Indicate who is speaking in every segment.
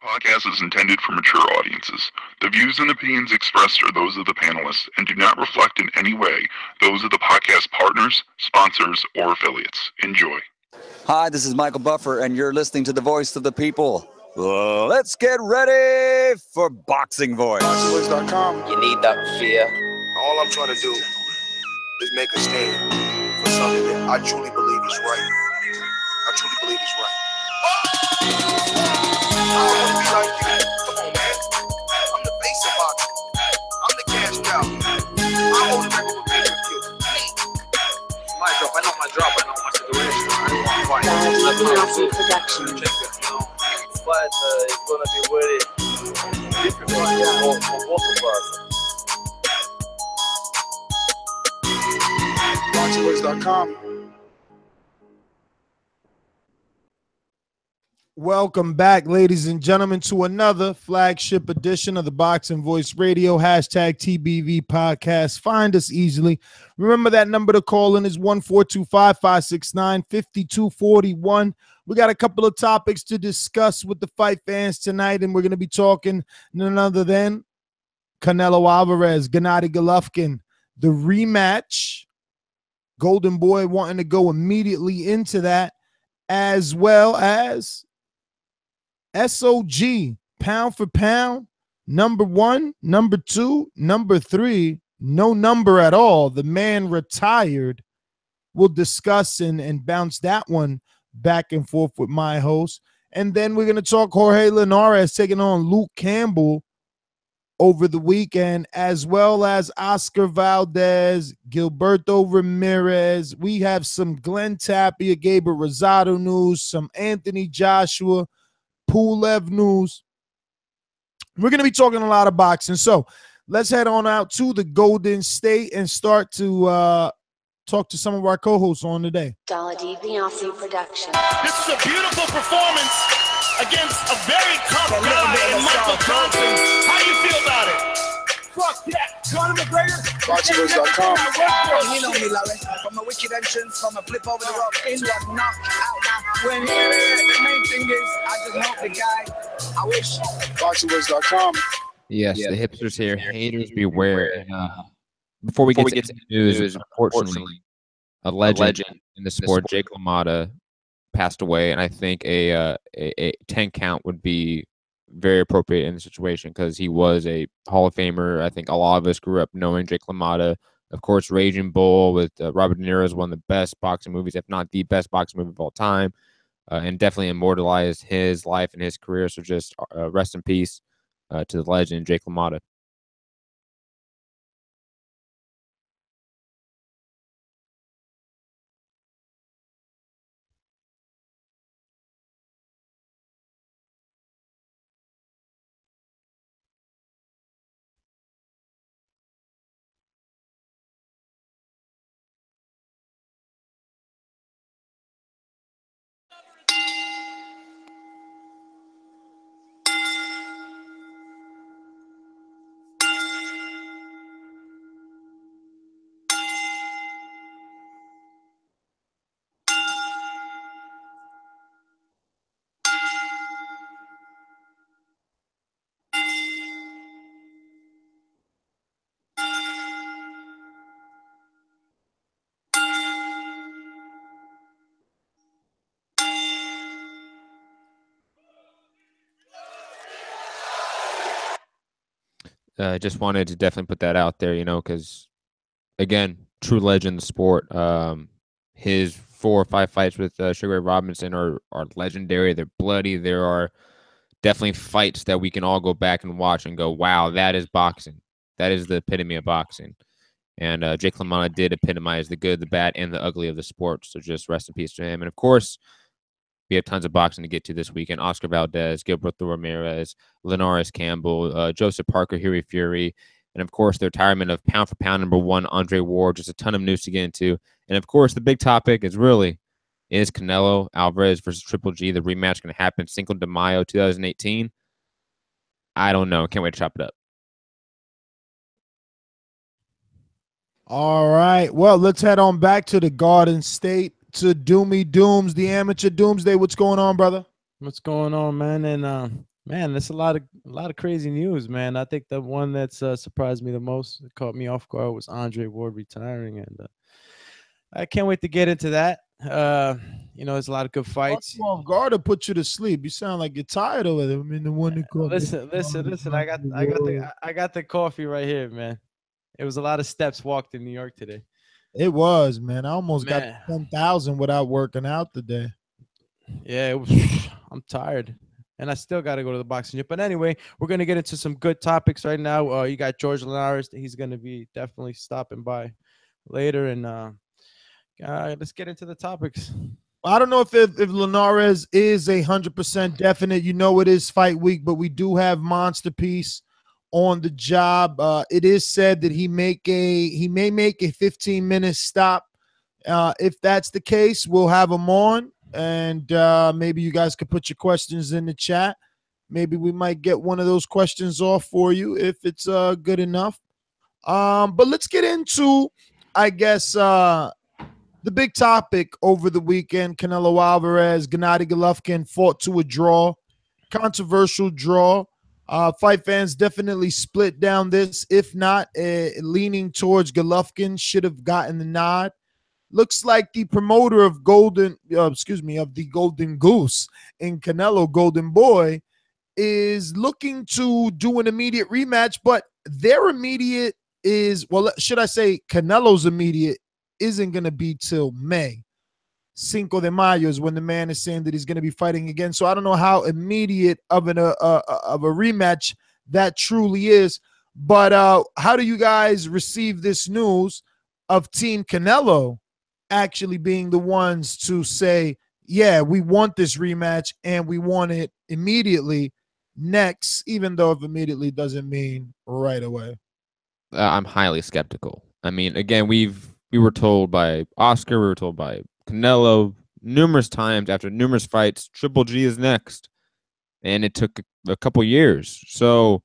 Speaker 1: Podcast is intended for mature audiences. The views and opinions expressed are those of the panelists and do not reflect in any way those of the podcast partners, sponsors, or affiliates. Enjoy.
Speaker 2: Hi, this is Michael Buffer, and you're listening to the voice of the people. Let's get ready for Boxing Voice.
Speaker 3: BoxingVoice.com.
Speaker 4: You need that fear.
Speaker 3: All I'm trying to do is make a stand for something that I truly believe is right. I truly believe is right. I want to be like you. Come on, man. I'm the face of boxing. I'm the cash cow. I hold the record for being with you.
Speaker 4: My drop. I know my situation. I don't want to fight.
Speaker 5: Production.
Speaker 4: But it's going to be very difficult for both of us.
Speaker 3: BoxingVoice.com.
Speaker 6: Welcome back, ladies and gentlemen, to another flagship edition of the Boxing Voice Radio, hashtag TBV podcast. Find us easily. Remember that number to call in is 1-425-569-5241. We got a couple of topics to discuss with the fight fans tonight, and we're going to be talking none other than Canelo Alvarez, Gennady Golovkin, the rematch. Golden Boy wanting to go immediately into that, as well as SOG, pound for pound, number one, number two, number three, no number at all. The man retired. We'll discuss and bounce that one back and forth with my host. And then we're going to talk Jorge Linares taking on Luke Campbell over the weekend, as well as Oscar Valdez, Gilberto Ramirez. We have some Glenn Tapia, Gabriel Rosado news, some Anthony Joshua, Pulev news. We're going to be talking a lot of boxing. So let's head on out to the Golden State and start to talk to some of our co-hosts on today.
Speaker 5: Gennady Golovkin Production.
Speaker 7: This is a beautiful performance against a very tough guy in Michael Johnson. How do you feel about it?
Speaker 8: Fuck that. Conor McGregor.
Speaker 3: BoxingVoice.com.
Speaker 8: You know me, Larry. From a wicked entrance, from a flip over the rope into a knockout. Now, when the main thing is, I just know the guy. I wish.
Speaker 3: BoxingVoice.com.
Speaker 9: Yes, the hipsters here. Haters beware. And, before we get to the news, unfortunately, a legend in the sport, Jake LaMotta, passed away, and I think a 10 count would be very appropriate in the situation because he was a Hall of Famer. I think a lot of us grew up knowing Jake LaMotta. Of course, Raging Bull with Robert De Niro is one of the best boxing movies, if not the best boxing movie of all time, and definitely immortalized his life and his career. So just rest in peace to the legend, Jake LaMotta. Just wanted to definitely put that out there, because, again, true legend in the sport. His 4 or 5 fights with Sugar Ray Robinson are legendary. They're bloody. There are definitely fights that we can all go back and watch and go, wow, that is boxing. That is the epitome of boxing. And Jake LaMotta did epitomize the good, the bad, and the ugly of the sport. So just rest in peace to him. And, of course, we have tons of boxing to get to this weekend. Oscar Valdez, Gilberto Ramirez, Linares Campbell, Joseph Parker, Huey Fury, and, of course, the retirement of pound-for-pound number 1, Andre Ward. Just a ton of news to get into. And, of course, the big topic is Canelo Alvarez versus Triple G, the rematch, going to happen Cinco de Mayo 2018? I don't know. Can't wait to chop it up.
Speaker 6: All right. Well, let's head on back to the Garden State, to Doomy Dooms, the amateur Doomsday. What's going on, brother?
Speaker 10: What's going on, man? And Man, that's a lot of crazy news, man. I think the one that's surprised me the most, that caught me off guard, was Andre Ward retiring, and I can't wait to get into that. There's a lot of good fights.
Speaker 6: Off guard to put you to sleep. You sound like you're tired over there. I mean, the one that caught me
Speaker 10: Listen. I got the coffee right here, man. It was a lot of steps walked in New York today.
Speaker 6: It was, man. I almost got
Speaker 10: Man.
Speaker 6: 10,000 without working out today.
Speaker 10: Yeah, it was. I'm tired, and I still got to go to the boxing gym. But anyway, we're gonna get into some good topics right now. You got Jorge Linares. He's gonna be definitely stopping by later, and let's get into the topics.
Speaker 6: I don't know if Linares is 100% definite. You know, it is fight week, but we do have Monster Piece on the job. It is said that he may make a 15-minute stop. If that's the case, we'll have him on, and maybe you guys could put your questions in the chat. Maybe we might get one of those questions off for you if it's good enough. But let's get into, I guess, the big topic over the weekend. Canelo Alvarez, Gennady Golovkin fought to a draw. Controversial draw. Fight fans definitely split down this. If not, leaning towards Golovkin should have gotten the nod. Looks like the promoter of the Golden Goose in Canelo, Golden Boy, is looking to do an immediate rematch, but their immediate is, well, should I say Canelo's immediate isn't going to be till May. Cinco de Mayo is when the man is saying that he's going to be fighting again. So I don't know how immediate of a rematch that truly is. But how do you guys receive this news of Team Canelo actually being the ones to say, yeah, we want this rematch and we want it immediately next, even though if immediately doesn't mean right away?
Speaker 9: I'm highly skeptical. I mean, again, we were told by Oscar, we were told by Canelo numerous times after numerous fights, Triple G is next. And it took a couple years. So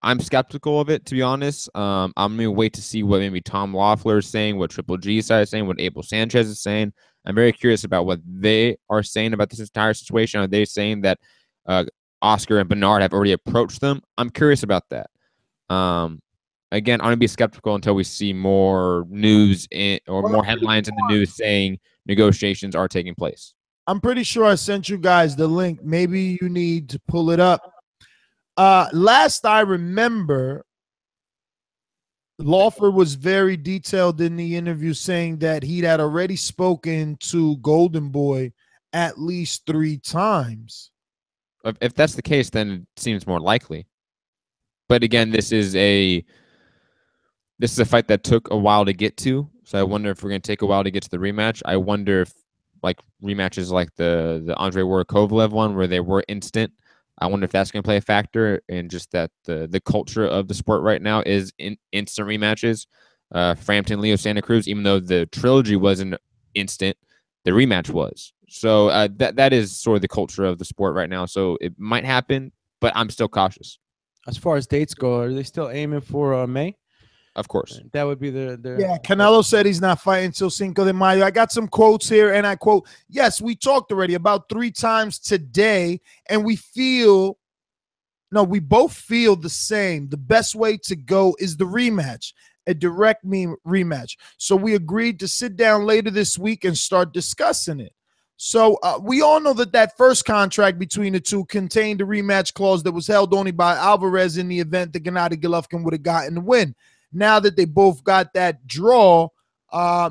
Speaker 9: I'm skeptical of it, to be honest. I'm going to wait to see what maybe Tom Loeffler is saying, what Triple G side is saying, what Abel Sanchez is saying. I'm very curious about what they are saying about this entire situation. Are they saying that Oscar and Bernard have already approached them? I'm curious about that. Again, I'm going to be skeptical until we see more news more headlines in the news saying negotiations are taking place.
Speaker 6: I'm pretty sure I sent you guys the link. Maybe you need to pull it up. Last I remember, Loeffler was very detailed in the interview saying that he had already spoken to Golden Boy at least 3 times.
Speaker 9: If that's the case, then it seems more likely. But again, this is a fight that took a while to get to. So I wonder if we're going to take a while to get to the rematch. I wonder if like rematches like the Andre Ward Kovalev one where they were instant. I wonder if that's going to play a factor in just that the culture of the sport right now is instant rematches. Frampton, Leo Santa Cruz, even though the trilogy wasn't instant, the rematch was. So that is sort of the culture of the sport right now. So it might happen, but I'm still cautious.
Speaker 10: As far as dates go, are they still aiming for May?
Speaker 9: Of course.
Speaker 10: That would be the
Speaker 6: Yeah, Canelo said he's not fighting until Cinco de Mayo. I got some quotes here, and I quote, yes, we talked already about 3 times today, and we both feel the same. The best way to go is the rematch, a direct rematch. So we agreed to sit down later this week and start discussing it. So we all know that first contract between the two contained a rematch clause that was held only by Alvarez in the event that Gennady Golovkin would have gotten the win. Now that they both got that draw,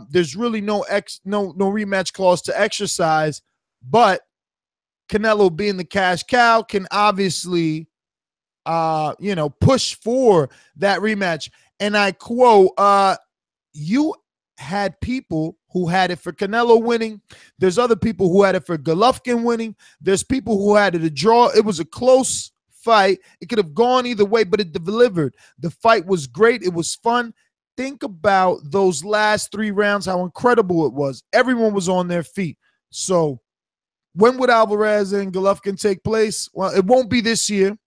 Speaker 6: there's really no rematch clause to exercise. But Canelo, being the cash cow, can obviously, push for that rematch. And I quote, you had people who had it for Canelo winning. There's other people who had it for Golovkin winning. There's people who had it a draw. It was a close fight. It could have gone either way, but it delivered. The fight was great. It was fun. Think about those last 3 rounds, how incredible it was. Everyone was on their feet. So when would Alvarez and Golovkin take place? Well, it won't be this year.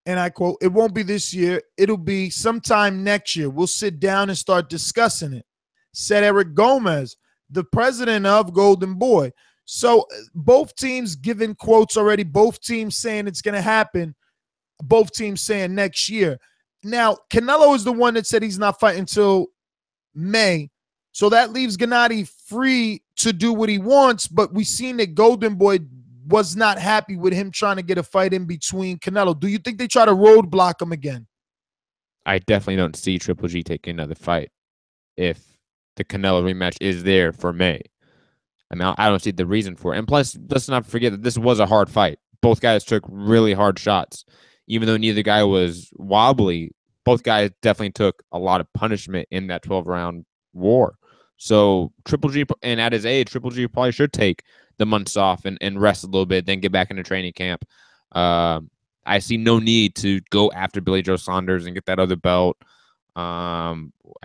Speaker 6: And I quote, it won't be this year. It'll be sometime next year. We'll sit down and start discussing it, said Eric Gomez, the president of Golden Boy. So both teams giving quotes already, both teams saying it's going to happen, both teams saying next year. Now, Canelo is the one that said he's not fighting until May. So that leaves Gennady free to do what he wants, but we seen that Golden Boy was not happy with him trying to get a fight in between Canelo. Do you think they try to roadblock him again?
Speaker 9: I definitely don't see Triple G taking another fight if the Canelo rematch is there for May. I mean, I don't see the reason for it. And plus, let's not forget that this was a hard fight. Both guys took really hard shots. Even though neither guy was wobbly, both guys definitely took a lot of punishment in that 12-round war. So Triple G, and at his age, Triple G probably should take the months off and rest a little bit, then get back into training camp. I see no need to go after Billy Joe Saunders and get that other belt. I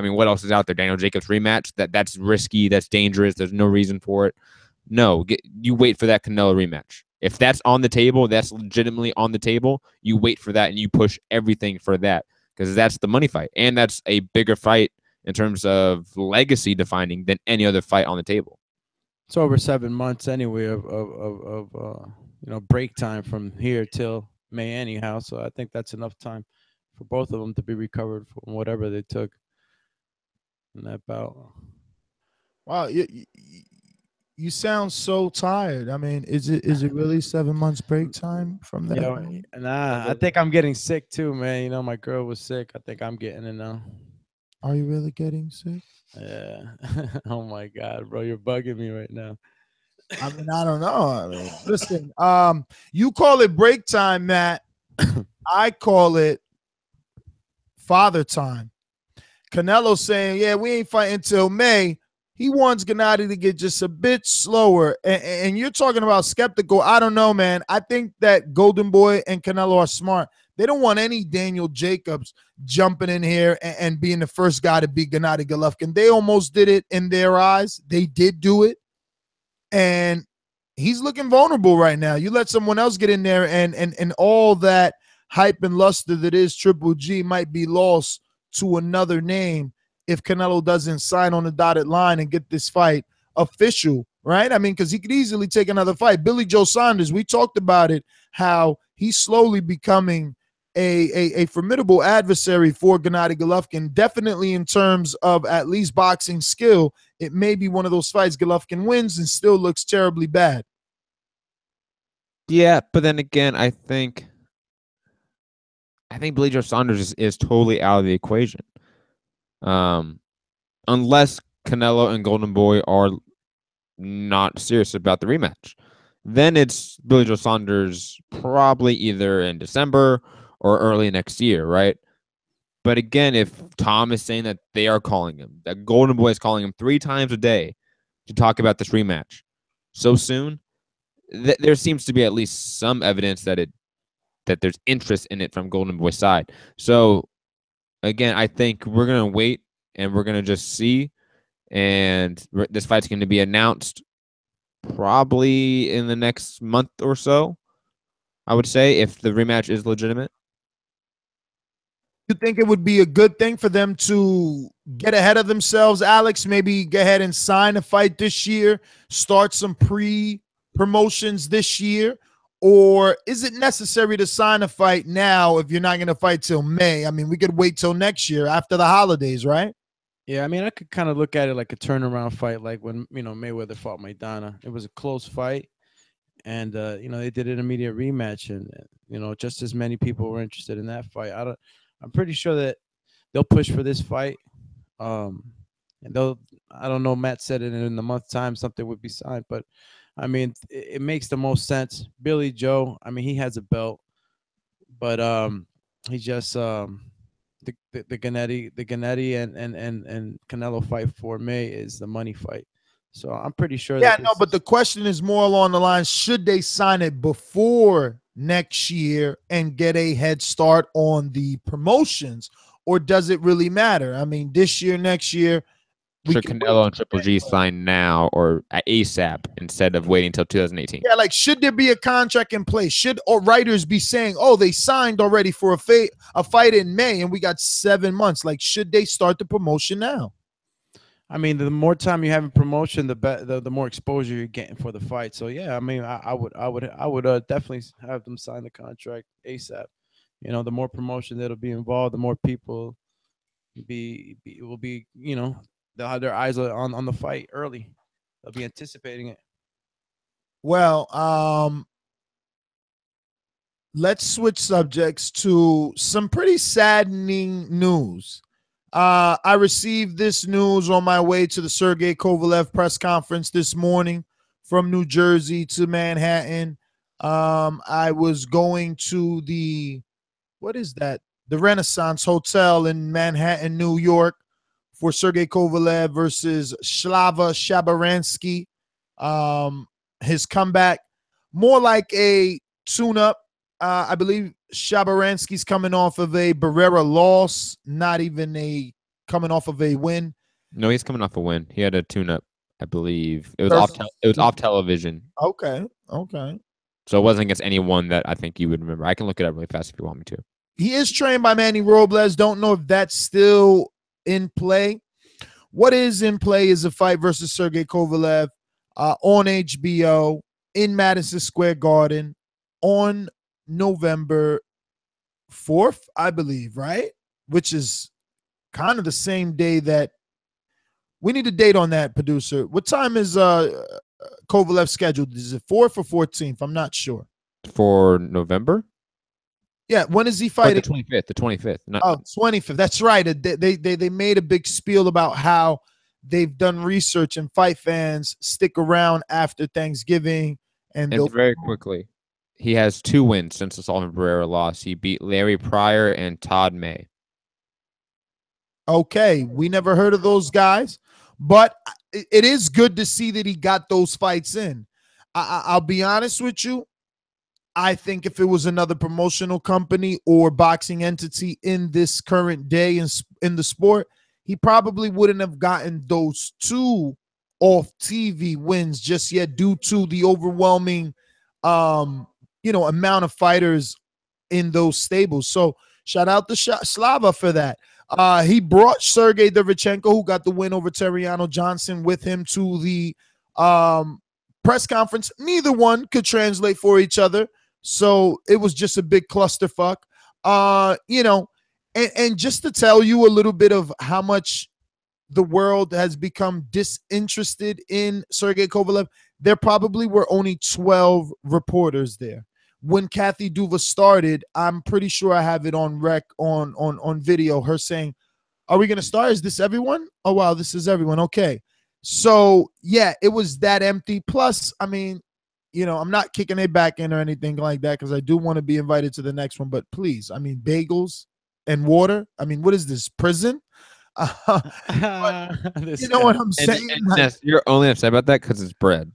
Speaker 9: mean, what else is out there? Daniel Jacobs rematch? That's risky. That's dangerous. There's no reason for it. No, you wait for that Canelo rematch. If that's on the table, that's legitimately on the table, you wait for that and you push everything for that because that's the money fight. And that's a bigger fight in terms of legacy defining than any other fight on the table.
Speaker 10: It's over 7 months anyway of break time from here till May anyhow. So I think that's enough time for both of them to be recovered from whatever they took in that bout.
Speaker 6: Wow, you sound so tired. I mean, is it really 7 months break time from that?
Speaker 10: Nah, I think I'm getting sick too, man. You know, my girl was sick. I think I'm getting it now.
Speaker 6: Are you really getting sick?
Speaker 10: Yeah. Oh my God, bro, you're bugging me right now.
Speaker 6: I mean, I don't know. I mean, listen, you call it break time, Matt. I call it father time. Canelo saying, yeah, we ain't fighting until May. He wants Gennady to get just a bit slower. And you're talking about skeptical. I don't know, man. I think that Golden Boy and Canelo are smart. They don't want any Daniel Jacobs jumping in here and being the first guy to beat Gennady Golovkin. They almost did it in their eyes. They did do it. And he's looking vulnerable right now. You let someone else get in there and all that hype and luster that is Triple G might be lost to another name if Canelo doesn't sign on the dotted line and get this fight official, right? I mean, because he could easily take another fight. Billy Joe Saunders, we talked about it, how he's slowly becoming a formidable adversary for Gennady Golovkin, definitely in terms of at least boxing skill. It may be one of those fights Golovkin wins and still looks terribly bad.
Speaker 9: Yeah, but then again, I think Billy Joe Saunders is totally out of the equation. Unless Canelo and Golden Boy are not serious about the rematch, then it's Billy Joe Saunders probably either in December or early next year, right? But again, if Tom is saying that they are calling him, that Golden Boy is calling him 3 times a day to talk about this rematch so soon, there seems to be at least some evidence that there's interest in it from Golden Boy's side. So again, I think we're going to wait and we're going to just see. And this fight's going to be announced probably in the next month or so, I would say, if the rematch is legitimate.
Speaker 6: You think it would be a good thing for them to get ahead of themselves, Alex? Maybe go ahead and sign a fight this year, start some pre-promotions this year? Or is it necessary to sign a fight now if you're not going to fight till May? I mean, we could wait till next year after the holidays, right?
Speaker 10: Yeah, I mean, I could kind of look at it like a turnaround fight, like when, Mayweather fought Maidana. It was a close fight, and, they did an immediate rematch, and, just as many people were interested in that fight. I'm pretty sure that they'll push for this fight. And I don't know, Matt said it in the month time, something would be signed, but I mean, it makes the most sense. Billy Joe, I mean, he has a belt, but he just the Gennady and Canelo fight for May is the money fight. So I'm pretty sure.
Speaker 6: Yeah, no, but the question is more along the lines: should they sign it before next year and get a head start on the promotions, or does it really matter? I mean, this year, next year.
Speaker 9: Should Canelo and Triple G sign now or ASAP instead of waiting until 2018?
Speaker 6: Yeah, like, should there be a contract in place? Should writers be saying, oh, they signed already for a fight in May and we got 7 months? Like, should they start the promotion now?
Speaker 10: I mean, the more time you have in promotion, the more exposure you're getting for the fight. So yeah, I mean, I would definitely have them sign the contract ASAP. You know, the more promotion that'll be involved, the more people will be. You know, they'll have their eyes on the fight early. They'll be anticipating it.
Speaker 6: Well, let's switch subjects to some pretty saddening news. I received this news on my way to the Sergey Kovalev press conference this morning from New Jersey to Manhattan. I was going to what is that? The Renaissance Hotel in Manhattan, New York for Sergey Kovalev versus Slava Shabaransky. His comeback, more like a tune-up. I believe Shabaransky's coming off of a Barrera loss, not even coming off of a win.
Speaker 9: No, he's coming off a win. He had a tune-up, I believe. It was off television.
Speaker 6: Okay.
Speaker 9: So it wasn't against anyone that I think you would remember. I can look it up really fast if you want me to.
Speaker 6: He is trained by Manny Robles. Don't know if that's still in play. What is in play is a fight versus Sergey Kovalev on HBO in Madison Square Garden on November 4th, I believe, right? Which is kind of the same day that we need a date on that, producer. What time is Kovalev scheduled? Is it 4th or 14th? I'm not sure.
Speaker 9: For November?
Speaker 6: Yeah, when is he fighting?
Speaker 9: The 25th.
Speaker 6: Oh, 25th. That's right. They made a big spiel about how they've done research and fight fans stick around after Thanksgiving. And
Speaker 9: very quickly, he has 2 wins since the Sullivan Barrera loss. He beat Larry Pryor and Todd May.
Speaker 6: Okay, we never heard of those guys, but it is good to see that he got those fights in. I'll be honest with you. I think if it was another promotional company or boxing entity in this current day in the sport, he probably wouldn't have gotten those 2 off TV wins just yet due to the overwhelming, amount of fighters in those stables. So shout out to Slava for that. He brought Sergey Derevchenko, who got the win over Terriano Johnson, with him to the press conference. Neither one could translate for each other. So it was just a big clusterfuck. And just to tell you a little bit of how much the world has become disinterested in Sergey Kovalev, there probably were only 12 reporters there. When Kathy Duva started, I'm pretty sure I have it on on video, her saying, "Are we going to start? Is this everyone? Oh, wow, this is everyone. Okay." So, yeah, it was that empty. Plus, I mean, I'm not kicking it back in or anything like that because I do want to be invited to the next one. But please, I mean, bagels and water. I mean, what is this, prison? You know what I'm saying?
Speaker 9: And you're only upset about that because it's bread.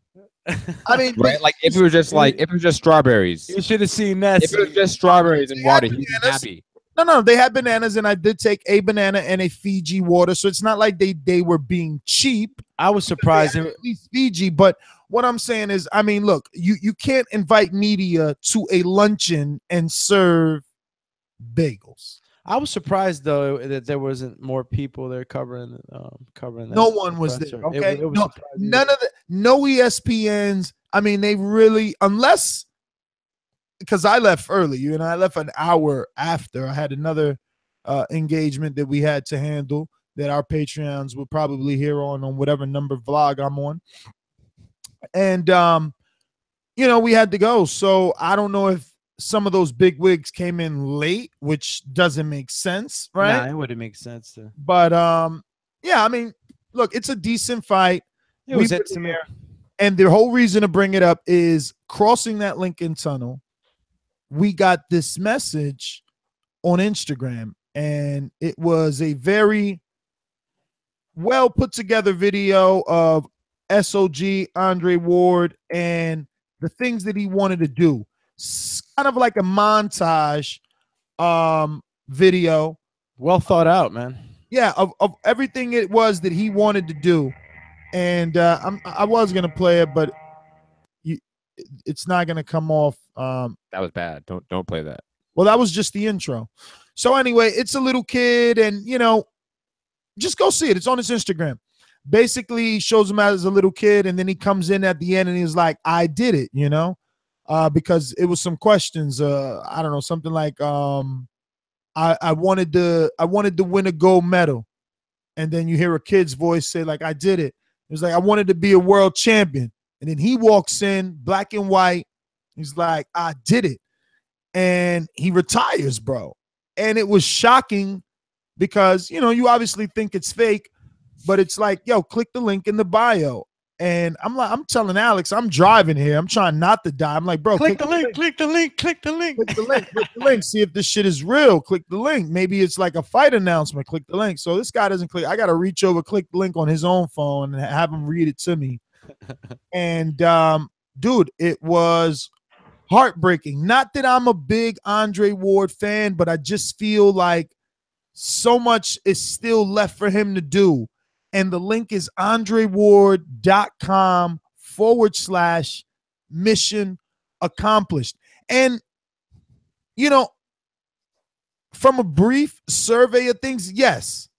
Speaker 6: I mean,
Speaker 9: right? Like if it was just strawberries,
Speaker 10: you should have seen that.
Speaker 9: If it was just strawberries and water, he'd be happy.
Speaker 6: No, they had bananas, and I did take a banana and a Fiji water, so it's not like they were being cheap.
Speaker 10: I was surprised.
Speaker 6: At least Fiji, but what I'm saying is, I mean, look, you can't invite media to a luncheon and serve bagels.
Speaker 10: I was surprised though that there wasn't more people there covering that.
Speaker 6: No one was there. Okay, no ESPNs. I mean, they really, unless because I left early, I left an hour after. I had another engagement that we had to handle that our Patreons will probably hear on whatever number vlog I'm on, and we had to go. So I don't know if some of those big wigs came in late, which doesn't make sense, right?
Speaker 10: Nah, it wouldn't make sense.
Speaker 6: But yeah, I mean, look, it's a decent fight.
Speaker 10: It was it to me.
Speaker 6: And the whole reason to bring it up is crossing that Lincoln Tunnel. We got this message on Instagram, and it was a very well put together video of SOG, Andre Ward, and the things that he wanted to do. Kind of like a montage video.
Speaker 10: Well thought out, man.
Speaker 6: Yeah, of everything it was that he wanted to do. And I was going to play it, but it's not going to come off.
Speaker 9: That was bad. Don't play that.
Speaker 6: Well, that was just the intro. So anyway, it's a little kid, and, just go see it. It's on his Instagram. basically he shows him as a little kid, and then he comes in at the end and he's like, I did it, you know, because it was some questions. I don't know, something like I wanted to win a gold medal. And then you hear a kid's voice say, like, I did it. It was like, I wanted to be a world champion. And then he walks in, black and white. He's like, I did it. And he retires, bro. And it was shocking because, you know, you obviously think it's fake, but it's like, yo, click the link in the bio. And I'm telling Alex, I'm driving here. I'm trying not to die. I'm like, bro,
Speaker 10: click the link, click the link, click the link.
Speaker 6: Click the link, click the link. See if this shit is real. Click the link. Maybe it's like a fight announcement. Click the link. So this guy doesn't click. I got to reach over, click the link on his own phone and have him read it to me. And dude, it was heartbreaking. Not that I'm a big Andre Ward fan, but I just feel like so much is still left for him to do. And the link is andreward.com/mission accomplished. And, you know, from a brief survey of things, yes,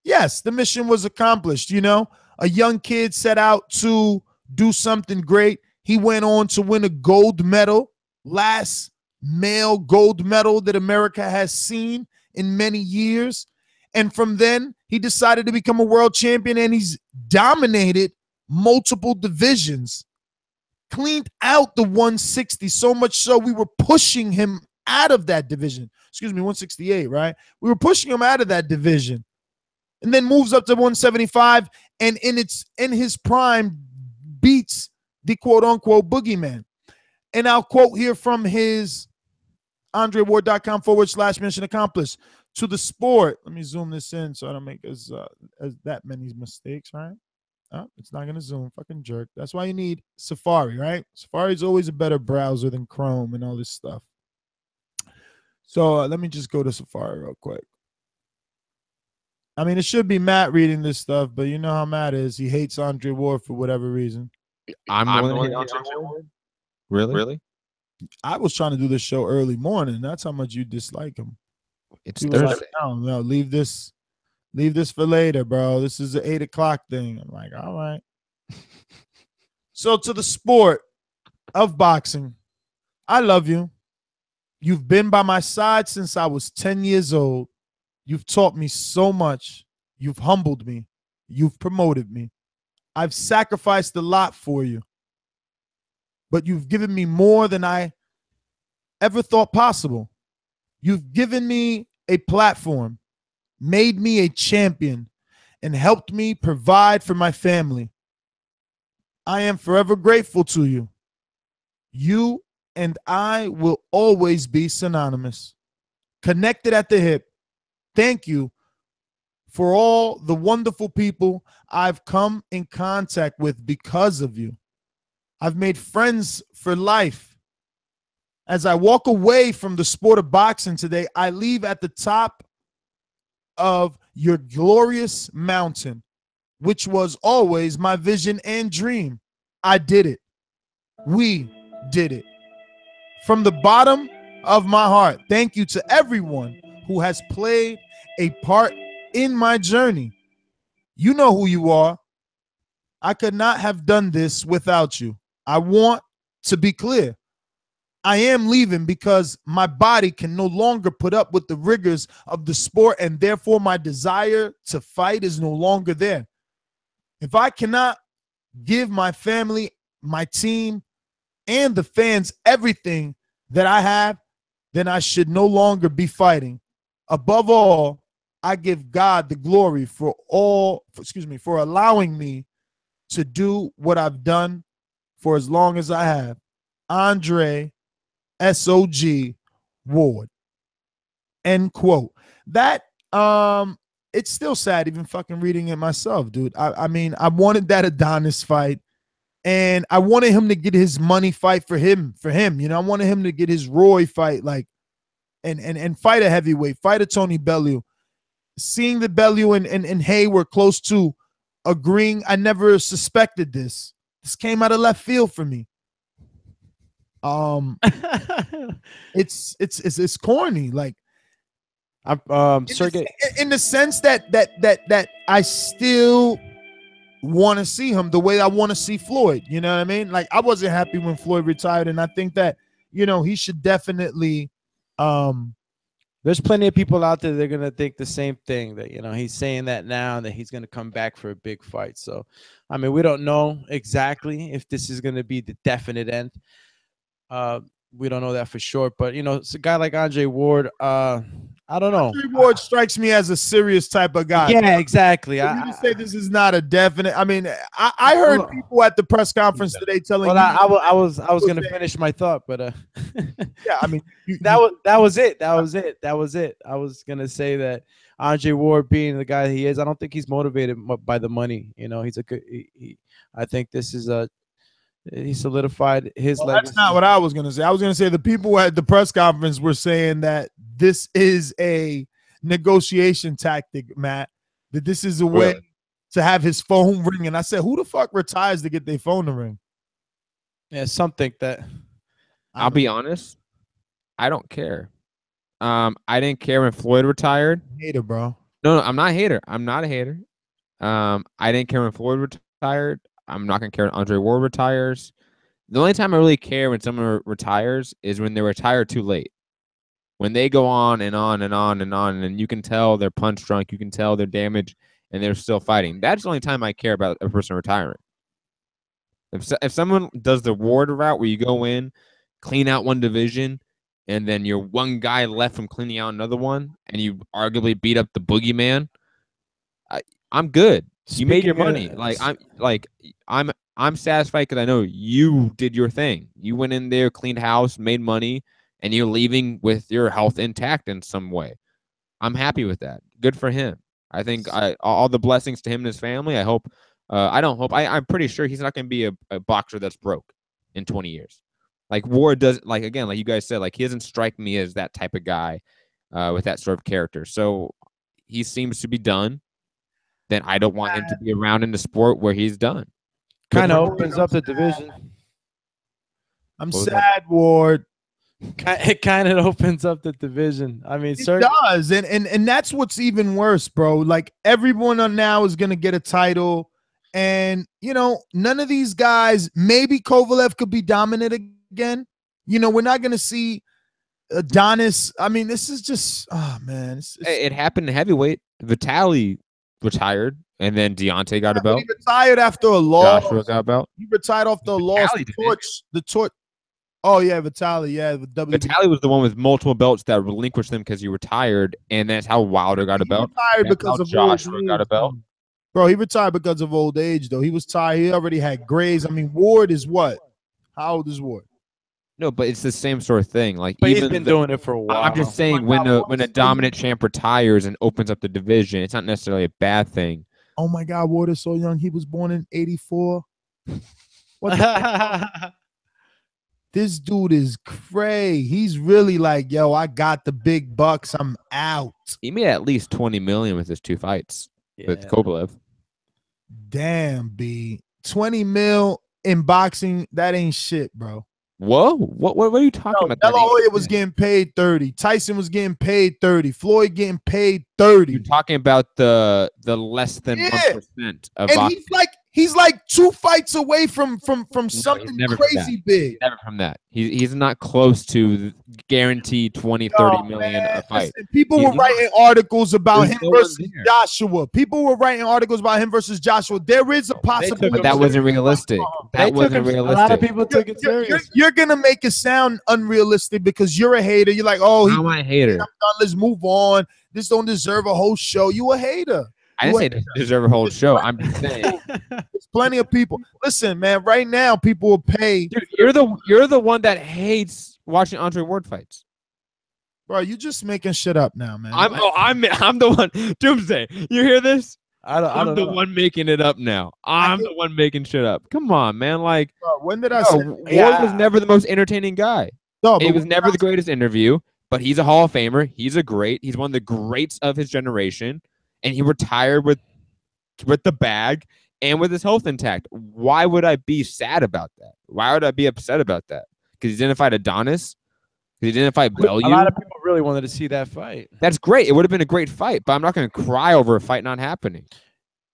Speaker 6: the mission was accomplished. You know, a young kid set out to do something great. He went on to win a gold medal, last male gold medal that America has seen in many years. And from then, he decided to become a world champion, and he's dominated multiple divisions, cleaned out the 160, so much so we were pushing him out of that division. Excuse me, 168, right? We were pushing him out of that division. And then moves up to 175, and in his prime beats the quote-unquote boogeyman. And I'll quote here from his andreward.com/mission accomplished. To the sport, let me zoom this in so I don't make as that many mistakes, right? Oh, it's not going to zoom. Fucking jerk. That's why you need Safari, right? Safari is always a better browser than Chrome and all this stuff. So let me just go to Safari real quick. I mean, it should be Matt reading this stuff, but you know how Matt is. He hates Andre Ward for whatever reason.
Speaker 9: I'm the one that hates Andre Ward? Really?
Speaker 6: I was trying to do this show early morning. That's how much you dislike him.
Speaker 9: It's Thursday.
Speaker 6: Like, no, leave this for later, bro. This is an 8 o'clock thing. I'm like, all right. So to the sport of boxing, I love you. You've been by my side since I was 10 years old. You've taught me so much. You've humbled me. You've promoted me. I've sacrificed a lot for you. But you've given me more than I ever thought possible. You've given me a platform, made me a champion, and helped me provide for my family. I am forever grateful to you. You and I will always be synonymous, connected at the hip. Thank you for all the wonderful people I've come in contact with because of you. I've made friends for life. As I walk away from the sport of boxing today, I leave at the top of your glorious mountain, which was always my vision and dream. I did it. We did it. From the bottom of my heart, thank you to everyone who has played a part in my journey. You know who you are. I could not have done this without you. I want to be clear. I am leaving because my body can no longer put up with the rigors of the sport, and therefore my desire to fight is no longer there. If I cannot give my family, my team, and the fans everything that I have, then I should no longer be fighting. Above all, I give God the glory for allowing me to do what I've done for as long as I have. Andre SOG Ward. End quote. That it's still sad even fucking reading it myself, dude. I mean, I wanted that Adonis fight, and I wanted him to get his money fight for him. You know, I wanted him to get his Roy fight, like, and fight a heavyweight, fight a Tony Bellew. Seeing that Bellew and Hay were close to agreeing, I never suspected this. This came out of left field for me. It's corny, like
Speaker 10: I'm Sergey,
Speaker 6: in the sense that I still want to see him the way I want to see Floyd. You know what I mean? Like, I wasn't happy when Floyd retired, and I think that, you know, he should definitely
Speaker 10: There's plenty of people out there that are gonna think the same thing, that, you know, he's saying that now and that he's gonna come back for a big fight. So, I mean, we don't know exactly if this is gonna be the definite end. We don't know that for sure, but, you know, it's a guy like Andre Ward. I don't know.
Speaker 6: Andre Ward strikes me as a serious type of guy.
Speaker 10: Yeah, exactly.
Speaker 6: You can say this is not a definite. I mean, I heard people at the press conference today telling.
Speaker 10: Well, I was gonna finish my thought, but
Speaker 6: yeah, I mean,
Speaker 10: that was it. I was gonna say that Andre Ward, being the guy he is, I don't think he's motivated by the money. You know, he's a good. I think this is he solidified his legacy.
Speaker 6: That's not what I was gonna say. I was gonna say the people at the press conference were saying that this is a negotiation tactic, Matt. That this is a way to have his phone ring. And I said, who the fuck retires to get their phone to ring?
Speaker 10: Yeah, something that.
Speaker 9: I'll be honest, I don't care. I didn't care when Floyd retired.
Speaker 6: Hater, bro.
Speaker 9: No, I'm not a hater. I'm not a hater. I didn't care when Floyd retired. I'm not gonna care when Andre Ward retires. The only time I really care when someone retires is when they retire too late. When they go on and on and on and on, and you can tell they're punch drunk, you can tell they're damaged, and they're still fighting. That's the only time I care about a person retiring. If someone does the Ward route where you go in, clean out one division, and then you're one guy left from cleaning out another one, and you arguably beat up the boogeyman, I'm good. You made your money. I'm satisfied because I know you did your thing. You went in there, cleaned house, made money, and you're leaving with your health intact in some way. I'm happy with that. Good for him. I think all the blessings to him and his family. I hope. I'm pretty sure he's not going to be a boxer that's broke in 20 years. Like Ward does. Like again, like you guys said, like he doesn't strike me as that type of guy with that sort of character. So he seems to be done. Then I don't want him to be around in the sport where he's done.
Speaker 10: Kind of opens up the division.
Speaker 6: I'm sad, Ward.
Speaker 10: It kind of opens up the division. I mean,
Speaker 6: it does, and that's what's even worse, bro. Like everyone on now is gonna get a title, and you know none of these guys. Maybe Kovalev could be dominant again. You know, we're not gonna see Adonis. I mean, this is just man.
Speaker 9: It happened in heavyweight. Vitaly retired, and then Deontay got a belt.
Speaker 6: He retired after a loss.
Speaker 9: Joshua got a belt.
Speaker 6: He retired after a loss. The torch. Oh yeah, Vitaly. Yeah,
Speaker 9: Vitaly was the one with multiple belts that relinquished them because he retired, and that's how Wilder got a belt.
Speaker 6: Retired because of
Speaker 9: Joshua got a belt.
Speaker 6: Bro, he retired because of old age, though. He was tired. He already had grays. I mean, Ward is what? How old is Ward?
Speaker 9: No, but it's the same sort of thing. Like,
Speaker 10: but he's been doing it for a while.
Speaker 9: I'm just saying, when a dominant champ retires and opens up the division, it's not necessarily a bad thing.
Speaker 6: Oh my God, Ward is so young. He was born in '84. What the This dude is cray. He's really like, yo, I got the big bucks. I'm out.
Speaker 9: He made at least $20 million with his 2 fights with Kovalev.
Speaker 6: Damn, B. 20 mil in boxing, that ain't shit, bro.
Speaker 9: Whoa, what are you talking about?
Speaker 6: De La Hoya was getting paid 30. Tyson was getting paid 30. Floyd getting paid 30.
Speaker 9: You're talking about the less than 1% of boxing.
Speaker 6: He's like 2 fights away from something crazy big.
Speaker 9: Never from that. He's not close to guaranteed 20-30 million a fight.
Speaker 6: Listen, people were writing articles about him versus Joshua. People were writing articles about him versus Joshua. There is a possibility.
Speaker 9: But that wasn't realistic. That wasn't realistic.
Speaker 10: A lot of people took it serious.
Speaker 6: You're going to make it sound unrealistic because you're a hater. You're like, oh,
Speaker 9: I'm a hater.
Speaker 6: Let's move on. This don't deserve a whole show. You a hater.
Speaker 9: I didn't say it deserve a whole show. I'm just saying.
Speaker 6: There's plenty of people. Listen, man, right now people will pay.
Speaker 9: Dude, you're the one that hates watching Andre Ward fights.
Speaker 6: Bro, you just making shit up now, man.
Speaker 9: I'm the one. Doomsday. You hear this? I'm the one making it up now. I'm the one making shit up. Come on, man. Like,
Speaker 6: bro, when did I say
Speaker 9: Ward was never the most entertaining guy.
Speaker 6: No,
Speaker 9: it was never the greatest interview, but he's a Hall of Famer. He's a great. He's one of the greats of his generation. And he retired with the bag and with his health intact. Why would I be sad about that? Why would I be upset about that? Because he didn't fight Adonis? Because he didn't fight Bellew?
Speaker 10: A lot of people really wanted to see that fight.
Speaker 9: That's great. It would have been a great fight, but I'm not going to cry over a fight not happening.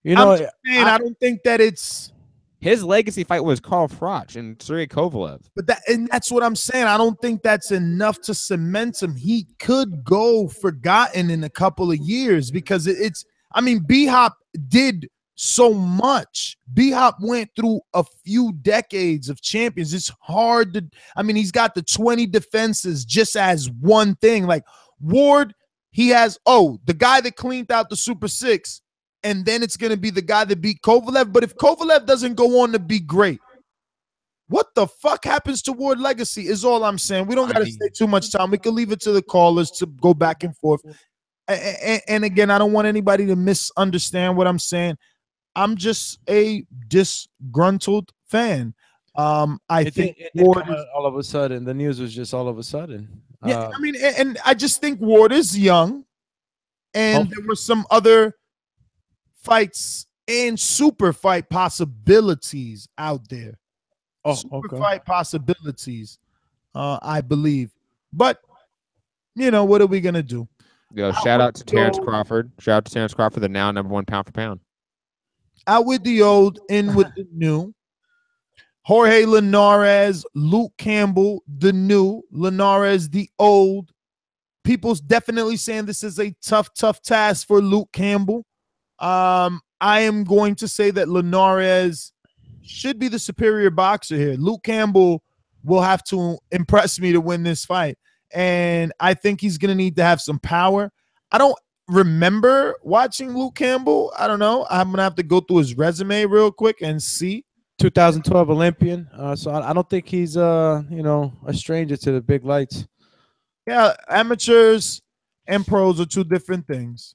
Speaker 10: You know,
Speaker 6: I'm just saying, I don't think that it's.
Speaker 9: His legacy fight was Carl Froch and Sergey Kovalev.
Speaker 6: But that's what I'm saying. I don't think that's enough to cement him. He could go forgotten in a couple of years because it's. I mean, B-Hop did so much. B-Hop went through a few decades of champions. It's hard to. I mean, he's got the 20 defenses just as one thing. Like Ward, he has the guy that cleaned out the Super Six. And then it's going to be the guy that beat Kovalev. But if Kovalev doesn't go on to be great, what the fuck happens to Ward legacy is all I'm saying. We don't got to stay too much time. We can leave it to the callers to go back and forth. And again, I don't want anybody to misunderstand what I'm saying. I'm just a disgruntled fan. I think Ward is,
Speaker 10: all of a sudden. The news was just all of a sudden.
Speaker 6: Yeah, I mean, and I just think Ward is young. And there were some other fights and super fight possibilities out there. Fight possibilities, I believe. But what are we gonna do?
Speaker 9: Yo, shout out to Terrence Crawford. Shout out to Terrence Crawford, the now #1 pound for pound.
Speaker 6: Out with the old, in with the new. Jorge Linares, Luke Campbell, the new. Linares, the old. People's definitely saying this is a tough task for Luke Campbell. I am going to say that Linares should be the superior boxer here. Luke Campbell will have to impress me to win this fight. And I think he's going to need to have some power. I don't remember watching Luke Campbell. I don't know. I'm going to have to go through his resume real quick and see.
Speaker 10: 2012 Olympian. So I don't think he's, a stranger to the big lights.
Speaker 6: Yeah, amateurs and pros are two different things.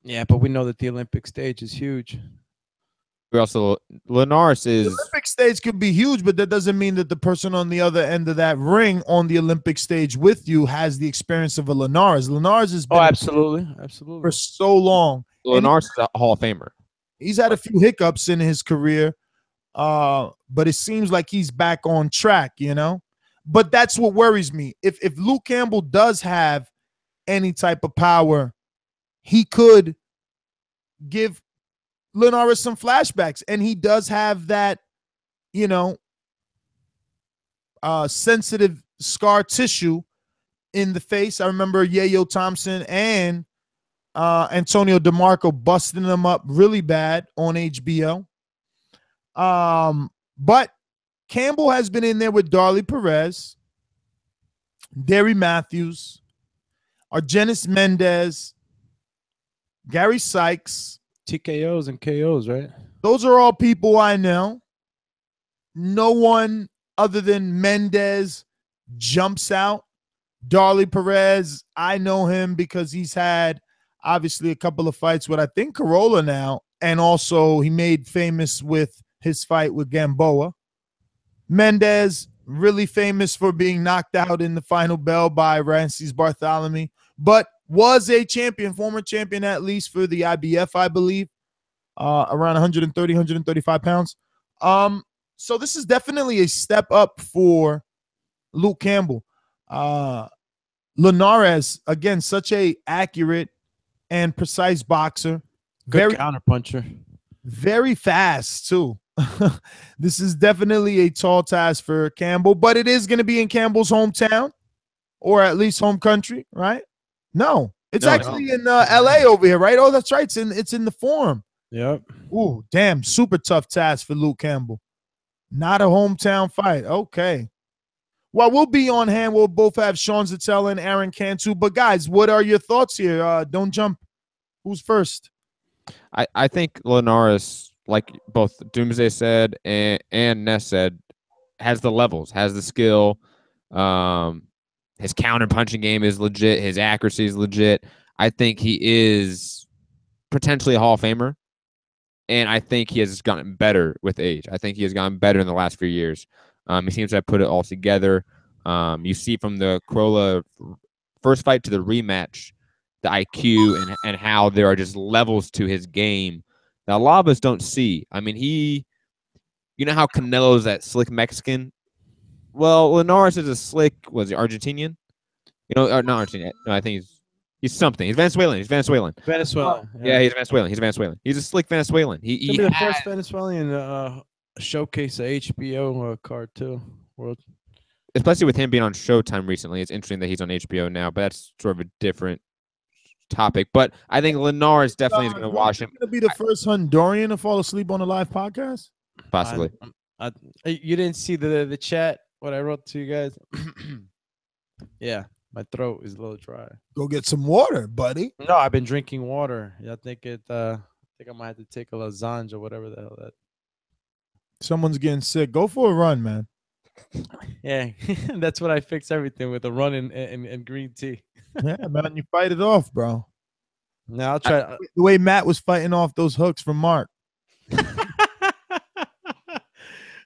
Speaker 10: Yeah, but we know that the Olympic stage is huge.
Speaker 9: We also Linares is
Speaker 6: the Olympic stage could be huge, but that doesn't mean that the person on the other end of that ring on the Olympic stage with you has the experience of a Linares. Linares has been
Speaker 10: absolutely
Speaker 6: for so long.
Speaker 9: Linares is a Hall of Famer.
Speaker 6: He's had a few hiccups in his career, but it seems like he's back on track, But that's what worries me. If Luke Campbell does have any type of power, he could give Linares some flashbacks, and he does have that, sensitive scar tissue in the face. I remember Yayo Thompson and Antonio DeMarco busting them up really bad on HBO. But Campbell has been in there with Darley Perez, Derry Matthews, Argenis Mendez, Gary Sykes.
Speaker 10: TKOs and KOs, right?
Speaker 6: Those are all people I know. No one other than Mendez jumps out. Darley Perez, I know him because he's had obviously a couple of fights with I think Corolla now, and also he made famous with his fight with Gamboa. Mendez, really famous for being knocked out in the final bell by Rances Bartholomew, but was a champion, former champion at least for the IBF, I believe, around 130, 135 pounds. So this is definitely a step up for Luke Campbell. Linares, again, such a accurate and precise boxer.
Speaker 10: Good counterpuncher.
Speaker 6: Very fast, too. This is definitely a tall task for Campbell, but it is going to be in Campbell's hometown, or at least home country, right? No, it's actually in LA over here, right? Oh, that's right. It's in the Forum.
Speaker 10: Yep.
Speaker 6: Ooh, damn, super tough task for Luke Campbell. Not a hometown fight. Okay. Well, we'll be on hand. We'll both have Sean Zatella and Aaron Cantu. But guys, what are your thoughts here? Don't jump. Who's first?
Speaker 9: I think Linares, like both Doomsday said and Ness said, has the levels, has the skill. His counter punching game is legit. His accuracy is legit. I think he is potentially a Hall of Famer. And I think he has gotten better with age. I think he has gotten better in the last few years. He seems to have put it all together. You see from the Corolla first fight to the rematch, the IQ and how there are just levels to his game that a lot of us don't see. I mean, you know how Canelo's that slick Mexican? Well, Linares is a slick, was he Argentinian? Not Argentinian. No, I think He's something. He's Venezuelan.
Speaker 10: Venezuela.
Speaker 9: Yeah, he's Venezuelan. He's a slick Venezuelan.
Speaker 10: He's
Speaker 9: He
Speaker 10: gonna be the
Speaker 9: had-
Speaker 10: first Venezuelan showcase a HBO card too. World.
Speaker 9: especially with him being on Showtime recently. It's interesting that he's on HBO now, but that's sort of a different topic. But I think Linares definitely is going to wash him.
Speaker 6: Going to be the first Honduran to fall asleep on a live podcast.
Speaker 9: Possibly.
Speaker 10: You didn't see the chat what I wrote to you guys. Yeah, my throat is a little dry.
Speaker 6: Go get some water, buddy.
Speaker 10: No, I've been drinking water. Yeah, I think I might have to take a lasagna or whatever the hell that.
Speaker 6: Someone's getting sick. Go for a run, man.
Speaker 10: Yeah, that's what I fix everything with, a run and green tea.
Speaker 6: Yeah, man, you fight it off, bro.
Speaker 10: Now I'll try.
Speaker 6: The way Matt was fighting off those hooks from Mark.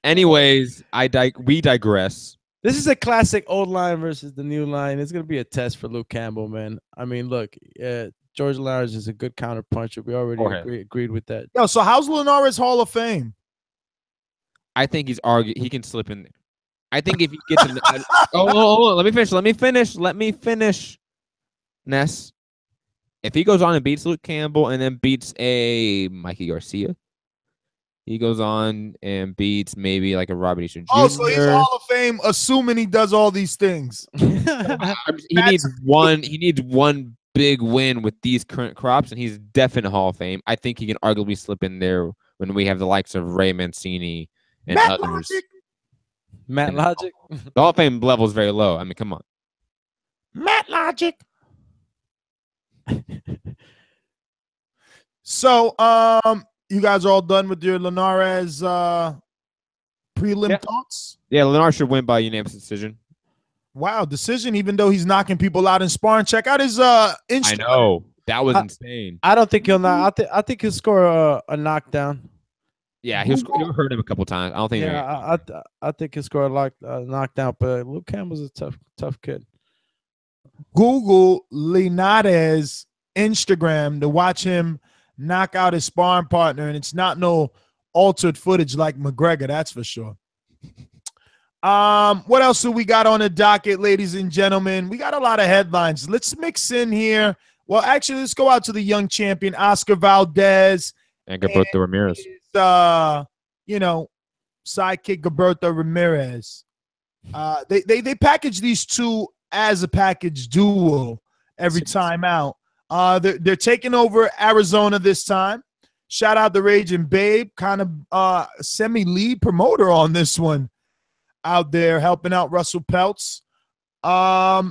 Speaker 9: Anyways, we digress.
Speaker 10: This is a classic old line versus the new line. It's gonna be a test for Luke Campbell, man. I mean, look, Jorge Linares is a good counter puncher. We already agreed with that.
Speaker 6: Yo, so how's Linares Hall of Fame?
Speaker 9: I think he can slip in there. I think if he gets in hold on, let me finish. Ness. If he goes on and beats Luke Campbell and then beats a Mikey Garcia, he goes on and beats maybe like a Robert Easter Jr.
Speaker 6: Oh, so he's Hall of Fame, assuming he does all these things.
Speaker 9: He needs one big win with these current crops, and he's definite Hall of Fame. I think he can arguably slip in there when we have the likes of Ray Mancini and
Speaker 6: Matt
Speaker 9: others.
Speaker 10: Matt Logic.
Speaker 9: The Hall of Fame level is very low. I mean, come on.
Speaker 6: Matt Logic. So, you guys are all done with your Linares prelim thoughts?
Speaker 9: Yeah, Linares should win by unanimous decision.
Speaker 6: Wow, decision, even though he's knocking people out in sparring. Check out his Instagram.
Speaker 9: I know. That was insane.
Speaker 10: I don't think he'll knock. I think he'll score a knockdown.
Speaker 9: Yeah, he'll hurt him a couple times. I don't think.
Speaker 10: Yeah, I think he'll score a knockdown. But Luke Campbell's a tough kid.
Speaker 6: Google Linares Instagram to watch him knock out his sparring partner, and it's not no altered footage like McGregor, that's for sure. What else do we got on the docket, ladies and gentlemen? We got a lot of headlines. Let's mix in here. Well, actually, let's go out to the young champion, Oscar Valdez.
Speaker 9: And Gilberto Ramirez.
Speaker 6: Sidekick Gilberto Ramirez. They package these two as a package duo every time out. They're taking over Arizona this time. Shout out the Raging Babe, kind of semi-lead promoter on this one, out there helping out Russell Peltz. I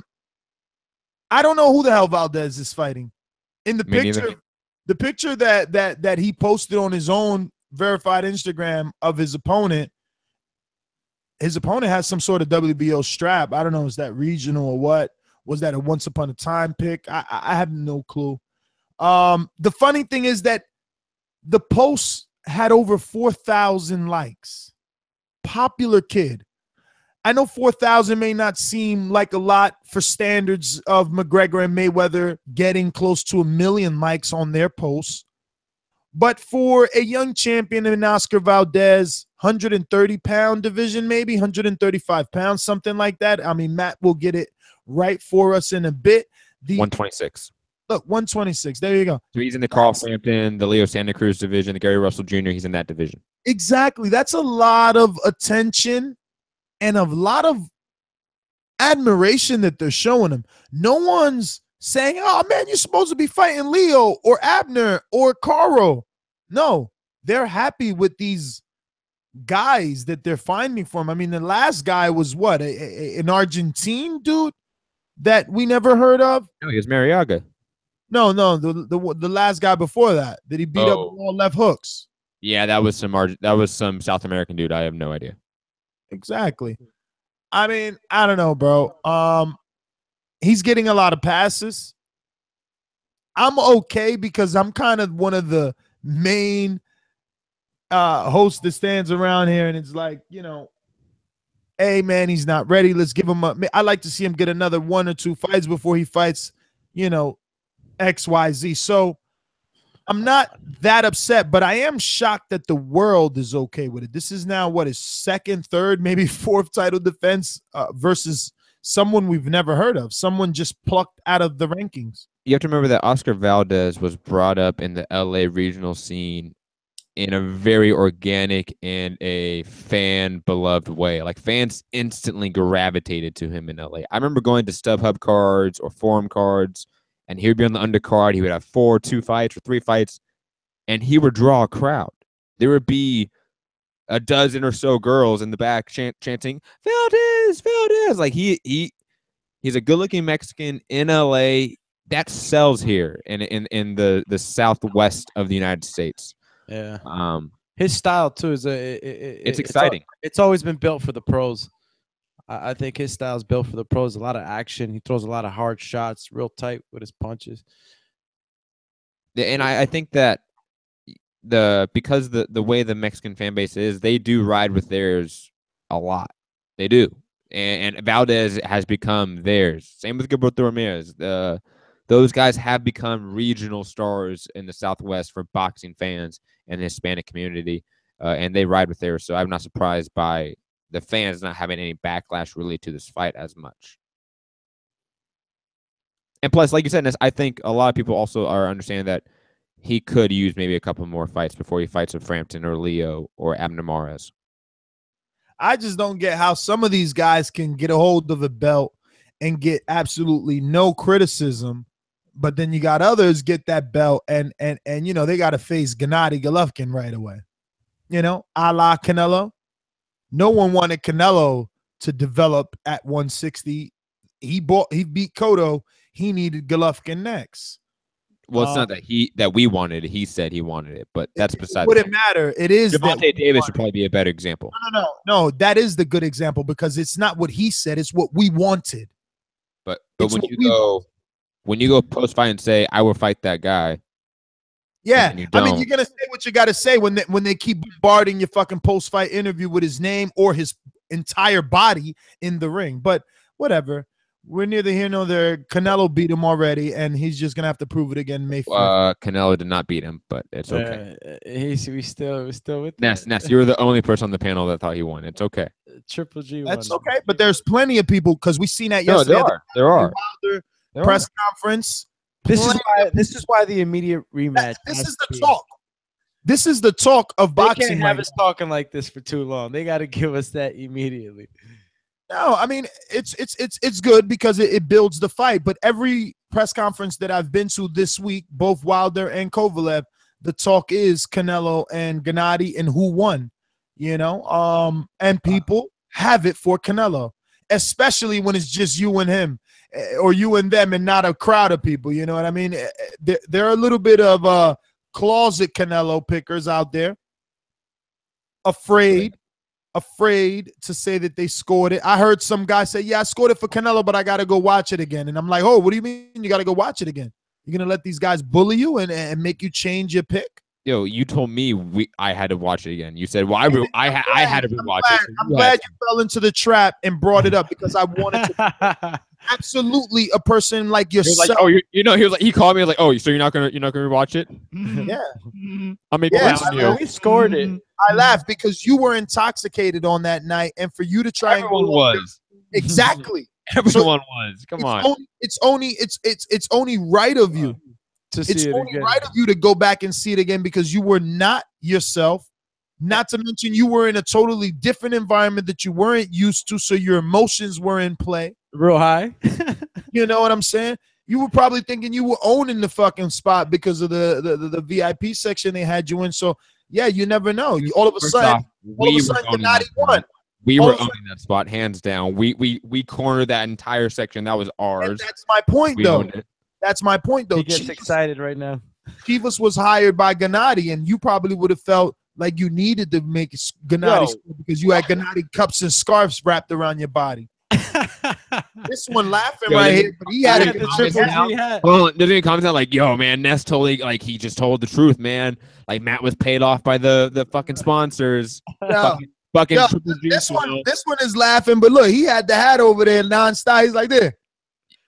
Speaker 6: don't know who the hell Valdez is fighting. In the picture, the picture that he posted on his own verified Instagram of his opponent has some sort of WBO strap. I don't know, is that regional or what? Was that a once upon a time pick? I have no clue. The funny thing is that the post had over 4,000 likes. Popular kid. I know 4,000 may not seem like a lot for standards of McGregor and Mayweather getting close to 1 million likes on their posts. But for a young champion in Oscar Valdez, 130-pound division, maybe 135 pounds, something like that. I mean, Matt will get it right for us in a bit.
Speaker 9: 126.
Speaker 6: Look, 126. There you go.
Speaker 9: So he's in the Carl Frampton, the Leo Santa Cruz division, the Gary Russell Jr. He's in that division.
Speaker 6: Exactly. That's a lot of attention and a lot of admiration that they're showing him. No one's saying, oh, man, you're supposed to be fighting Leo or Abner or Caro. No, they're happy with these guys that they're finding for him. I mean, the last guy was what? An Argentine dude that we never heard of?
Speaker 9: No, he was Mariaga.
Speaker 6: No, the last guy before that he beat up with all left hooks.
Speaker 9: Yeah, that was some South American dude. I have no idea.
Speaker 6: Exactly. I mean, I don't know, bro. He's getting a lot of passes. I'm okay because I'm kind of one of the main host that stands around here, and it's like, hey, man, he's not ready. Let's give him I like to see him get another 1 or 2 fights before he fights, XYZ. So I'm not that upset, but I am shocked that the world is okay with it. This is now his second, third, maybe fourth title defense versus someone we've never heard of, someone just plucked out of the rankings.
Speaker 9: You have to remember that Oscar Valdez was brought up in the LA regional scene in a very organic and a fan-beloved way. Like, fans instantly gravitated to him in LA. I remember going to StubHub cards or Forum cards, and he would be on the undercard. He would have 2 fights or 3 fights, and he would draw a crowd. There would be a dozen or so girls in the back chanting, Valdez, Valdez. Like, he's a good-looking Mexican in LA. That sells here in the southwest of the United States.
Speaker 10: Yeah. His style too is
Speaker 9: it's exciting.
Speaker 10: It's always been built for the pros. I think his style is built for the pros. A lot of action. He throws a lot of hard shots, real tight with his punches.
Speaker 9: And I think that because the way the Mexican fan base is, they do ride with theirs a lot. They do. And Valdez has become theirs. Same with Gilberto Ramirez. Those guys have become regional stars in the Southwest for boxing fans and the Hispanic community, and they ride with theirs. So I'm not surprised by the fans not having any backlash really to this fight as much. And plus, like you said, I think a lot of people also are understanding that he could use maybe a couple more fights before he fights with Frampton or Leo or Abner Mares.
Speaker 6: I just don't get how some of these guys can get a hold of a belt and get absolutely no criticism, but then you got others get that belt and you know, they got to face Gennady Golovkin right away. You know, a la Canelo. No one wanted Canelo to develop at 160. He beat Cotto. He needed Golovkin next.
Speaker 9: Well, it's not that we wanted it. He said he wanted it, but that's beside.
Speaker 6: It wouldn't matter. It is
Speaker 9: Gervonta Davis would probably be a better example.
Speaker 6: No. That is the good example because it's not what he said; it's what we wanted.
Speaker 9: But when you go post fight and say I will fight that guy,
Speaker 6: yeah, I mean you're gonna say what you got to say when they keep bombarding your fucking post fight interview with his name or his entire body in the ring. But whatever. We're neither here nor there. Canelo beat him already, and he's just gonna have to prove it again May 5th.
Speaker 9: Canelo did not beat him, but it's okay.
Speaker 10: We still with
Speaker 9: Ness, you were the only person on the panel that thought he won. It's okay.
Speaker 10: Triple G.
Speaker 6: That's okay, but there's plenty of people because we seen that yesterday.
Speaker 9: No, there are.
Speaker 6: Wilder press conference.
Speaker 10: This is why the immediate rematch.
Speaker 6: This is the talk. This is the talk of boxing.
Speaker 10: They can't have us talking like this for too long. They got to give us that immediately.
Speaker 6: No, I mean it's good because it builds the fight. But every press conference that I've been to this week, both Wilder and Kovalev, the talk is Canelo and Gennady and who won. You know, and people have it for Canelo, especially when it's just you and him, or you and them, and not a crowd of people. You know what I mean? There are a little bit of closet Canelo pickers out there, afraid to say that they scored it. I heard some guy say, yeah, I scored it for Canelo, but I got to go watch it again. And I'm like, oh, what do you mean you got to go watch it again? You're going to let these guys bully you and make you change your pick?
Speaker 9: Yo, you told me I had to watch it again. You said, well, I had to rewatch it.
Speaker 6: I'm glad you fell into the trap and brought it up because I wanted to absolutely a person like yourself.
Speaker 9: Like, oh, he called me like, oh, so you're not gonna rewatch it?
Speaker 6: Yeah.
Speaker 9: I mean,
Speaker 10: we scored it.
Speaker 6: I laughed because you were intoxicated on that night, and for you to try
Speaker 9: everyone was
Speaker 6: exactly.
Speaker 9: Everyone was. Come on.
Speaker 6: It's only right of you. It's only right of you to go back and see it again because you were not yourself. Not to mention you were in a totally different environment that you weren't used to, so your emotions were in play.
Speaker 10: Real high.
Speaker 6: You know what I'm saying? You were probably thinking you were owning the fucking spot because of the VIP section they had you in. So yeah, you never know. All of a sudden, Gennady won.
Speaker 9: We were owning that spot hands down. We cornered that entire section. That was ours.
Speaker 6: And that's my point, though. That's my point, though.
Speaker 10: He gets excited right now.
Speaker 6: Chivas was hired by Gennady, and you probably would have felt like you needed to make Gennady because you had Gennady cups and scarves wrapped around your body. This one laughing right here, but he had a triple G hat.
Speaker 9: Well, there's any comments out like, "Yo, man, Ness totally like he just told the truth, man. Like Matt was paid off by the fucking sponsors." Fucking triple G.
Speaker 6: This one is laughing, but look, he had the hat over there non-style. He's like this.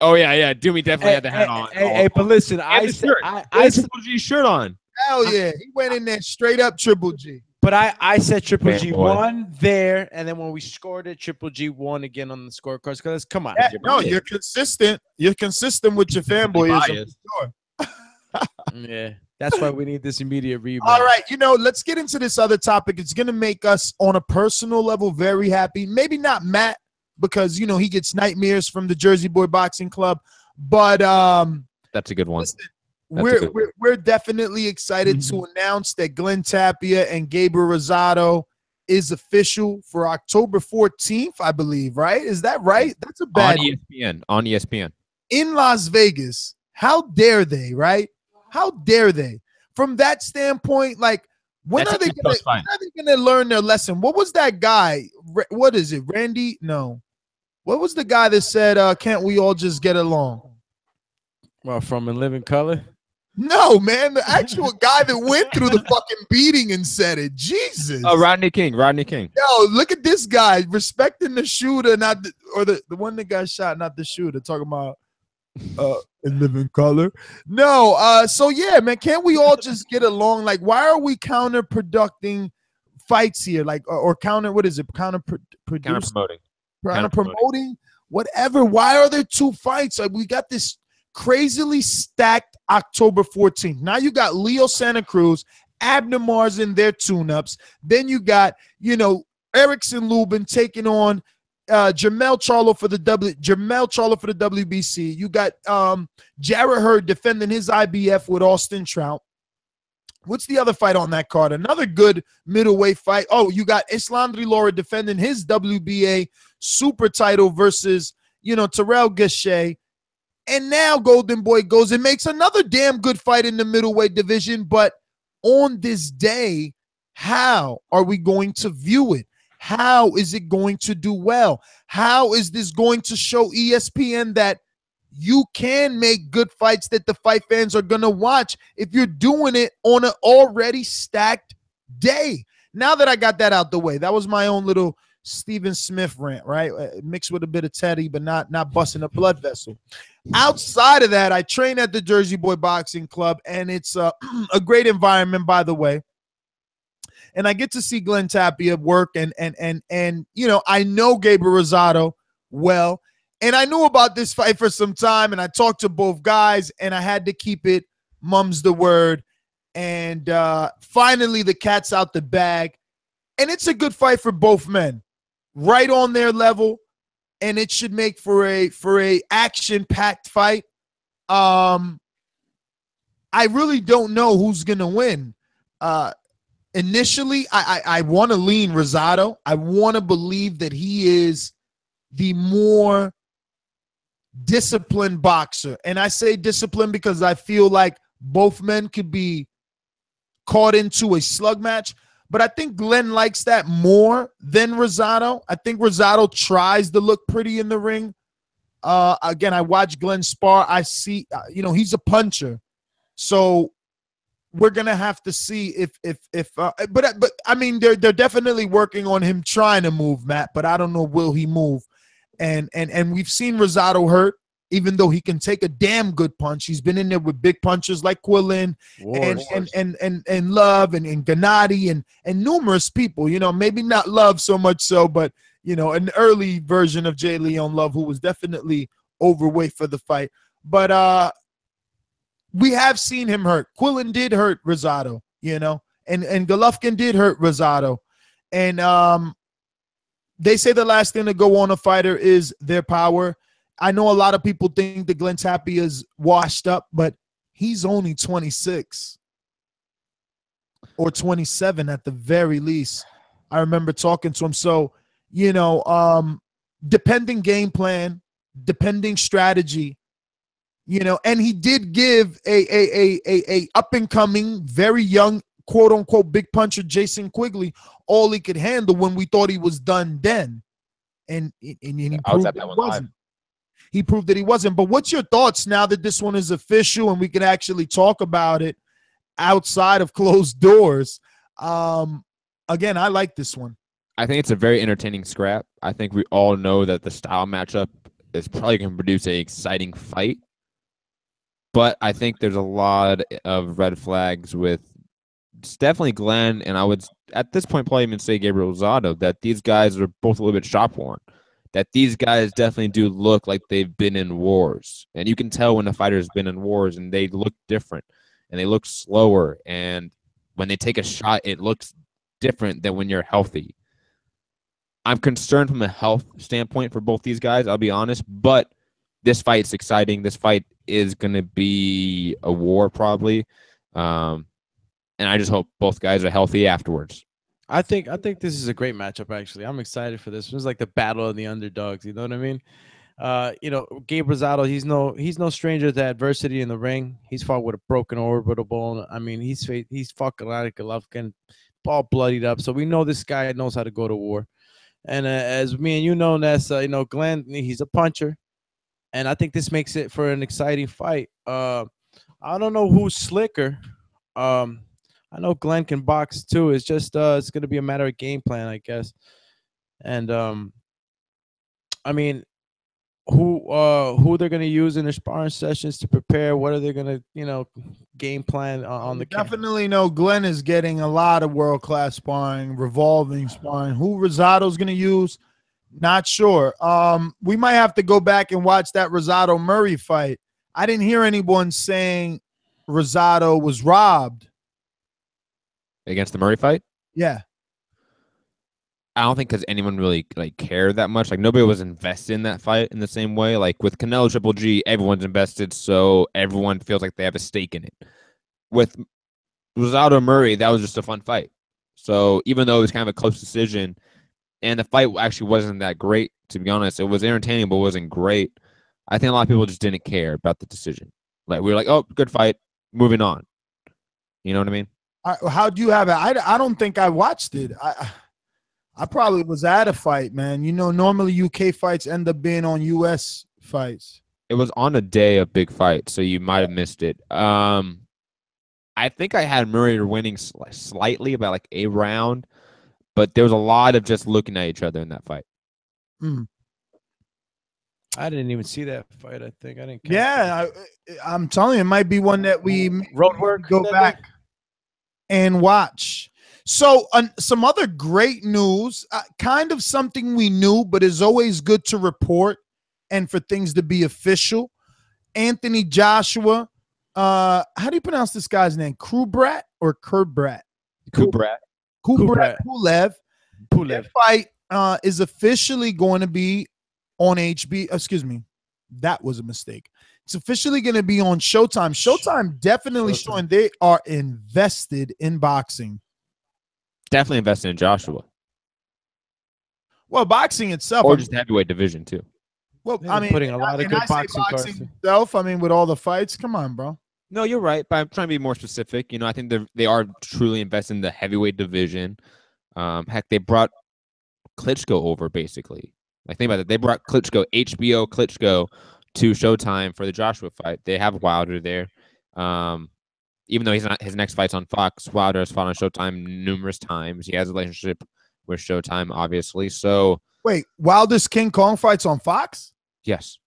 Speaker 9: Oh yeah. Doomy definitely had the hat on.
Speaker 10: Hey, but listen, I
Speaker 9: triple G shirt on.
Speaker 6: Hell yeah, he went in there straight up triple G.
Speaker 10: But I said Triple G
Speaker 9: Fanboy.
Speaker 10: won there, and then when we scored it, Triple G won again on the scorecards. Because come on,
Speaker 6: Yeah, no, you're consistent. You're consistent with your fanboyism. For sure.
Speaker 10: yeah, that's why we need this immediate rematch.
Speaker 6: All right, let's get into this other topic. It's going to make us, on a personal level, very happy. Maybe not Matt, because, he gets nightmares from the Jersey Boy Boxing Club. But
Speaker 9: that's a good one.
Speaker 6: Listen, we're definitely excited to announce that Glenn Tapia and Gabriel Rosado is official for October 14th, I believe, right? Is that right? That's a bad
Speaker 9: on ESPN.
Speaker 6: In Las Vegas. How dare they, right? How dare they? From that standpoint, like, when are they going to learn their lesson? What was that guy? What is it? Randy? No. What was the guy that said, can't we all just get along?
Speaker 10: Well, from In Living Color?
Speaker 6: No, man. The actual guy that went through the fucking beating and said it. Jesus.
Speaker 9: Oh, Rodney King.
Speaker 6: Yo, look at this guy respecting the shooter, not the one that got shot, not the shooter. Talking about In Living Color. No, so yeah, man, can't we all just get along? Like, why are we counterproducing fights here? Like, or counter, what is it?
Speaker 9: Counter-promoting.
Speaker 6: Counter-promoting, whatever. Why are there two fights? Like, we got this crazily stacked October 14th. Now you got Leo Santa Cruz, Abner Mars in their tune-ups. Then you got, Erickson Lubin taking on Jamel Charlo for the WBC. You got Jarrett Hurd defending his IBF with Austin Trout. What's the other fight on that card? Another good middleweight fight. Oh, you got Islandri Lara defending his WBA super title versus, Terrell Gachet. And now Golden Boy goes and makes another damn good fight in the middleweight division. But on this day, how are we going to view it? How is it going to do well? How is this going to show ESPN that you can make good fights that the fight fans are going to watch if you're doing it on an already stacked day? Now that I got that out the way, that was my own little Stephen Smith rant, right? Mixed with a bit of Teddy, but not busting a blood vessel. Outside of that, I train at the Jersey Boy Boxing Club, and it's a great environment, by the way. And I get to see Glenn Tapia work, and I know Gabriel Rosado well, and I knew about this fight for some time, and I talked to both guys, and I had to keep it mum's the word. And finally, the cat's out the bag, and it's a good fight for both men, right on their level, and it should make for a action-packed fight. I really don't know who's gonna win. Initially, I want to lean Rosado. I want to believe that he is the more disciplined boxer. And I say disciplined because I feel like both men could be caught into a slug match. But I think Glenn likes that more than Rosado. I think Rosado tries to look pretty in the ring. Again, I watch Glenn spar. I see, he's a puncher. So we're gonna have to see but I mean, they're definitely working on him trying to move, Matt. But I don't know, will he move? And we've seen Rosado hurt, even though he can take a damn good punch. He's been in there with big punchers like Quillin and Love and Gennady and numerous people. Maybe not Love so much so, but an early version of Jay Leon Love, who was definitely overweight for the fight. But we have seen him hurt. Quillin did hurt Rosado, and Golovkin did hurt Rosado. And they say the last thing to go on a fighter is their power. I know a lot of people think that Glenn Tapia is washed up, but he's only 26 or 27 at the very least. I remember talking to him. So, depending game plan, depending strategy, and he did give a up and coming, very young, quote unquote, big puncher, Jason Quigley, all he could handle when we thought he was done then. And he proved that he wasn't. He proved that he wasn't. But what's your thoughts now that this one is official and we can actually talk about it outside of closed doors? Again, I like this one.
Speaker 9: I think it's a very entertaining scrap. I think we all know that the style matchup is probably going to produce an exciting fight. But I think there's a lot of red flags with definitely Glenn, and I would at this point probably even say Gabriel Rosado, that these guys are both a little bit shop worn. That these guys definitely do look like they've been in wars. And you can tell when a fighter's been in wars and they look different and they look slower. And when they take a shot, it looks different than when you're healthy. I'm concerned from a health standpoint for both these guys, I'll be honest. But this fight's exciting. This fight is going to be a war probably. And I just hope both guys are healthy afterwards.
Speaker 10: I think this is a great matchup. Actually, I'm excited for this. This is like the battle of the underdogs. You know what I mean? Gabe Rosado, he's no stranger to adversity in the ring. He's fought with a broken orbital bone. I mean, he's fought Gennady Golovkin, all bloodied up. So we know this guy knows how to go to war. And as me and you know, Ness, Glenn, he's a puncher, and I think this makes it for an exciting fight. I don't know who's slicker. I know Glenn can box too. It's just it's going to be a matter of game plan, I guess. And I mean, who they're going to use in their sparring sessions to prepare? What are they going to game plan on the
Speaker 6: definitely know Glenn is getting a lot of world-class sparring, revolving sparring. Who Rosado's going to use? Not sure. We might have to go back and watch that Rosado Murray fight. I didn't hear anyone saying Rosado was robbed
Speaker 9: against the Murray fight.
Speaker 6: Yeah,
Speaker 9: I don't think because anyone really cared that much. Like nobody was invested in that fight in the same way. Like with Canelo Triple G, everyone's invested, so everyone feels like they have a stake in it. With Rosado Murray, that was just a fun fight. So even though it was kind of a close decision, and the fight actually wasn't that great, to be honest, it was entertaining but wasn't great. I think a lot of people just didn't care about the decision. Like we were like, oh, good fight, moving on. You know what I mean?
Speaker 6: How do you have it? I don't think I watched it. I probably was at a fight, man. Normally UK fights end up being on US fights.
Speaker 9: It was on a day of big fights, so you might have missed it. I think I had Murray winning slightly by like a round, but there was a lot of just looking at each other in that fight.
Speaker 10: I didn't even see that fight. I think I didn't.
Speaker 6: Yeah, I'm telling you, it might be one that we
Speaker 10: road work
Speaker 6: go back and watch. So some other great news, kind of something we knew, but is always good to report and for things to be official. Anthony Joshua, how do you pronounce this guy's name? Kubrat or Kubrat?
Speaker 9: Kubrat
Speaker 6: Pulev. That fight is officially going to be on HBO. Excuse me. That was a mistake. It's officially going to be on Showtime. Showtime definitely showing they are invested in boxing.
Speaker 9: Definitely invested in Joshua.
Speaker 6: Well, boxing itself.
Speaker 9: Or just the heavyweight division, too.
Speaker 6: Well,
Speaker 10: I mean, putting a lot of good boxing
Speaker 6: itself, I mean, with all the fights, come on, bro.
Speaker 9: No, you're right, but I'm trying to be more specific. I think they are truly invested in the heavyweight division. Heck, they brought Klitschko over, basically. Like, think about it. They brought Klitschko, HBO Klitschko, to Showtime for the Joshua fight. They have Wilder there. Even though his next fight's on Fox, Wilder has fought on Showtime numerous times. He has a relationship with Showtime, obviously. So
Speaker 6: wait, Wilder's King Kong fights on Fox?
Speaker 9: Yes.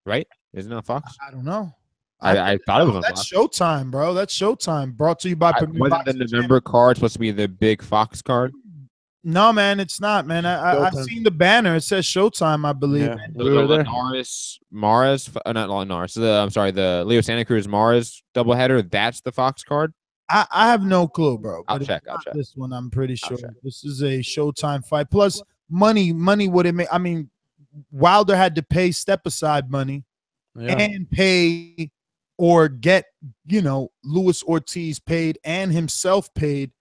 Speaker 9: Right? Isn't it on Fox?
Speaker 6: I don't know.
Speaker 9: I thought it was on
Speaker 6: That's
Speaker 9: Fox.
Speaker 6: Showtime, bro. That's Showtime. Brought to you by
Speaker 9: wasn't the November card supposed to be the big Fox card?
Speaker 6: No, man, it's not, man. I've seen the banner. It says Showtime, I believe.
Speaker 10: Yeah,
Speaker 6: Man.
Speaker 9: The Leo Santa Cruz Maris doubleheader. That's the Fox card.
Speaker 6: I have no clue, bro.
Speaker 9: I'll
Speaker 6: But
Speaker 9: check.
Speaker 6: This one, I'm pretty sure. This is a Showtime fight. Plus, money would it make? I mean, Wilder had to pay step aside money and pay or get, Luis Ortiz paid and himself paid.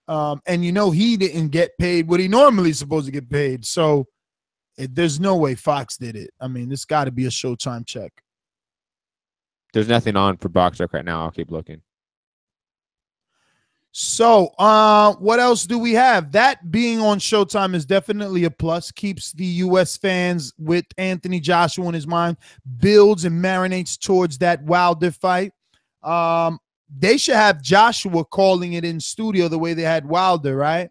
Speaker 6: And he didn't get paid what he normally is supposed to get paid. So there's no way Fox did it. I mean, this got to be a Showtime check.
Speaker 9: There's nothing on for BoxRec right now. I'll keep looking.
Speaker 6: So what else do we have? That being on Showtime is definitely a plus. Keeps the U.S. fans with Anthony Joshua in his mind. Builds and marinates towards that Wilder fight. They should have Joshua calling it in studio the way they had Wilder, right?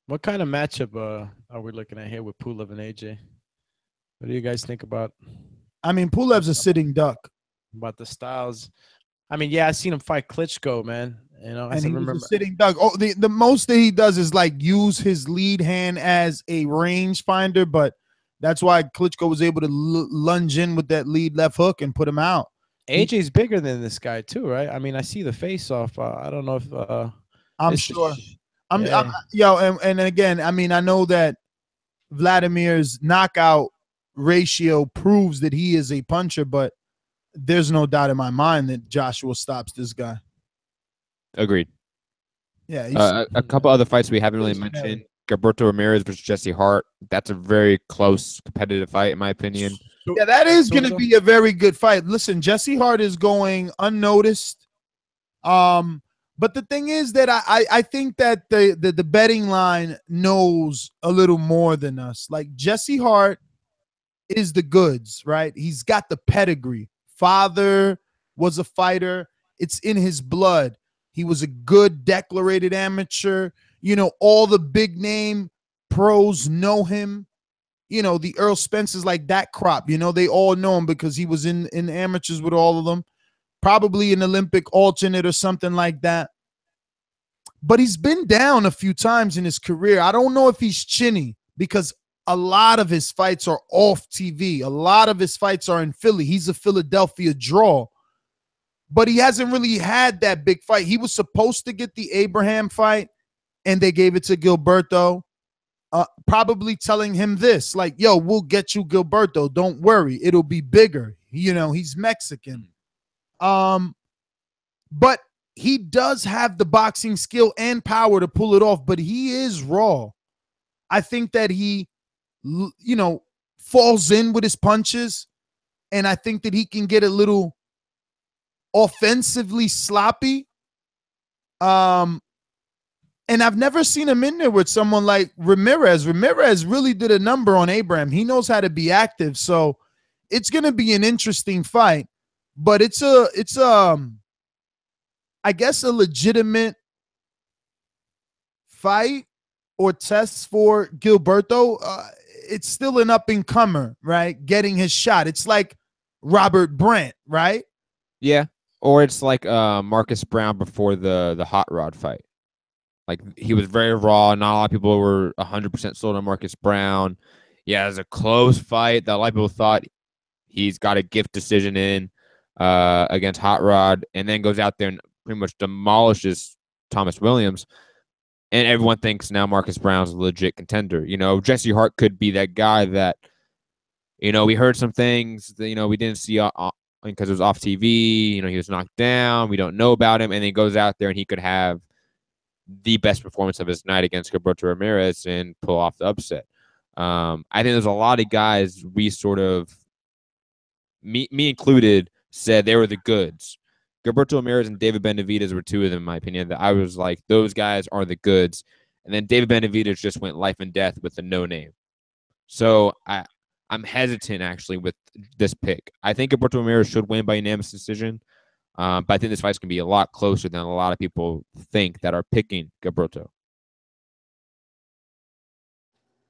Speaker 10: What kind of matchup are we looking at here with Pulev and AJ? What do you guys think about?
Speaker 6: I mean, Pulev's a sitting duck.
Speaker 10: About the styles. I mean, yeah, I seen him fight Klitschko, man. You know,
Speaker 6: And he was a sitting duck. Oh, the most that he does is like use his lead hand as a range finder, but that's why Klitschko was able to lunge in with that lead left hook and put him out.
Speaker 10: AJ's bigger than this guy too, right? I mean, I see the face off. I don't know if
Speaker 6: I'm sure. I'm and again, I mean, I know that Vladimir's knockout ratio proves that he is a puncher, but there's no doubt in my mind that Joshua stops this guy.
Speaker 9: Agreed.
Speaker 6: Yeah,
Speaker 9: a couple other fights we haven't really mentioned. Gilberto Ramirez versus Jesse Hart. That's a very close, competitive fight, in my opinion.
Speaker 6: Yeah, that is going to be a very good fight. Listen, Jesse Hart is going unnoticed. But the thing is that I think that the betting line knows a little more than us. Like, Jesse Hart is the goods, right? He's got the pedigree. Father was a fighter. It's in his blood. He was a good declarated amateur. You know, all the big name pros know him. You know, the Earl Spencers, like that crop, you know, they all know him because he was in amateurs with all of them. Probably an Olympic alternate or something like that. But he's been down a few times in his career. I don't know if he's chinny because a lot of his fights are off TV. A lot of his fights are in Philly. He's a Philadelphia draw. But he hasn't really had that big fight. He was supposed to get the Abraham fight, and they gave it to Gilberto, probably telling him this, like, yo, we'll get you Gilberto. Don't worry. It'll be bigger. You know, he's Mexican. But he does have the boxing skill and power to pull it off, but he is raw. I think that he, you know, falls in with his punches, and I think that he can get a little offensively sloppy. And I've never seen him in there with someone like Ramirez. Ramirez really did a number on Abraham. He knows how to be active, so it's going to be an interesting fight. But it's I guess a legitimate fight or test for Gilberto. It's still an up-and-comer, right? Getting his shot. It's like Robert Brandt, right?
Speaker 9: Yeah. Or it's like Marcus Brown before the Hot Rod fight. Like, he was very raw. Not a lot of people were 100% sold on Marcus Brown. Yeah, it was a close fight that a lot of people thought he's got a gift decision in against Hot Rod, and then goes out there and pretty much demolishes Thomas Williams. And everyone thinks now Marcus Brown's a legit contender. You know, Jesse Hart could be that guy that, you know, we heard some things that, you know, we didn't see because it was off TV. You know, he was knocked down. We don't know about him. And then he goes out there and he could have the best performance of his night against Gilberto Ramirez and pull off the upset. I think there's a lot of guys we sort of, me included, said they were the goods. Gilberto Ramirez and David Benavidez were two of them, in my opinion, that I was like, those guys are the goods. And then David Benavidez just went life and death with a no name. So I'm hesitant, actually, with this pick. I think Gilberto Ramirez should win by unanimous decision. But I think this fight's going to be a lot closer than a lot of people think that are picking Gilberto.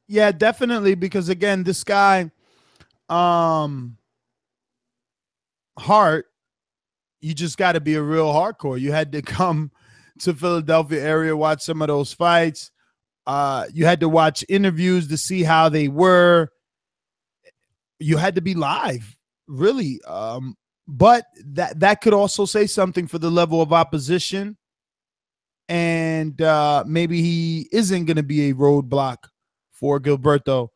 Speaker 6: Yeah, definitely, because, again, this guy, Hart, you just got to be a real hardcore. You had to come to Philadelphia area, watch some of those fights. You had to watch interviews to see how they were. You had to be live, really. But that could also say something for the level of opposition. And maybe he isn't going to be a roadblock for Gilberto.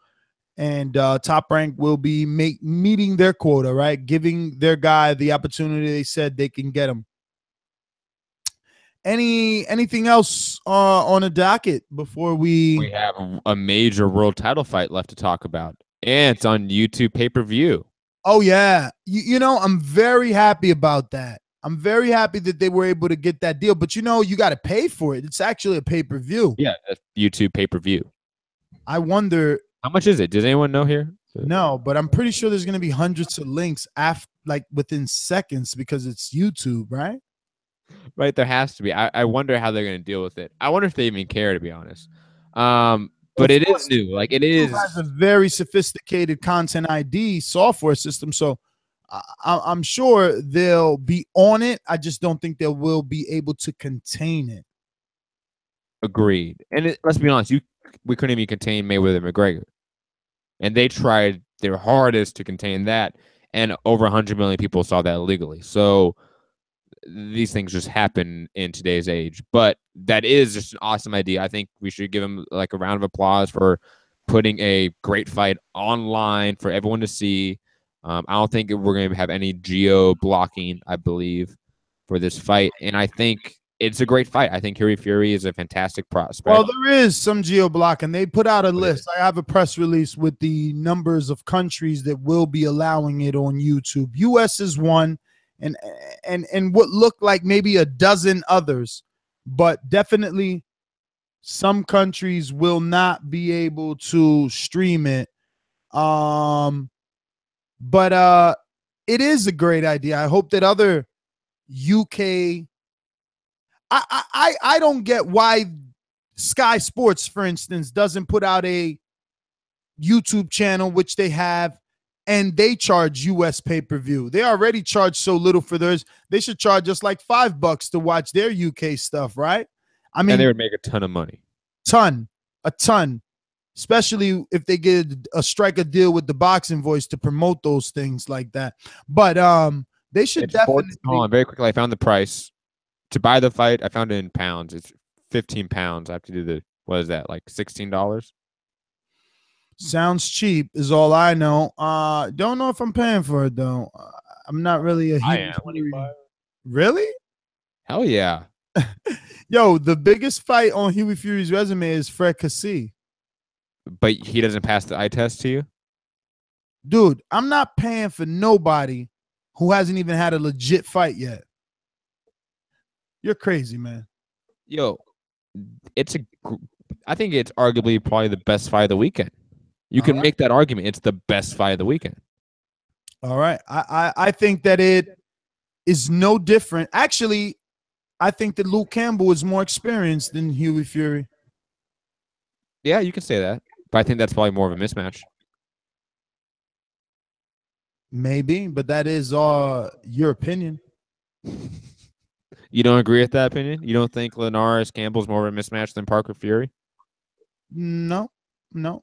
Speaker 6: And Top Rank will be meeting their quota, right? Giving their guy the opportunity they said they can get him. Anything else on the docket before we
Speaker 9: have a major world title fight left to talk about, and it's on YouTube pay-per-view.
Speaker 6: Oh yeah, you know, I'm very happy about that. I'm very happy that they were able to get that deal, but you know, you got to pay for it. It's actually a pay-per-view.
Speaker 9: Yeah, that's YouTube pay-per-view.
Speaker 6: I wonder
Speaker 9: how much is it. Does anyone know here?
Speaker 6: No, but I'm pretty sure there's going to be hundreds of links like within seconds because it's YouTube, right?
Speaker 9: Right, there has to be. I wonder how they're going to deal with it. I wonder if they even care, to be honest. But it is new. Like, it is.
Speaker 6: It has a very sophisticated content ID software system, so I'm sure they'll be on it. I just don't think they will be able to contain it.
Speaker 9: Agreed. And let's be honest, we couldn't even contain Mayweather and McGregor, and they tried their hardest to contain that, and over 100 million people saw that illegally. So these things just happen in today's age. But that is just an awesome idea. I think we should give him like a round of applause for putting a great fight online for everyone to see. I don't think we're going to have any geo blocking, I believe, for this fight. And I think it's a great fight. I think Fury is a fantastic prospect.
Speaker 6: Well, there is some geo blocking. They put out a list. I have a press release with the numbers of countries that will be allowing it on YouTube. US is one, and what looked like maybe a dozen others, but definitely some countries will not be able to stream it. But it is a great idea. I hope that other UK. I don't get why Sky Sports, for instance, doesn't put out a YouTube channel, which they have, and they charge US pay-per-view. They already charge so little for theirs. They should charge us like $5 to watch their UK stuff, right? I mean,
Speaker 9: and they would make a ton of money.
Speaker 6: A ton, especially if they get strike a deal with ThaBoxingVoice to promote those things like that. But they should definitely.
Speaker 9: Hold on, very quickly. I found the price to buy the fight. I found it in pounds. It's 15 pounds. I have to do what is that, like $16?
Speaker 6: Sounds cheap is all I know. Don't know if I'm paying for it though. I'm not really a huge. Really?
Speaker 9: Hell yeah.
Speaker 6: Yo, the biggest fight on Huey Fury's resume is Fred Cassie.
Speaker 9: But he doesn't pass the eye test to you?
Speaker 6: Dude, I'm not paying for nobody who hasn't even had a legit fight yet. You're crazy, man.
Speaker 9: Yo, I think it's arguably probably the best fight of the weekend. You can make that argument. It's the best fight of the weekend.
Speaker 6: All right. I think that it is no different. Actually, I think that Luke Campbell is more experienced than Huey Fury.
Speaker 9: Yeah, you can say that. But I think that's probably more of a mismatch.
Speaker 6: Maybe, but that is your opinion.
Speaker 9: You don't agree with that opinion? You don't think Linares Campbell's more of a mismatch than Parker Fury?
Speaker 6: No.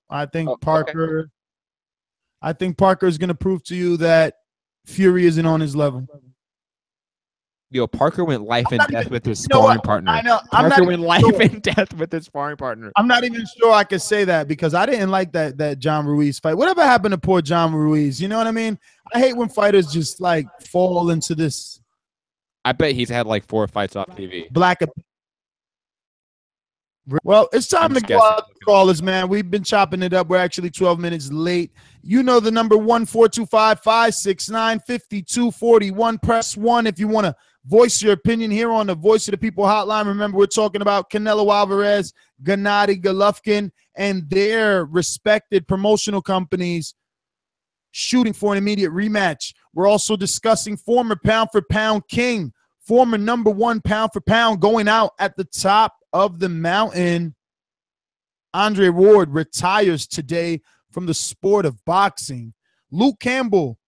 Speaker 6: I think Parker. Okay. I think Parker is going to prove to you that Fury isn't on his level.
Speaker 9: Yo, Parker went life and death with his sparring partner.
Speaker 6: I know.
Speaker 9: Parker went life and death with his sparring partner.
Speaker 6: I'm not even sure I could say that because I didn't like that John Ruiz fight. Whatever happened to poor John Ruiz? You know what I mean? I hate when fighters just like fall into this.
Speaker 9: I bet he's had like 4 fights off TV.
Speaker 6: Well, it's time to go out the callers, man. We've been chopping it up. We're actually 12 minutes late. You know the number 1-425-569-5241. Press 1 if you want to voice your opinion here on the Voice of the People hotline. Remember, we're talking about Canelo Alvarez, Gennady Golovkin, and their respected promotional companies shooting for an immediate rematch. We're also discussing former pound-for-pound king, former number 1 pound-for-pound going out at the top of the mountain. Andre Ward retires today from the sport of boxing. Luke Campbell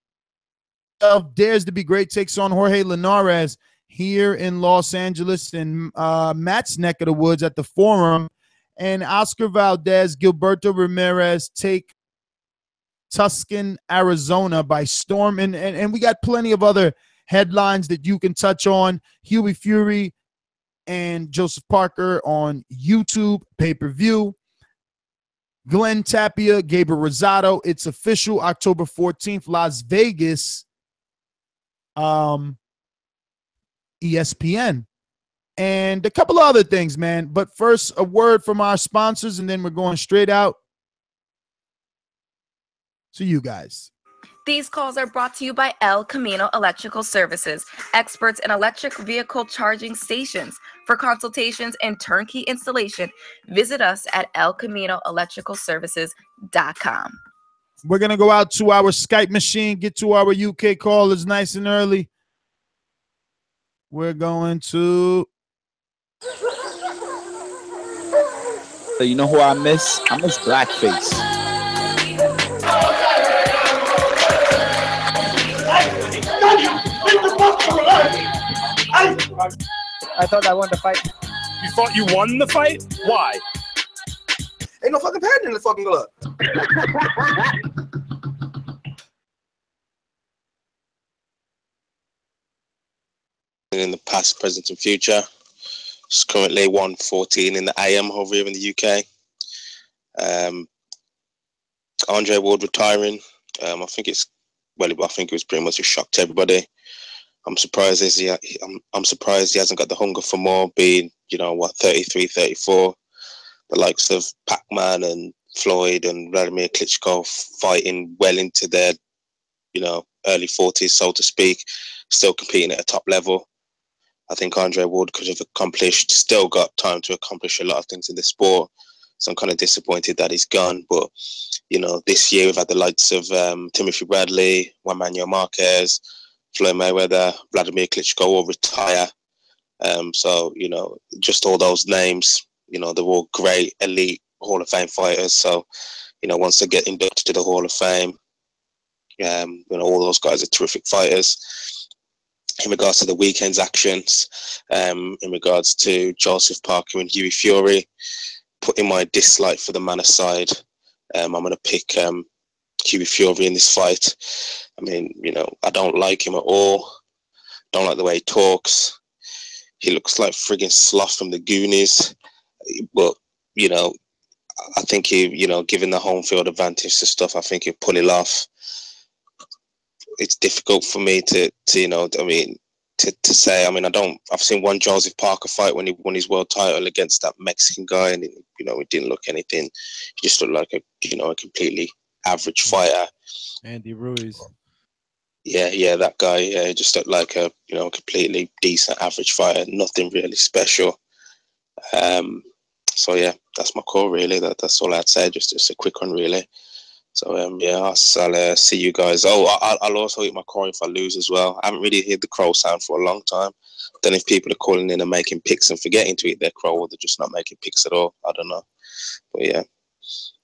Speaker 6: dares to be great, takes on Jorge Linares here in Los Angeles and Matt's neck of the woods at the Forum. And Oscar Valdez, Gilberto Ramirez take Tucson, Arizona by storm. And we got plenty of other headlines that you can touch on. Huey Fury and Joseph Parker on YouTube pay-per-view. Glenn Tapia, Gabriel Rosado. It's official, October 14th, Las Vegas, ESPN. And a couple of other things, man. But first, a word from our sponsors, and then we're going straight out to you guys.
Speaker 11: These calls are brought to you by El Camino Electrical Services, experts in electric vehicle charging stations. For consultations and turnkey installation, visit us at elcaminoelectricalservices.com.
Speaker 6: We're going to go out to our Skype machine, get to our UK callers nice and early. We're going to...
Speaker 12: So you know who I miss? I miss Blackface.
Speaker 8: I thought I won the fight.
Speaker 7: You thought you won the fight? Why?
Speaker 3: Ain't no fucking pad in the fucking glove.
Speaker 13: In the past, present, and future. It's currently 1:14 in the AM over here in the UK. Andre Ward retiring. I think it was pretty much a shock to everybody. I'm surprised I'm surprised he hasn't got the hunger for more, being 33, 34. The likes of Pac-Man and Floyd and Vladimir Klitschko fighting well into their early 40s, so to speak, still competing at a top level. I think Andre Ward could have still got time to accomplish a lot of things in the sport. So I'm kind of disappointed that he's gone. But, this year we've had the likes of Timothy Bradley, Juan Manuel Marquez, Floyd Mayweather, Vladimir Klitschko all retire. So, just all those names, they're all great, elite Hall of Fame fighters. So, once they get inducted to the Hall of Fame, all those guys are terrific fighters. In regards to the weekend's actions, in regards to Joseph Parker and Hughie Fury, putting my dislike for the man aside, I'm going to pick Hughie Fury in this fight. I mean, I don't like him at all. Don't like the way he talks. He looks like friggin' Sloth from the Goonies. But, I think he, given the home field advantage to stuff, I think he'll pull it off. It's difficult for me to say. I mean, I've seen one Joseph Parker fight when he won his world title against that Mexican guy, and he didn't look anything. He just looked like a completely average fighter.
Speaker 10: Andy Ruiz.
Speaker 13: Yeah, that guy. Yeah, he just looked like a completely decent average fighter. Nothing really special. So yeah, that's my call really. That's all I'd say. Just a quick one really. So I'll see you guys. I'll also eat my crow if I lose as well. I haven't really heard the crow sound for a long time. Don't know if people are calling in and making picks and forgetting to eat their crow, or they're just not making picks at all. I don't know. But yeah,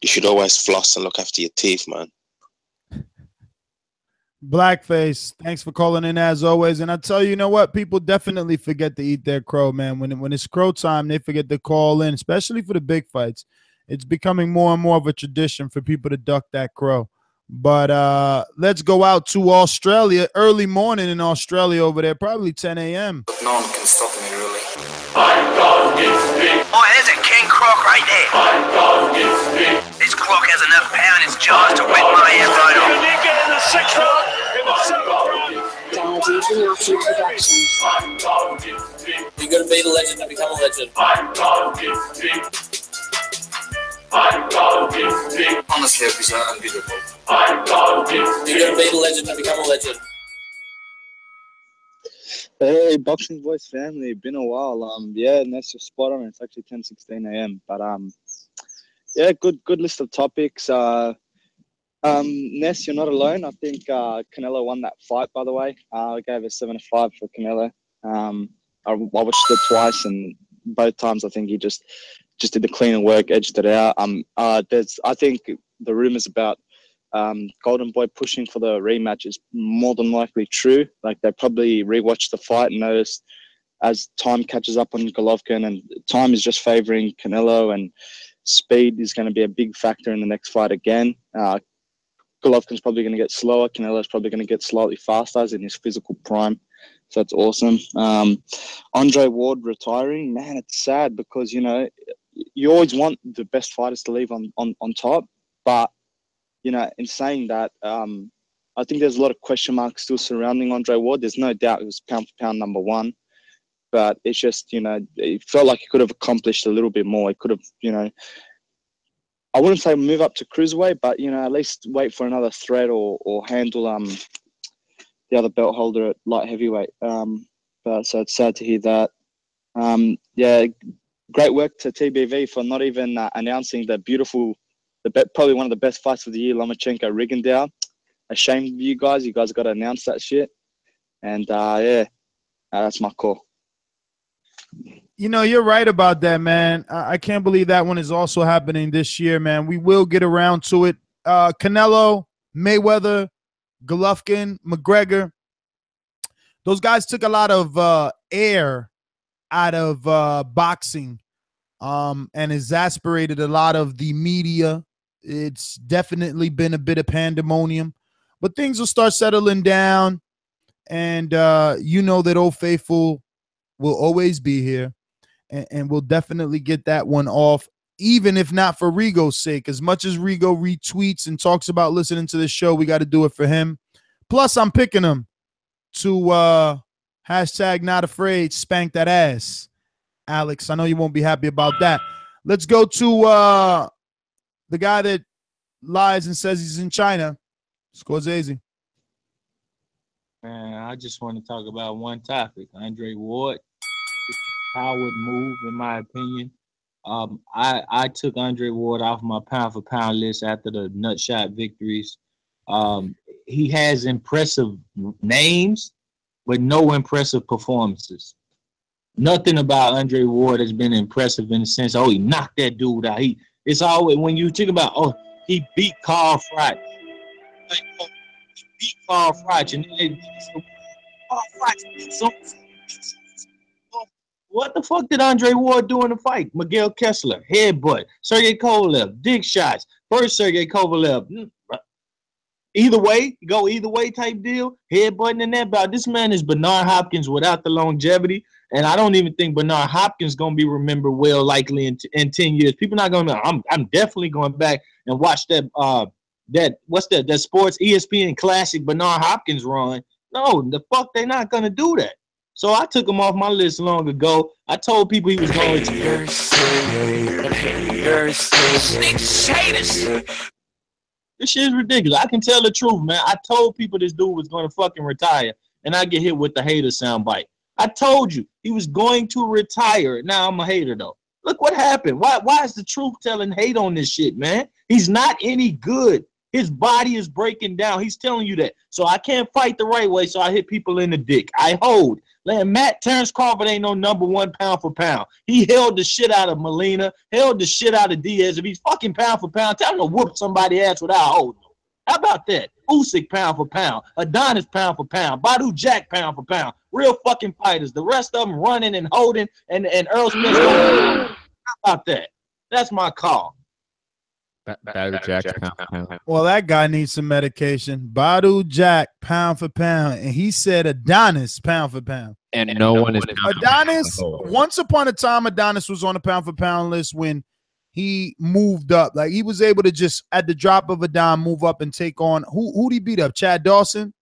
Speaker 13: you should always floss and look after your teeth, man.
Speaker 6: Blackface, thanks for calling in as always. And I tell you, what? People definitely forget to eat their crow, man. When it's crow time, they forget to call in, especially for the big fights. It's becoming more and more of a tradition for people to duck that crow. But let's go out to Australia. Early morning in Australia over there, probably 10 a.m.
Speaker 3: No one can stop me, really. Oh, there's a king croc right there. This croc has enough power in its jaws to whip my ass right off.
Speaker 7: You did get in the sixth round, in the seventh round.
Speaker 14: You're going to be the legend and become a legend.
Speaker 3: Honestly, it's unbeatable.
Speaker 14: You're going to be the legend and become a legend.
Speaker 12: Hey, Boxing Voice family, been a while. Yeah, Nestor spot on. It's actually 10:16 a.m. But yeah, good list of topics. Ness, you're not alone. I think Canelo won that fight. By the way, I gave a 7-5 for Canelo. I watched it twice, and both times I think he just did the cleaner work, edged it out. I think the rumors about Golden Boy pushing for the rematch is more than likely true. Like, they probably rewatched the fight and noticed as time catches up on Golovkin, and time is just favoring Canelo, and speed is going to be a big factor in the next fight again. Golovkin's probably going to get slower. Canelo's probably going to get slightly faster, as in his physical prime. So that's awesome. Andre Ward retiring, man, it's sad because, you always want the best fighters to leave on top. But, in saying that, I think there's a lot of question marks still surrounding Andre Ward. There's no doubt he was pound for pound number one. But it's just, it felt like he could have accomplished a little bit more. He could have, I wouldn't say move up to cruiserweight, but, at least wait for another threat or handle the other belt holder at light heavyweight. But so it's sad to hear that. Yeah, great work to TBV for not even announcing probably one of the best fights of the year, Lomachenko Rigondeaux. Ashamed of you guys. You guys got to announce that shit. And yeah, that's my call.
Speaker 6: You're right about that, man. I can't believe that one is also happening this year, man. We will get around to it. Canelo, Mayweather, Golovkin, McGregor. those guys took a lot of air out of boxing and exasperated a lot of the media. It's definitely been a bit of pandemonium, but things will start settling down. And you know that Old Faithful will always be here, and we'll definitely get that one off, even if not for Rigo's sake. As much as Rigo retweets and talks about listening to this show, we got to do it for him. Plus, I'm picking him to hashtag not afraid, spank that ass. Alex, I know you won't be happy about that. Let's go to the guy that lies and says he's in China, Scorsese.
Speaker 15: Man, I just want to talk about one topic. Andre Ward, coward move, in my opinion. I took Andre Ward off my pound for pound list after the nutshot victories. He has impressive names, but no impressive performances. Nothing about Andre Ward has been impressive in the sense, oh, he knocked that dude out. It's always when you think about, oh, he beat Carl Froch. Like, oh, he beat Carl Froch, and then Carl Froch beat some. What the fuck did Andre Ward do in the fight? Miguel Kessler, headbutt. Sergey Kovalev, dig shots. First Sergey Kovalev. Either way, go either way type deal. Headbutting in that bout. This man is Bernard Hopkins without the longevity. And I don't even think Bernard Hopkins going to be remembered well likely in 10 years. People not going to know. I'm definitely going back and watch that that sports ESPN classic Bernard Hopkins run. No, the fuck they not going to do that. So I took him off my list long ago. I told people he was going to. This shit is ridiculous. I can tell the truth, man. I told people this dude was going to fucking retire, and I get hit with the hater soundbite. I told you he was going to retire. Now I'm a hater, though. Look what happened. Why is the truth telling hate on this shit, man? He's not any good. His body is breaking down. He's telling you that. So I can't fight the right way, so I hit people in the dick. I hold. Matt Terrence Crawford ain't no number one pound for pound. He held the shit out of Molina, held the shit out of Diaz. If he's fucking pound for pound, tell him to whoop somebody's ass without holding him. How about that? Usyk pound for pound. Adonis pound for pound. Badu Jack pound for pound. Real fucking fighters. The rest of them running and holding and Earl Smith. How about that? That's my call.
Speaker 9: Badu Jack pound for pound.
Speaker 6: Well, that guy needs some medication. Badu Jack pound for pound, and he said Adonis pound for pound.
Speaker 9: And no one is
Speaker 6: Adonis. Once upon a time, Adonis was on a pound for pound list when he moved up. Like he was able to just at the drop of a dime move up and take on who'd he beat up? Chad Dawson?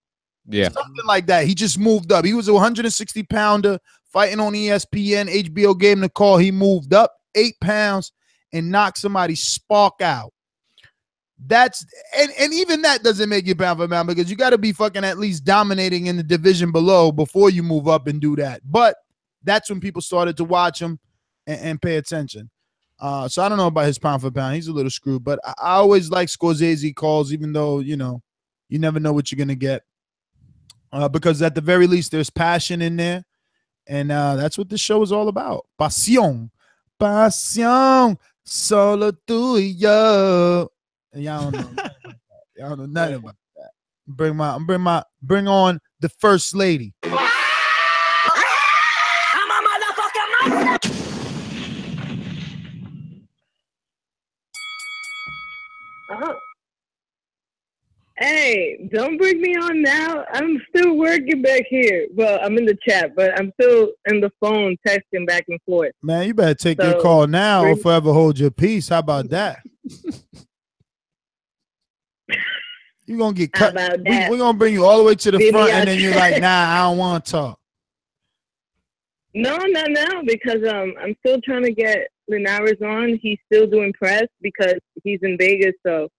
Speaker 9: Yeah.
Speaker 6: Something like that. He just moved up. He was a 160 pounder fighting on ESPN. HBO gave him the call. He moved up 8 pounds and knocked somebody's spark out. That's and even that doesn't make you pound for pound because you got to be fucking at least dominating in the division below before you move up and do that. But that's when people started to watch him and pay attention. So I don't know about his pound for pound. He's a little screwed, but I always like Scorsese calls, even though, you know, you never know what you're going to get. Because at the very least, there's passion in there. And that's what this show is all about. Pasión. Pasión. Solo tú y yo. Y'all don't know. Y'all don't know nothing about that. Bring on the first lady.
Speaker 7: I'm a motherfucking monster.
Speaker 16: Hey, don't bring me on now. I'm still working back here. Well, I'm in the chat, but I'm still in the phone texting back and forth.
Speaker 6: Man, you better take your call now or forever hold your peace. How about that? You're going to get cut. We're going to bring you all the way to the front, and then you're like, nah, I don't want to talk.
Speaker 16: No, not now, because I'm still trying to get Linares on. He's still doing press because he's in Vegas, so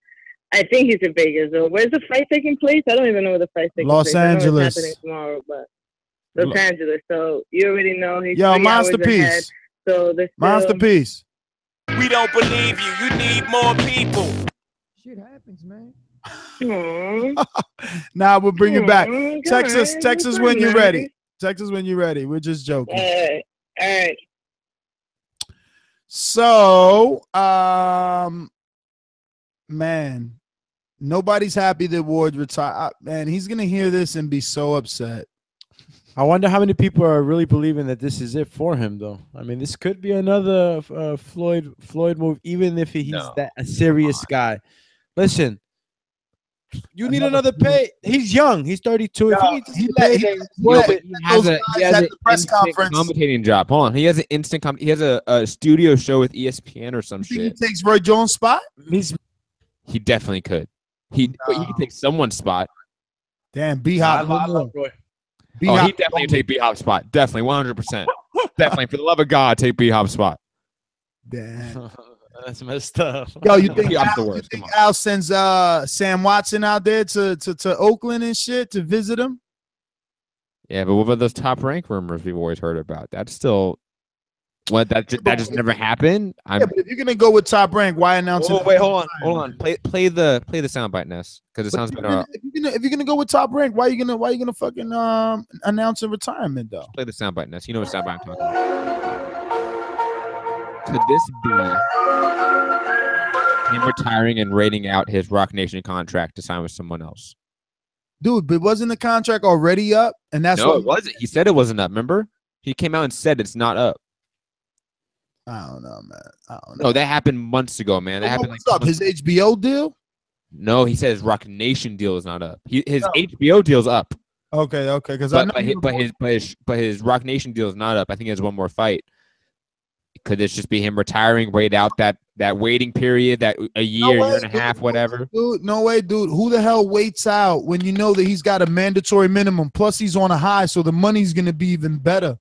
Speaker 16: I think he's in Vegas. So where's the fight taking place? I don't even know where the fight's taking place.
Speaker 6: Los Angeles.
Speaker 16: I know it's happening tomorrow, but Los Angeles. So you already know he's
Speaker 6: Yo,
Speaker 16: 3 hours ahead.
Speaker 6: Masterpiece.
Speaker 16: So there's
Speaker 6: Masterpiece.
Speaker 7: We don't believe you. You need more people.
Speaker 6: Shit happens, man.
Speaker 16: Aww.
Speaker 6: Nah, we'll bring you back. Text us
Speaker 16: It's
Speaker 6: when you're
Speaker 16: nice.
Speaker 6: ready. Text us when you're ready. We're just joking.
Speaker 16: All right.
Speaker 6: So, man, nobody's happy that Ward retired. Man, he's gonna hear this and be so upset.
Speaker 10: I wonder how many people are really believing that this is it for him, though. I mean, this could be another Floyd move, even if he's a serious guy. Listen, you need another pay. He's young. He's 32. If he needs to pay,
Speaker 9: He has an instant commentating job. Hold on, he has an instant. He has a studio show with ESPN or some shit.
Speaker 6: He takes Roy Jones' spot.
Speaker 9: He definitely could. He could take someone's spot.
Speaker 6: Damn, B-Hop.
Speaker 9: He definitely could take B-Hop's spot. Definitely, 100%. Definitely, for the love of God, take B-Hop's spot.
Speaker 6: Damn.
Speaker 10: That's messed up.
Speaker 6: Yo, you think
Speaker 9: B-Hop's
Speaker 6: Al sends Sam Watson out there to Oakland and shit to visit him?
Speaker 9: Yeah, but what about those top rank rumors we've always heard about? That's still that just never happened.
Speaker 6: Yeah, but if you're gonna go with top rank, why announce it?
Speaker 9: Oh wait, hold on. Play the soundbite, Ness, because it sounds better.
Speaker 6: If you're gonna go with top rank, why are you gonna fucking announce a retirement though?
Speaker 9: Play the soundbite, Ness. You know what soundbite I'm talking about. Could this be him retiring and raiding out his Rock Nation contract to sign with someone else?
Speaker 6: Dude, but wasn't the contract already up? And that's
Speaker 9: no, it wasn't. He said it wasn't up. Remember, he came out and said it's not up.
Speaker 6: I don't know, man. I don't know.
Speaker 9: No, that happened months ago, man. That happened.
Speaker 6: What's up? His HBO deal?
Speaker 9: No, he said his Rock Nation deal is not up. His HBO deal's up.
Speaker 6: Okay. Because
Speaker 9: but his Rock Nation deal is not up. I think he has one more fight. Could this just be him retiring, raid out that waiting period, that a year, year and a half, whatever?
Speaker 6: Dude, no way, dude. Who the hell waits out when you know that he's got a mandatory minimum? Plus, he's on a high, so the money's gonna be even better.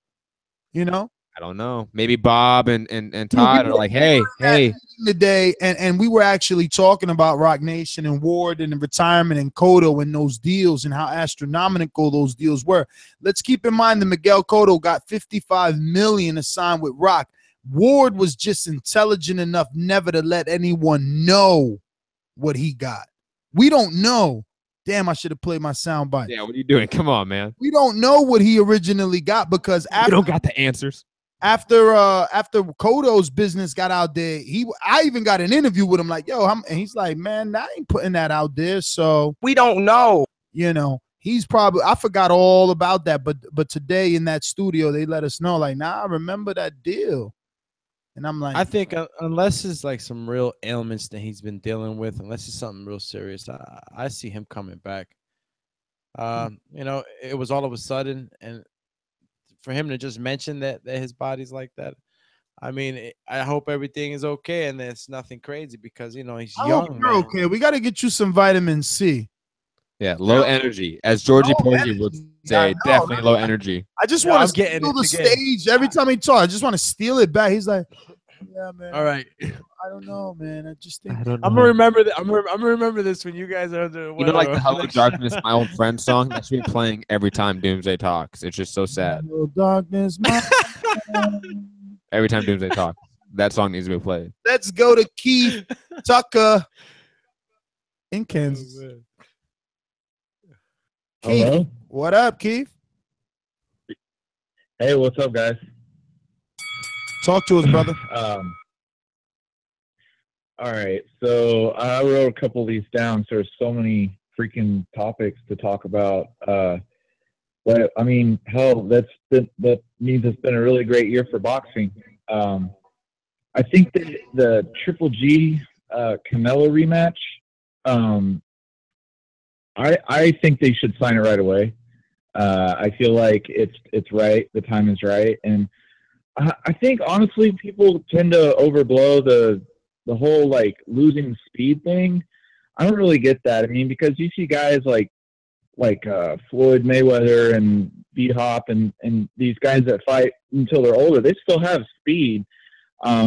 Speaker 6: You know?
Speaker 9: I don't know. Maybe Bob and Todd are like, hey.
Speaker 6: The day, and we were actually talking about Rock Nation and Ward and the retirement and Cotto and those deals and how astronomical those deals were. Let's keep in mind that Miguel Cotto got $55 million to sign with Rock. Ward was just intelligent enough never to let anyone know what he got. We don't know. Damn, I should have played my soundbite.
Speaker 9: Yeah, what are you doing? Come on, man.
Speaker 6: We don't know what he originally got because
Speaker 9: we don't got the answers.
Speaker 6: After Cotto's business got out there, I even got an interview with him like, yo, and he's like, man, I ain't putting that out there. So
Speaker 3: we don't know.
Speaker 6: You know, he's probably, I forgot all about that. But today in that studio, they let us know, like, nah, I remember that deal. And I'm like,
Speaker 10: I think unless it's like some real ailments that he's been dealing with, unless it's something real serious, I see him coming back. You know, it was all of a sudden, and for him to just mention that his body's like that, I mean, I hope everything is okay and there's nothing crazy because, you know, he's young.
Speaker 6: You're okay. We got to get you some vitamin C.
Speaker 9: Yeah, low energy, as Georgie Porgy would say, definitely low energy.
Speaker 6: I just want to steal the stage every time he talks. I just want to steal it back. He's like, yeah, man.
Speaker 10: All right.
Speaker 6: I don't know, man. I just think
Speaker 10: I'm gonna remember that. I'm gonna remember this when you guys are the.
Speaker 9: You know, like the Hello Darkness, my old friend song. That should be playing every time Doomsday talks. It's just so sad.
Speaker 6: Hello Darkness, my
Speaker 9: every time Doomsday talks, that song needs to be played.
Speaker 6: Let's go to Keith Tucker in Kansas. Keith,
Speaker 17: hello?
Speaker 6: What up, Keith?
Speaker 17: Hey, what's up, guys?
Speaker 6: Talk to us, brother.
Speaker 17: All right, so I wrote a couple of these down. So there's so many freaking topics to talk about. But I mean, hell, that means it's been a really great year for boxing. I think that the Triple G Canelo rematch. I think they should sign it right away. I feel like it's right. The time is right, and I think honestly, people tend to overblow the whole like losing speed thing. I don't really get that. I mean, because you see guys like Floyd Mayweather and B-Hop and these guys that fight until they're older, they still have speed. I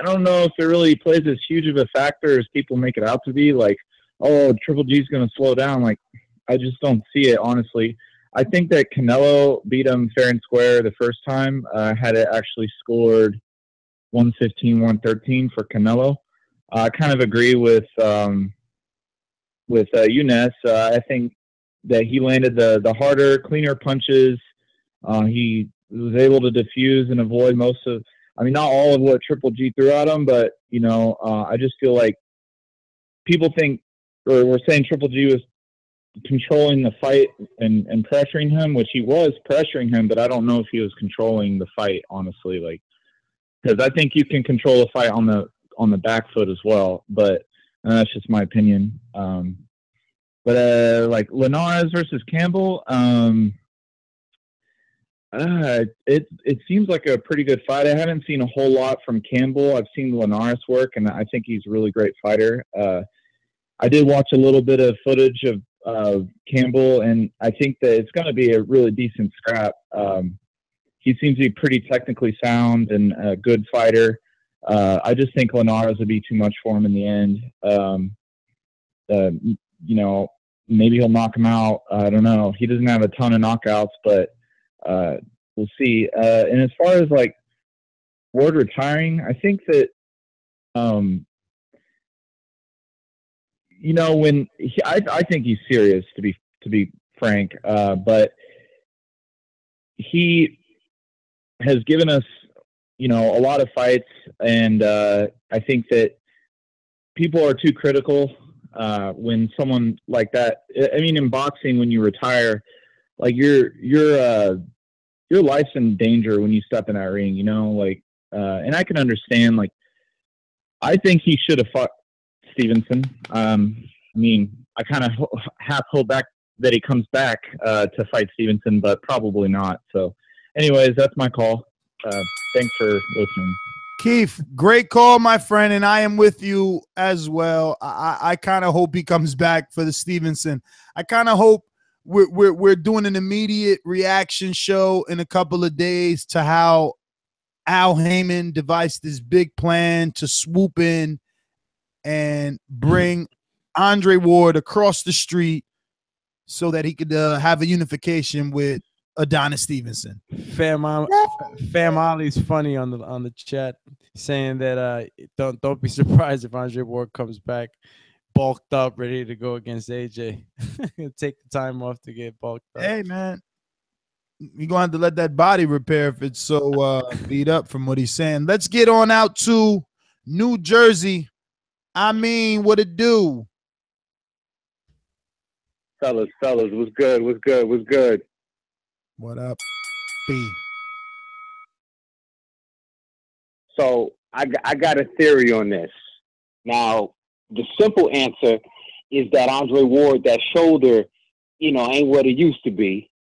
Speaker 17: don't know if it really plays as huge of a factor as people make it out to be. Like, oh, Triple G's going to slow down. Like, I just don't see it, honestly. I think that Canelo beat him fair and square the first time. Had it actually scored 115-113 for Canelo. I kind of agree with you, Ness. I think that he landed the harder, cleaner punches. He was able to diffuse and avoid most of, I mean, not all of what Triple G threw at him, but, you know, I just feel like people think, or we're saying Triple G was controlling the fight and pressuring him, which he was pressuring him, but I don't know if he was controlling the fight, honestly. Like, because I think you can control a fight on the back foot as well, but that's just my opinion. But like Linares versus Campbell, it seems like a pretty good fight. I haven't seen a whole lot from Campbell. I've seen Linares work, and I think he's a really great fighter. I did watch a little bit of footage of Campbell, and I think that it's going to be a really decent scrap. He seems to be pretty technically sound and a good fighter. I just think Linares would be too much for him in the end. You know, maybe he'll knock him out. I don't know. He doesn't have a ton of knockouts, but we'll see. And as far as like Ward retiring, I think that, you know, when I think he's serious, to be frank, but he has given us, you know, a lot of fights, and I think that people are too critical when someone like that. I mean, in boxing, when you retire, like your life's in danger when you step in that ring, you know, like, and I can understand, like, I think he should have fought Stevenson. I mean, I kind of half hold back that he comes back to fight Stevenson, but probably not. So anyways, that's my call. Thanks for listening.
Speaker 6: Keith, great call, my friend, and I am with you as well. I kind of hope he comes back for the Stevenson. I kind of hope we're doing an immediate reaction show in a couple of days to how Al Heyman devised this big plan to swoop in and bring Andre Ward across the street so that he could have a unification with Adonis Stevenson.
Speaker 10: Fam Ali's funny on the chat, saying that don't be surprised if Andre Ward comes back bulked up, ready to go against AJ. Take the time off to get bulked up.
Speaker 6: Hey man, you're gonna have to let that body repair if it's so beat up from what he's saying. Let's get on out to New Jersey. I mean, what it do?
Speaker 18: Fellas, what's good?
Speaker 6: What up, B?
Speaker 18: So I got a theory on this. Now, the simple answer is that Andre Ward, that shoulder, you know, ain't what it used to be.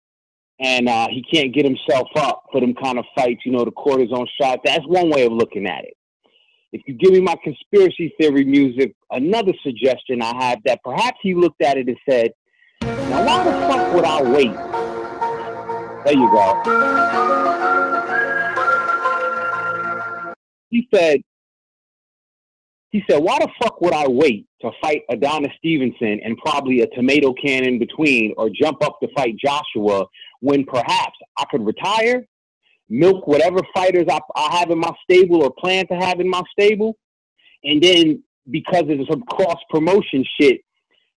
Speaker 18: And he can't get himself up for them kind of fights, you know, the cortisone shot. That's one way of looking at it. If you give me my conspiracy theory music, another suggestion I have that perhaps he looked at it and said, now why the fuck would I wait? There you go. He said, why the fuck would I wait to fight Adonis Stevenson and probably a tomato can in between, or jump up to fight Joshua, when perhaps I could retire, milk whatever fighters I have in my stable or plan to have in my stable, and then because of some cross-promotion shit,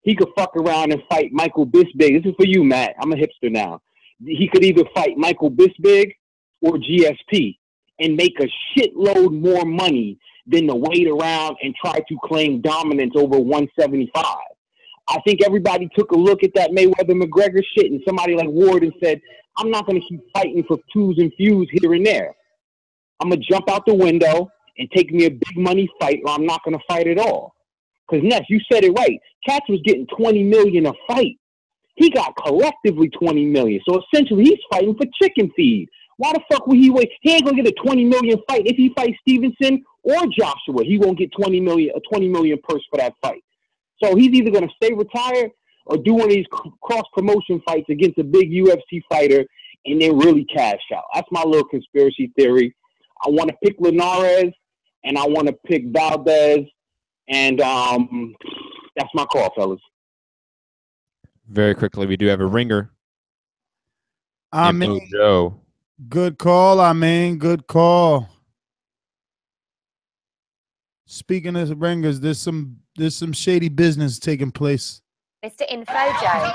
Speaker 18: he could fuck around and fight Michael Bisping. This is for you, Matt. I'm a hipster now. He could either fight Michael Bisping or GSP and make a shitload more money than to wait around and try to claim dominance over 175. I think everybody took a look at that Mayweather-McGregor shit, and somebody like Ward and said, I'm not going to keep fighting for twos and fews here and there. I'm going to jump out the window and take me a big money fight, or I'm not going to fight at all. Because, Ness, you said it right. Katz was getting $20 million a fight. He got collectively $20 million. So, essentially, he's fighting for chicken feed. Why the fuck would he wait? He ain't going to get a $20 million fight. If he fights Stevenson or Joshua, he won't get a $20 million purse for that fight. So, he's either going to stay retired or do one of these cross-promotion fights against a big UFC fighter and then really cash out. That's my little conspiracy theory. I want to pick Linares, and I want to pick Valdez, and that's my call, fellas.
Speaker 9: Very quickly, we do have a ringer.
Speaker 6: I mean,
Speaker 9: Joe.
Speaker 6: Good call, good call. Speaking of ringers, there's some shady business taking place.
Speaker 5: Mr. Info Joe.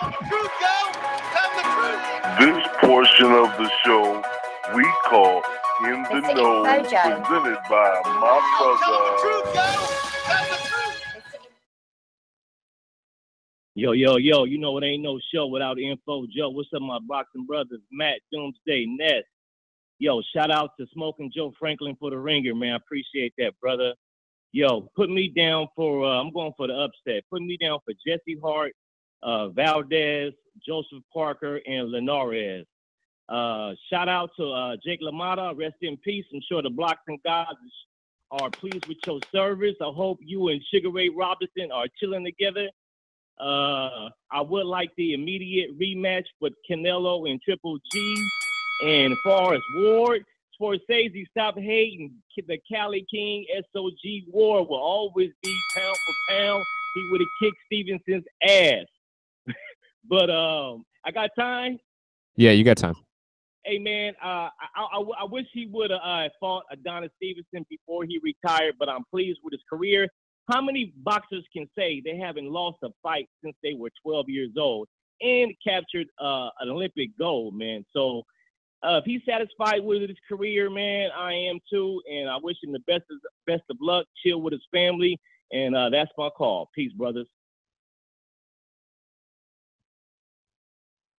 Speaker 19: This portion of the show we call In the
Speaker 5: Mr.
Speaker 19: Know,
Speaker 5: Info Joe.
Speaker 19: presented by my brother.
Speaker 20: Yo, you know it ain't no show without Info Joe. What's up, my boxing brothers? Matt, Doomsday, Ness. Yo, shout out to Smoking Joe Franklin for the ringer, man. I appreciate that, brother. Yo, put me down for, I'm going for the upset. Put me down for Jesse Hart, Valdez, Joseph Parker, and Linares. Shout out to Jake LaMotta. Rest in peace. I'm sure the boxing gods are pleased with your service. I hope you and Sugar Ray Robinson are chilling together. I would like the immediate rematch with Canelo and Triple G. And as far as Ward, Scorsese, stop hating. The Cali King SOG Ward will always be pound for pound. He would have kicked Stevenson's ass. But I got time.
Speaker 9: Yeah, you got time.
Speaker 20: Hey man, I wish he would have fought Adonis Stevenson before he retired, but I'm pleased with his career. How many boxers can say they haven't lost a fight since they were 12 years old and captured an Olympic gold, man? So if he's satisfied with his career, man, I am too, and I wish him the best of luck. Chill with his family, and that's my call. Peace, brothers.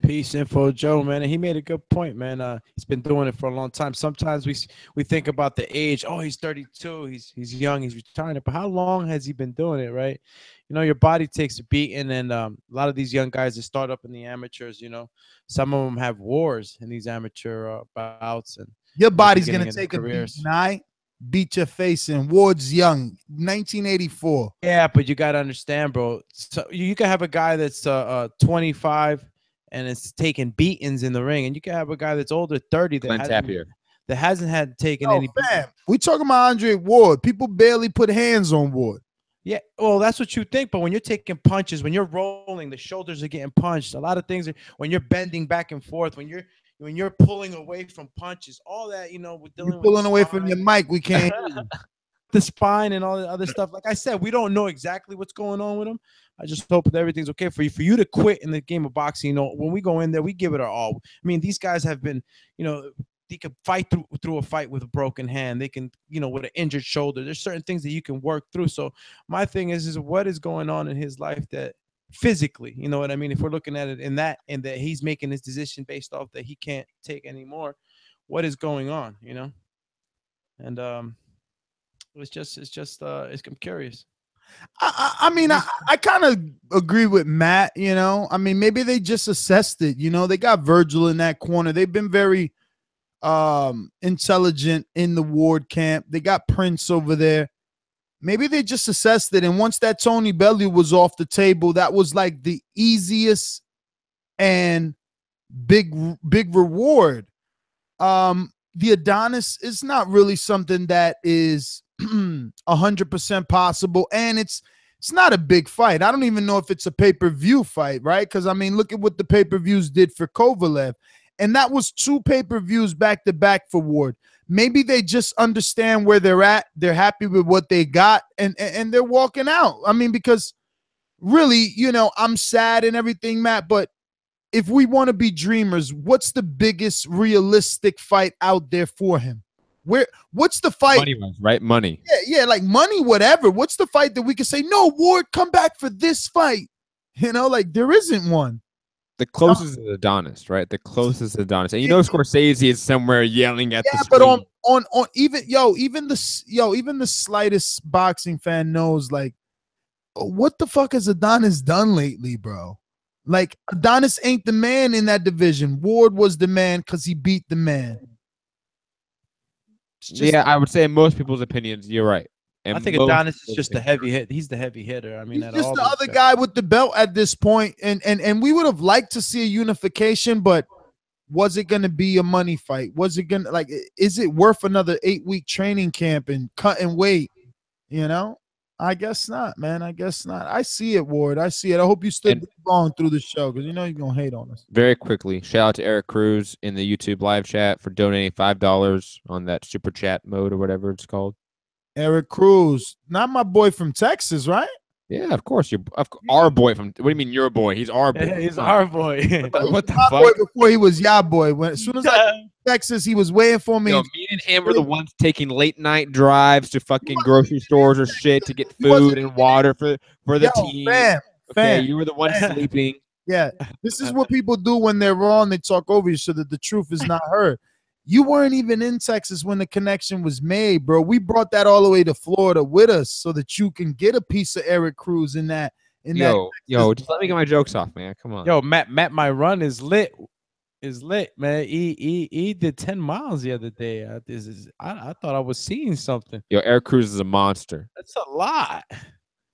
Speaker 10: Peace, Info Joe, man. And he made a good point, man. He's been doing it for a long time. Sometimes we think about the age. Oh, he's 32. He's young. He's retiring. But how long has he been doing it, right? You know, your body takes a beating, and a lot of these young guys that start up in the amateurs, you know, some of them have wars in these amateur bouts. And
Speaker 6: your body's gonna take a beating. Beat your face in. Ward's young, 1984.
Speaker 10: Yeah, but you gotta understand, bro. So you can have a guy that's 25. And it's taking beatings in the ring, and you can have a guy that's older, 30, that hasn't had taken any.
Speaker 6: Fam, we talking about Andre Ward. People barely put hands on Ward.
Speaker 10: Yeah, well, that's what you think, but when you're taking punches, when you're rolling, the shoulders are getting punched. A lot of things when you're bending back and forth, when you're pulling away from punches, all that, you know, we're dealing with
Speaker 6: pulling away from your mic. We can't.
Speaker 10: The spine and all the other stuff. Like I said, we don't know exactly what's going on with him. I just hope that everything's okay for you. For you to quit in the game of boxing, you know, when we go in there, we give it our all. I mean, these guys have been, you know, they can fight through a fight with a broken hand. They can, you know, with an injured shoulder. There's certain things that you can work through. So my thing is what is going on in his life that physically, you know what I mean? If we're looking at it in that he's making his decision based off that he can't take anymore, what is going on, you know? And I'm curious.
Speaker 6: I mean, I kind of agree with Matt, you know. I mean, maybe they just assessed it, you know. They got Virgil in that corner. They've been very intelligent in the Ward camp. They got Prince over there. Maybe they just assessed it, and once that Tony Bellew was off the table, that was like the easiest and big reward. The Adonis is not really something that is 100% possible, and it's not a big fight. I don't even know if it's a pay-per-view fight, right? Because I mean, look at what the pay-per-views did for Kovalev, and that was 2 pay-per-views back-to-back for Ward. Maybe they just understand where they're at. They're happy with what they got, and they're walking out. I mean, because really, you know, I'm sad and everything, Matt, but if we want to be dreamers, what's the biggest realistic fight out there for him? What's the fight?
Speaker 9: Money, right? Money.
Speaker 6: Yeah, like money, whatever. What's the fight that we can say, no, Ward, come back for this fight? You know, like there isn't one.
Speaker 9: The closest is Adonis, right? The closest is Adonis. And you know Scorsese is somewhere yelling at the screen.
Speaker 6: But on even the slightest boxing fan knows, like, what the fuck has Adonis done lately, bro? Like, Adonis ain't the man in that division. Ward was the man because he beat the man.
Speaker 9: Yeah, I would say in most people's opinions, you're right. And
Speaker 10: I think Adonis is just the heavy hit. He's the heavy hitter. I mean,
Speaker 6: he's just the other guy with the belt at this point. And we would have liked to see a unification, but was it going to be a money fight? Was it going to, like, is it worth another 8-week training camp and cutting weight? You know? I guess not, man. I guess not. I see it, Ward. I see it. I hope you stood long through the show because you know you're going to hate on us.
Speaker 9: Very quickly, shout out to Eric Cruz in the YouTube live chat for donating $5 on that super chat mode or whatever it's called.
Speaker 6: Eric Cruz, not my boy from Texas, right?
Speaker 9: Yeah, of course. Our boy from. What do you mean, your boy? He's our boy.
Speaker 10: Yeah, he's our boy.
Speaker 9: What the
Speaker 6: fuck?
Speaker 9: fuck?
Speaker 6: Before he was ya boy. As soon as I got to Texas, he was waiting for me.
Speaker 9: Yo, me and him were the ones taking late night drives to fucking grocery stores or shit to get food and water for the team. Okay,
Speaker 6: Fam,
Speaker 9: you were the one
Speaker 6: fam.
Speaker 9: sleeping.
Speaker 6: Yeah, this is what people do when they're wrong. They talk over you so that the truth is not heard. You weren't even in Texas when the connection was made, bro. We brought that all the way to Florida with us so that you can get a piece of Eric Cruz in that.
Speaker 9: Yo, just let me get my jokes off, man. Come on.
Speaker 10: Yo, Matt, my run is lit. Is lit, man. He did 10 miles the other day. I thought I was seeing something.
Speaker 9: Yo, Eric Cruz is a monster.
Speaker 10: That's a lot.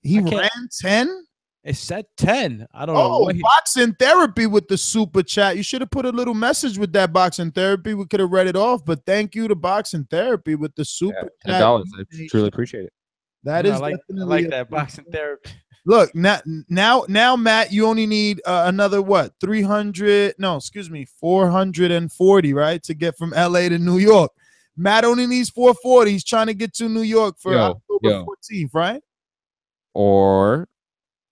Speaker 6: He ran 10?
Speaker 10: It said 10. I don't know
Speaker 6: Oh,
Speaker 10: what he,
Speaker 6: boxing therapy with the super chat. You should have put a little message with that boxing therapy. We could have read it off, but thank you to boxing therapy with the super chat.
Speaker 9: $10. I truly appreciate it.
Speaker 6: That
Speaker 10: I
Speaker 6: is
Speaker 10: like
Speaker 6: definitely
Speaker 10: that boxing therapy.
Speaker 6: Look, now, Matt, you only need another what? 440, right? To get from LA to New York. Matt only needs 440. He's trying to get to New York for October 14th, right?
Speaker 9: Or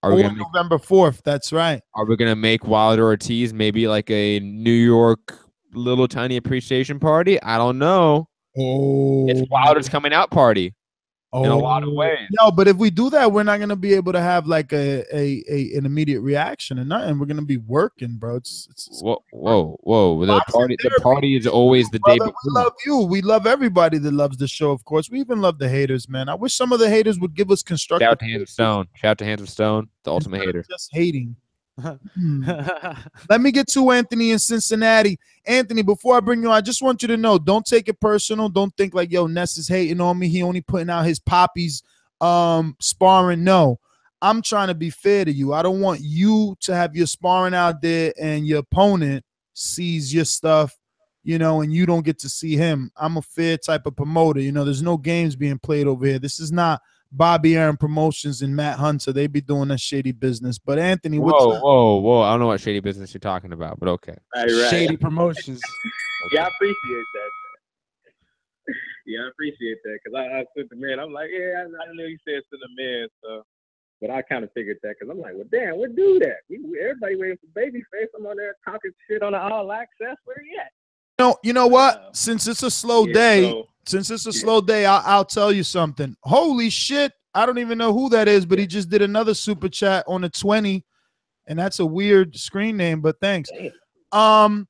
Speaker 9: are we gonna
Speaker 6: November 4th? That's right.
Speaker 9: Are we gonna make Wilder Ortiz maybe like a New York little tiny appreciation party? I don't know.
Speaker 6: Oh,
Speaker 9: it's Wilder's coming out party in a lot of ways.
Speaker 6: No, but if we do that, we're not gonna be able to have like an immediate reaction and nothing. We're gonna be working, bro. It's
Speaker 9: whoa. The party is always the day before.
Speaker 6: We love you. We love everybody that loves the show, of course. We even love the haters, man. I wish some of the haters would give us constructive.
Speaker 9: Shout out to Hands of Stone. Shout out to Hands of Stone, the ultimate hater.
Speaker 6: Just hating. Let me get to Anthony in Cincinnati. Anthony, before I bring you on, I just want you to know, don't take it personal. Don't think like, yo, Ness is hating on me. He only putting out his poppies sparring. No, I'm trying to be fair to you. I don't want you to have your sparring out there and your opponent sees your stuff, and you don't get to see him. I'm a fair type of promoter. There's no games being played over here. This is not Bobby Aaron Promotions and Matt Hunter. They be doing that shady business. But Anthony, what's up?
Speaker 9: Whoa. I don't know what shady business you're talking about, but okay.
Speaker 10: Right. Shady Promotions.
Speaker 21: Yeah, I appreciate that. Yeah, I appreciate that because I sent the man. I'm like, yeah, I know you said send the man, so. But I kind of figured that because I'm like, well, damn, what do that? Everybody waiting for Babyface. I'm on there talking shit on the All Access. Where he at?
Speaker 6: You know what? Since it's a slow day, I'll tell you something. Holy shit. I don't even know who that is, but he just did another super chat on a 20, and that's a weird screen name, but thanks. I'll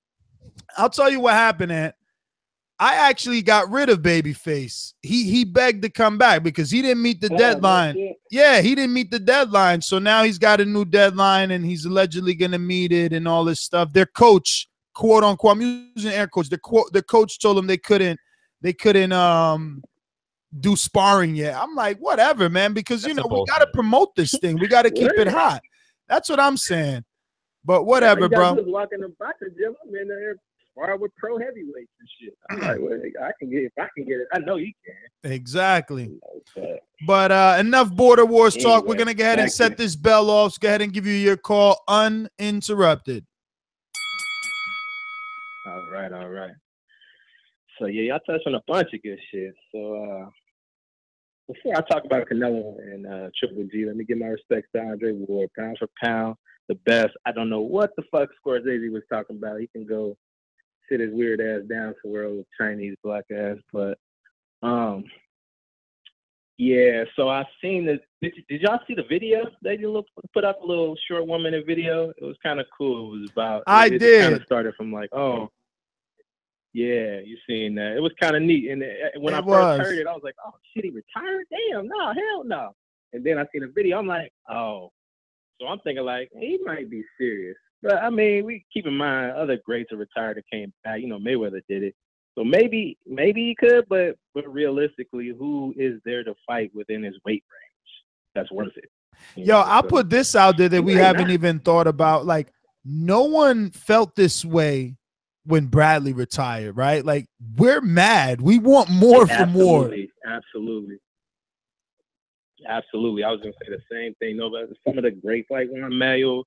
Speaker 6: tell you what happened, Ant. I actually got rid of Babyface. He begged to come back because he didn't meet the deadline. Yeah, he didn't meet the deadline. So now he's got a new deadline, and he's allegedly going to meet it and all this stuff. Their coach, quote unquote, I'm using air quotes. The coach told him they couldn't do sparring yet. I'm like, whatever, man, because we got to promote this thing. We got to keep it hot. That's what I'm saying. But whatever, bro.
Speaker 21: Just walk in the boxing gym. I'm in there sparring with pro heavyweights and shit. I'm like, well, if I can get it, I know you can.
Speaker 6: Exactly. But enough border wars talk. We're gonna go ahead and set this bell off. So go ahead and give you your call uninterrupted.
Speaker 21: All right. So yeah, y'all touched on a bunch of good shit. So before I talk about Canelo and Triple G, let me give my respects to Andre Ward, pound for pound, the best. I don't know what the fuck Scorsese was talking about. He can go sit his weird ass down somewhere with Chinese black ass. But yeah. So I seen this. Did y'all see the video? They put up a little short 1 minute video. It was kind of cool. It was about. It kind of started from like, oh. Yeah, you seen that. It was kind of neat. And when I first heard it, I was like, oh, shit, he retired? Damn, no, hell no. And then I seen the video. I'm like, oh. So I'm thinking like, he might be serious. But, I mean, we keep in mind other greats are retired that came back. Mayweather did it. So maybe he could, but realistically, who is there to fight within his weight range that's worth it?
Speaker 6: I'll put this out there that we haven't even thought about. Like, no one felt this way when Bradley retired, right? Like, we're mad. We want more for more.
Speaker 21: Absolutely. I was going to say the same thing. Some of the greats, like Juan Manuel,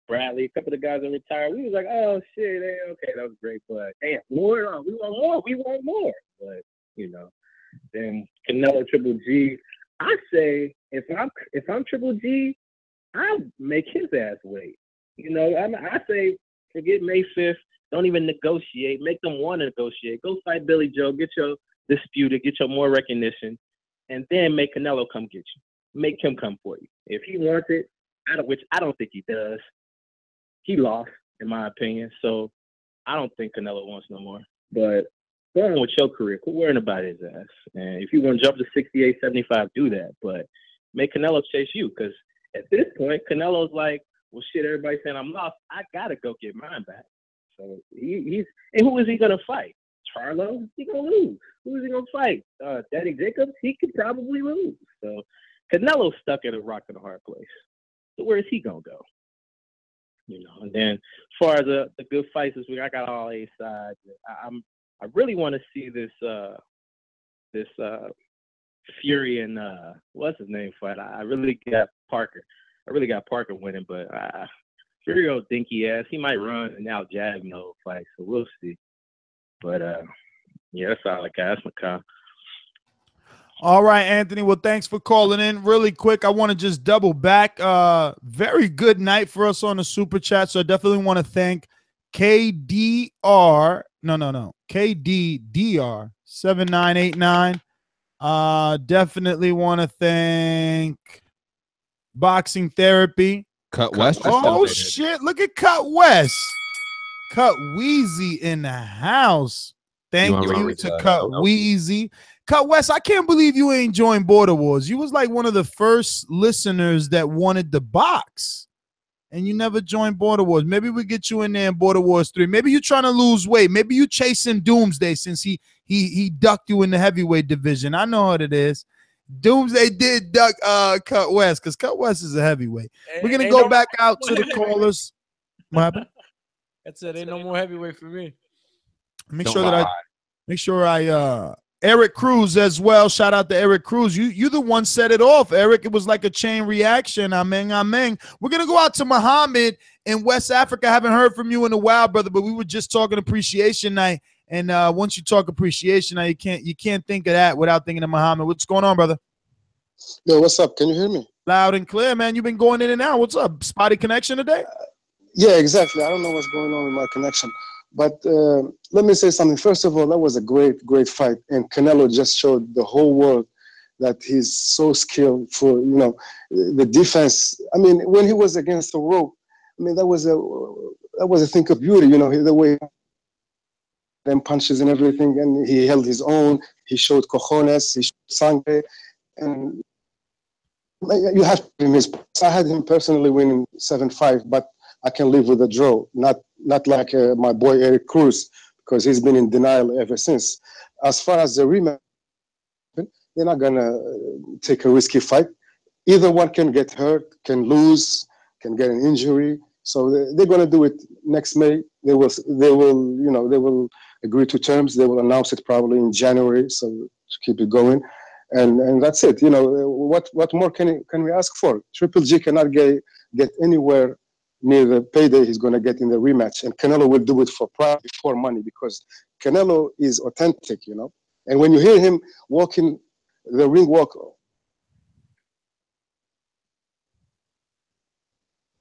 Speaker 21: Bradley, a couple of the guys that retired, we was like, oh, shit, okay, that was great. But, damn, more. We want more. But, then Canelo Triple G, I say, if I'm Triple G, I'll make his ass wait. I say, forget May 5th. Don't even negotiate. Make them want to negotiate. Go fight Billy Joe. Get your disputed. Get your more recognition. And then make Canelo come get you. Make him come for you. If he wants it, which I don't think he does. He lost, in my opinion. So I don't think Canelo wants no more. But go on with your career. Quit worrying about his ass. And if you want to jump to 68, 75, do that. But make Canelo chase you, because at this point, Canelo's like, well, shit, everybody's saying I'm lost. I got to go get mine back. So he's – and who is he going to fight? Charlo? He going to lose. Who is he going to fight? Danny Jacobs? He could probably lose. So Canelo's stuck at a rock and a hard place. So where is he going to go? You know, and then as far as the good fights this week, I got all 8 sides. I really want to see this Fury and what's his name fight. I really got Parker. I really got Parker winning, but Fury old dinky ass. He might run and now jab in the whole fight, so we'll see. But yeah, that's all I got. That's my call.
Speaker 6: All right, Anthony. Well, thanks for calling in. Really quick, I want to just double back. Very good night for us on the Super Chat, so I definitely want to thank KDR. No. KDDR 7989. Definitely want to thank Boxing Therapy.
Speaker 9: Cut West.
Speaker 6: Oh, shit. Look at Cut West. Cut Wheezy in the house. Thank you to Cut Wheezy. Cut West, I can't believe you ain't joined Border Wars. You was like one of the first listeners that wanted the box, and you never joined Border Wars. Maybe we get you in there in Border Wars 3. Maybe you're trying to lose weight. Maybe you chasing Doomsday since he ducked you in the heavyweight division. I know what it is. Doomsday did duck Cut West because Cut West is a heavyweight. We're gonna go back out to the callers. What happened?
Speaker 10: That's it. Ain't no more heavyweight for me.
Speaker 6: Make sure I Eric Cruz as well. Shout out to Eric Cruz. You the one set it off, Eric. It was like a chain reaction. Amen. We're gonna go out to Muhammad in West Africa. I haven't heard from you in a while, brother, but we were just talking appreciation night. And once you talk appreciation night, you can't think of that without thinking of Muhammad. What's going on, brother?
Speaker 1: Yo, what's up? Can you hear me?
Speaker 6: Loud and clear, man. You've been going in and out. What's up? Spotty connection today?
Speaker 1: Yeah, exactly. I don't know what's going on with my connection. But let me say something. First of all, that was a great fight. And Canelo just showed the whole world that he's so skilled for, the defense. I mean, when he was against the rope, I mean, that was a thing of beauty, the way them punches and everything. And he held his own. He showed cojones. He showed sangre. And you have to be his. I had him personally winning 7-5, but I can live with a draw, not like my boy Eric Cruz, because he's been in denial ever since. As far as the rematch, they're not gonna take a risky fight. Either one can get hurt, can lose, can get an injury. So they're gonna do it next May. They will agree to terms. They will announce it probably in January. So to keep it going, and that's it. What more can we ask for? Triple G cannot get anywhere near the payday he's going to get in the rematch. And Canelo will do it for pride, for money, because Canelo is authentic, And when you hear him walking the ring walk.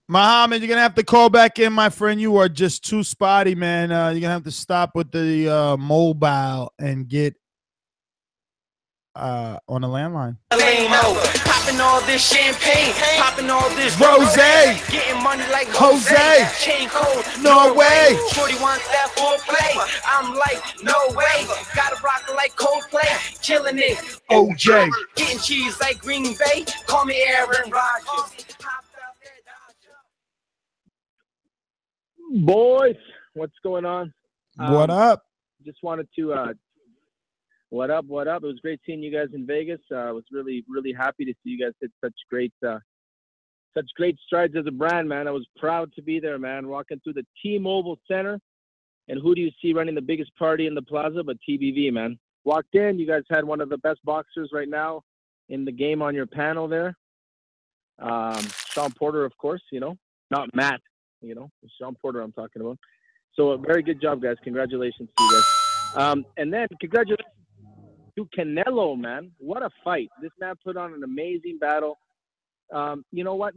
Speaker 6: Muhammad, you're going to have to call back in, my friend. You are just too spotty, man. You're going to have to stop with the mobile and get on the landline.
Speaker 7: Popping all this champagne, popping all this
Speaker 6: Rosé,
Speaker 7: getting money like
Speaker 6: Jose,
Speaker 7: chain code,
Speaker 6: Norway.
Speaker 7: Shorty wants that foreplay. I'm like, no way. Gotta rock like Coldplay, killing it.
Speaker 6: OJ,
Speaker 7: getting cheese like Green Bay. Call me Aaron Rodgers.
Speaker 21: Boys, what's going on?
Speaker 6: What up?
Speaker 21: Just wanted to what up? It was great seeing you guys in Vegas. I was really happy to see you guys hit such great strides as a brand, man. I was proud to be there, man. Walking through the T-Mobile Center, and who do you see running the biggest party in the plaza but TBV, man? Walked in, you guys had one of the best boxers right now in the game on your panel there. Sean Porter, of course, not Matt, it's Sean Porter I'm talking about. So a very good job, guys. Congratulations to you guys. And then congratulations to Canelo, man. What a fight. This man put on an amazing battle. You know what?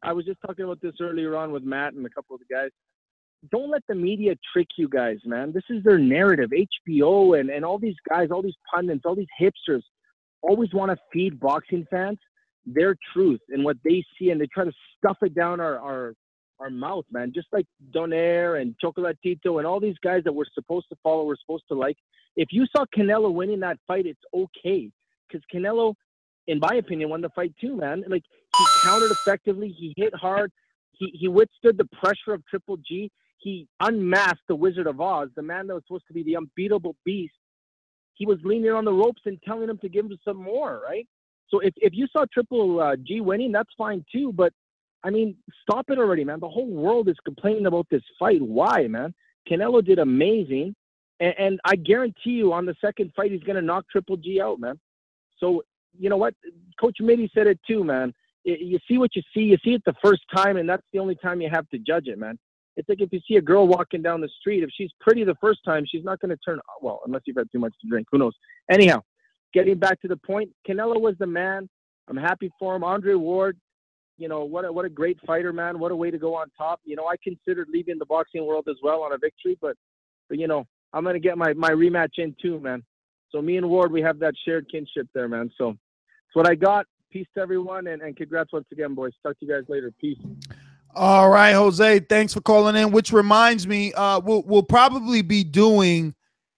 Speaker 21: I was just talking about this earlier on with Matt and a couple of the guys. Don't let the media trick you guys, man. This is their narrative. HBO and all these guys, all these pundits, all these hipsters always want to feed boxing fans their truth and what they see, and they try to stuff it down our mouth, man. Just like Donaire and Chocolatito and all these guys that we're supposed to follow, we're supposed to like. If you saw Canelo winning that fight, it's okay, because Canelo, in my opinion, won the fight too, man. Like, he countered effectively, he hit hard, he withstood the pressure of Triple G. He unmasked the Wizard of Oz, the man that was supposed to be the unbeatable beast. He was leaning on the ropes and telling him to give him some more, right? So if you saw Triple G winning, that's fine too. But, I mean, stop it already, man. The whole world is complaining about this fight. Why, man? Canelo did amazing. And I guarantee you on the second fight, he's going to knock Triple G out, man. So, you know what? Coach Mitty said it too, man. You see what you see. You see it the first time, and that's the only time you have to judge it, man. It's like if you see a girl walking down the street, if she's pretty the first time, she's not going to turn, well, unless you've had too much to drink. Who knows? Anyhow, getting back to the point, Canelo was the man. I'm happy for him. Andre Ward, you know, what a great fighter, man. What a way to go on top. You know, I considered leaving the boxing world as well on a victory, but you know, I'm going to get my rematch in too, man. So me and Ward, we have that shared kinship there, man. So that's what I got. Peace to everyone, and congrats once again, boys. Talk to you guys later. Peace.
Speaker 6: All right, Jose, thanks for calling in, which reminds me, we'll probably be doing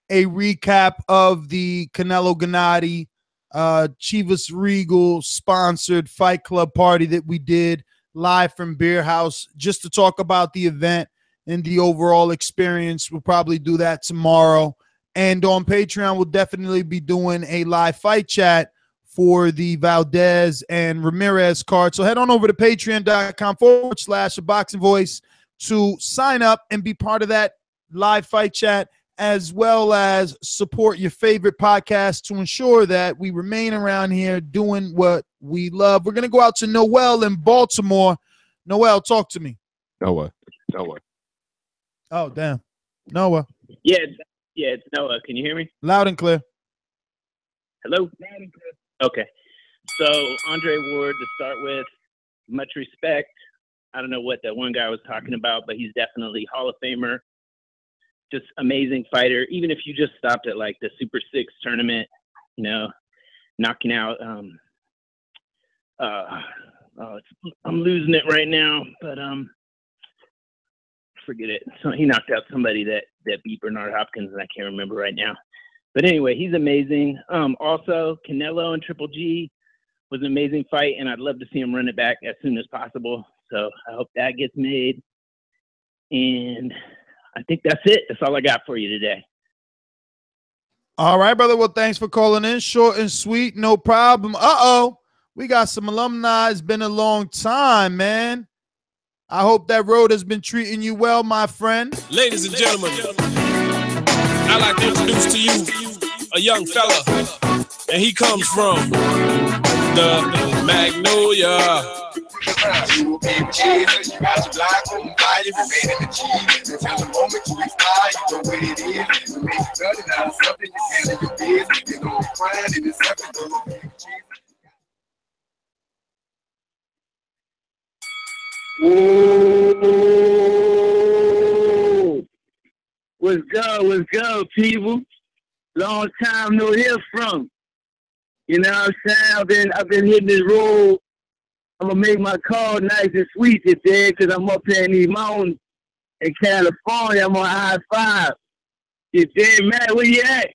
Speaker 6: a recap of the Canelo Gennady Chivas Regal sponsored Fight Club party that we did live from Beer House, just to talk about the event and the overall experience. We'll probably do that tomorrow. And on Patreon, we'll definitely be doing a live fight chat for the Valdez and Ramirez card. So head on over to patreon.com/ThaBoxingVoice to sign up and be part of that live fight chat, as well as support your favorite podcast to ensure that we remain around here doing what we love. We're going to go out to Noel in Baltimore. Noel, talk to me.
Speaker 2: Noah.
Speaker 6: Oh, damn. Noah.
Speaker 2: Yeah, it's Noah. Can you hear me?
Speaker 6: Loud and clear.
Speaker 2: Hello? Loud and clear. Okay. So, Andre Ward, to start with, much respect. I don't know what that one guy was talking about, but he's definitely Hall of Famer. Just amazing fighter. Even if you just stopped at like the Super 6 tournament, you know, knocking out I'm losing it right now, but forget it. So he knocked out somebody that beat Bernard Hopkins, and I can't remember right now. But anyway, he's amazing. Also, Canelo and Triple G was an amazing fight, and I'd love to see him run it back as soon as possible. So I hope that gets made. And I think that's it. That's all I got for you today.
Speaker 6: All right, brother. Well, thanks for calling in. Short and sweet, no problem. We got some alumni. It's been a long time, man. I hope that road has been treating you well, my friend.
Speaker 22: Ladies and gentlemen, I'd like to introduce to you a young fella, and he comes from the Magnolia.
Speaker 23: Ooh. What's good, people? Long time no hear from. You know what I'm saying? I've been hitting this road. I'm gonna make my call nice and sweet today, because I'm up here in these mountains in California. I'm on I-5. You dig, man? Where you at?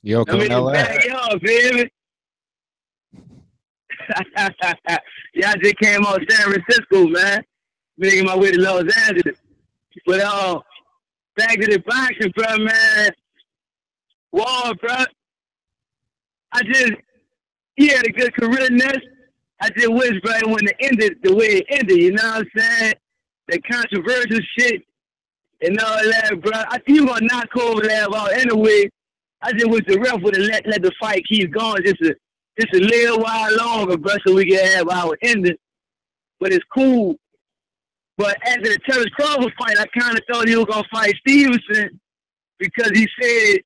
Speaker 9: Yo,
Speaker 23: I'm in the backyard, baby. Yeah, I just came out of San Francisco, man. Making my way to Los Angeles. But back to the boxing, bro, man. Wall, bro. He had a good career, Ness. I just wish, bro, it wouldn't have ended the way it ended, you know what I'm saying? The controversial shit and all that, bro. I think you gonna knock Kovalev out anyway. I just wish the ref would have let the fight keep going just a little while longer, bro, so we can have our ending. But it's cool. But after the Terrence Crawford fight, I kind of thought he was gonna fight Stevenson, because he said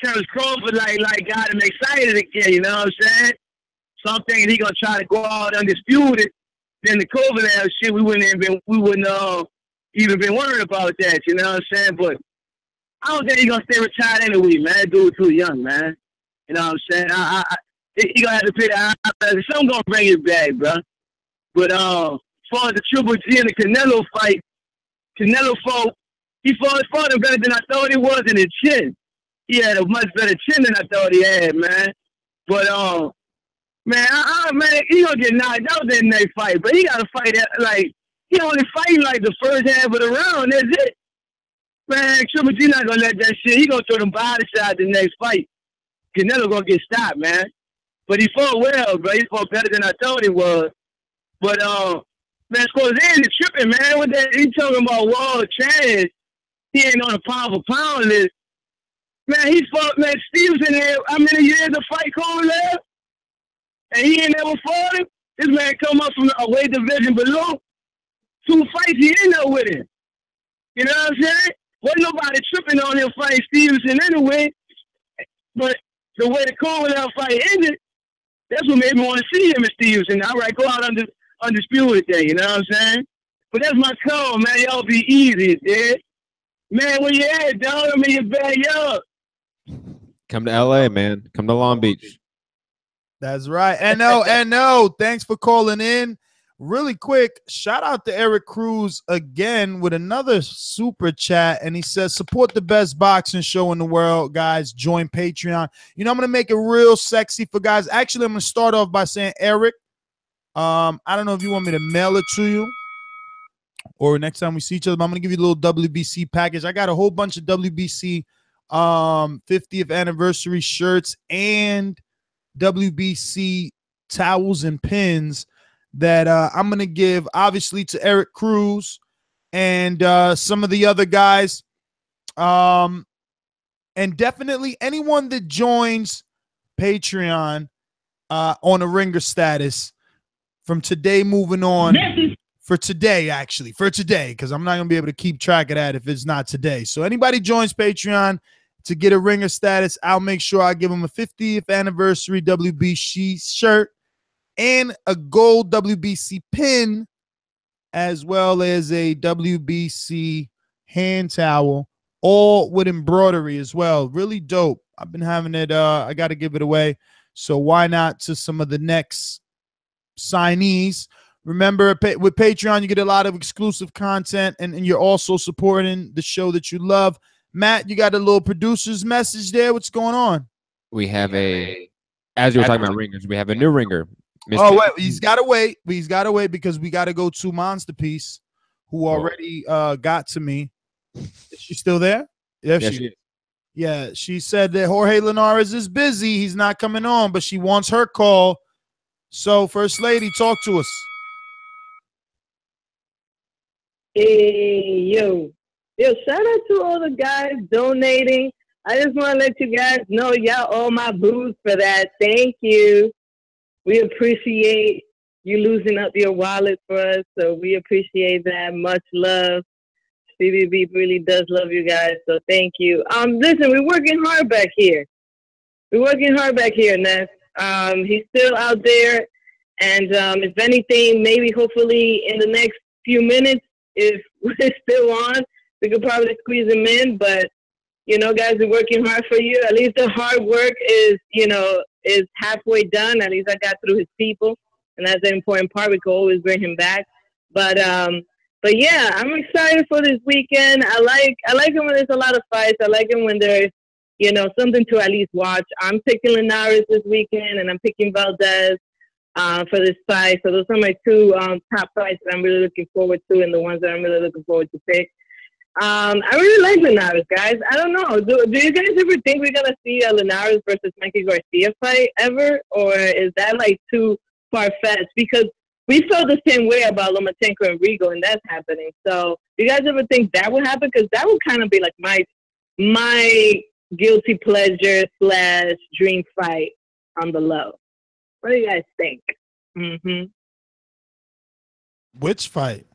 Speaker 23: Terrence Crawford like got him excited again. You know what I'm saying? So I'm thinking he gonna try to go out undisputed. Then the Kovalev shit, we wouldn't even been worried about that. You know what I'm saying? But I don't think he's gonna stay retired anyway, man. That dude too young, man. You know what I'm saying? he gonna have to pay the eyebrows. Some gonna bring it back, bro. But for the Triple G and the Canelo fight, Canelo fought him better than I thought he was in the chin. He had a much better chin than I thought he had, man. But man, man, he gonna get knocked out that next fight. But he gotta fight like he only fighting like the first half of the round. That's it. Man, Triple G not gonna let that shit. He gonna throw them body shots the next fight. Canelo gonna get stopped, man. But he fought well, bro. He fought better than I thought he was. But man, Scorsese is tripping, man. With that, he talking about world trash. He ain't on a pound for pound list. Man, he fought, man, Stevenson there. How many years to fight Cole left? And he ain't never fought him. This man come up from a weight division below. 2 fights, he ain't there with him. You know what I'm saying? Wasn't nobody tripping on him fighting Stevenson anyway. But the way the Cole fight ended, that's what made me want to see him and Stevenson. All right, go out undisputed there, you know what I'm saying? But that's my call, man. Y'all be easy, dude. Man, where you at, dog? I'm in your backyard.
Speaker 9: Come to LA, man. Come to Long Beach.
Speaker 6: That's right. No. Thanks for calling in. Really quick, shout out to Eric Cruz again with another super chat. And he says, support the best boxing show in the world, guys. Join Patreon. You know, I'm going to make it real sexy for guys. Actually, I'm going to start off by saying, Eric, I don't know if you want me to mail it to you or next time we see each other, but I'm going to give you a little WBC package. I got a whole bunch of WBC 50th anniversary shirts and WBC towels and pins that I'm going to give, obviously, to Eric Cruz and some of the other guys. And definitely anyone that joins Patreon on a ringer status from today moving on. For today, because I'm not going to be able to keep track of that if it's not today. So anybody joins Patreon to get a ringer status, I'll make sure I give them a 50th anniversary WBC shirt and a gold WBC pin, as well as a WBC hand towel, all with embroidery as well. Really dope. I've been having it. I got to give it away. So why not to some of the next signees? Remember, with Patreon, you get a lot of exclusive content, and you're also supporting the show that you love. Matt, you got a little producer's message there. What's going on?
Speaker 9: We have as you were talking about ringers, we have a new ringer.
Speaker 6: Oh, wait, he's got to wait. He's got to wait because we got to go to Monster Piece, who already got to me. Is she still there? Yeah, she is. Yeah, she said that Jorge Linares is busy. He's not coming on, but she wants her call. So, First Lady, talk to us.
Speaker 16: Hey, yo, shout out to all the guys donating. I just want to let you guys know y'all owe my booze for that. Thank you. We appreciate you losing up your wallet for us, so we appreciate that. Much love. CBB really does love you guys, so thank you. Listen, we're working hard back here. Ness. He's still out there, and if anything, maybe hopefully in the next few minutes, if we're still on, we could probably squeeze him in. But you know, guys, we're working hard for you. At least the hard work is halfway done. At least I got through his people, and that's the important part. We could always bring him back. But yeah, I'm excited for this weekend. I like it when there's a lot of fights. I like it when there's something to at least watch. I'm picking Linares this weekend, and I'm picking Valdez for this fight. So those are my two top fights that I'm really looking forward to, and the ones that I'm really looking forward to pick. I really like Linares, guys. I don't know. Do you guys ever think we're gonna see a Linares versus Mikey Garcia fight ever, or is that like too far fetched? Because we felt the same way about Lomachenko and Rigo, and that's happening. So, do you guys ever think that would happen? Because that would kind of be like my guilty pleasure / dream fight on the low. What do you guys think? Mm-hmm.
Speaker 6: Which fight?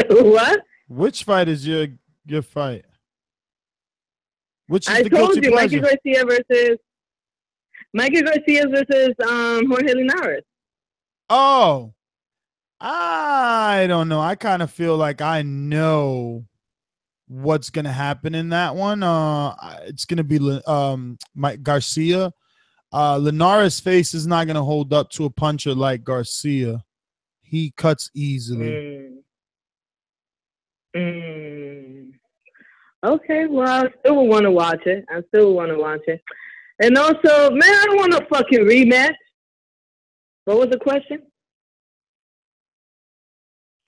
Speaker 16: What?
Speaker 6: Which fight is your fight? Which is
Speaker 16: I
Speaker 6: the
Speaker 16: told
Speaker 6: guilty
Speaker 16: you,
Speaker 6: pleasure?
Speaker 16: Mikey Garcia versus Jorge Linares.
Speaker 6: Oh, I don't know. I kind of feel like I know what's gonna happen in that one. It's gonna be Mike Garcia. Linares' face is not going to hold up to a puncher like Garcia. He cuts easily.
Speaker 16: Okay, well, I still want to watch it. And also, man, I don't want a fucking rematch. What was the question?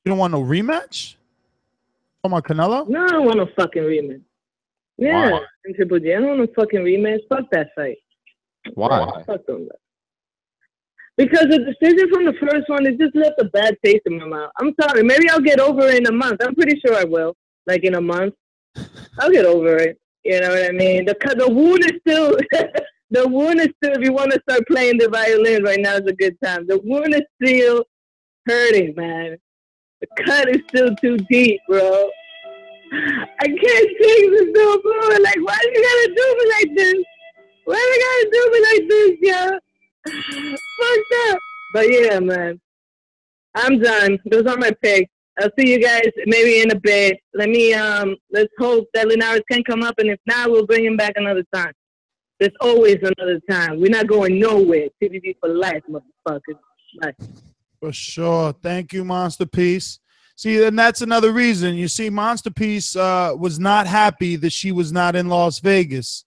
Speaker 6: You don't want no rematch? Oh, my Canelo?
Speaker 16: No, I don't want no fucking rematch. Yeah, in Triple G. I don't want no fucking rematch. Fuck that fight.
Speaker 9: Why?
Speaker 16: Fuck them. Because the decision from the first one, it just left a bad taste in my mouth. I'm sorry. Maybe I'll get over it in a month. I'm pretty sure I will. Like in a month. I'll get over it. You know what I mean? The wound is still, the wound is still, if you want to start playing the violin right now, is a good time. The wound is still hurting, man. The cut is still too deep, bro. I can't take this no more. Like, why you gotta do me like this? Why you gotta do me like this, yo? Fucked up. But yeah, man. I'm done. Those are my picks. I'll see you guys maybe in a bit. Let's hope that Linares can come up, and if not, we'll bring him back another time. There's always another time. We're not going nowhere. TVV for life, motherfuckers. Bye.
Speaker 6: For sure. Thank you, Monster Peace. See, and that's another reason. You see, Monster Peace was not happy that she was not in Las Vegas.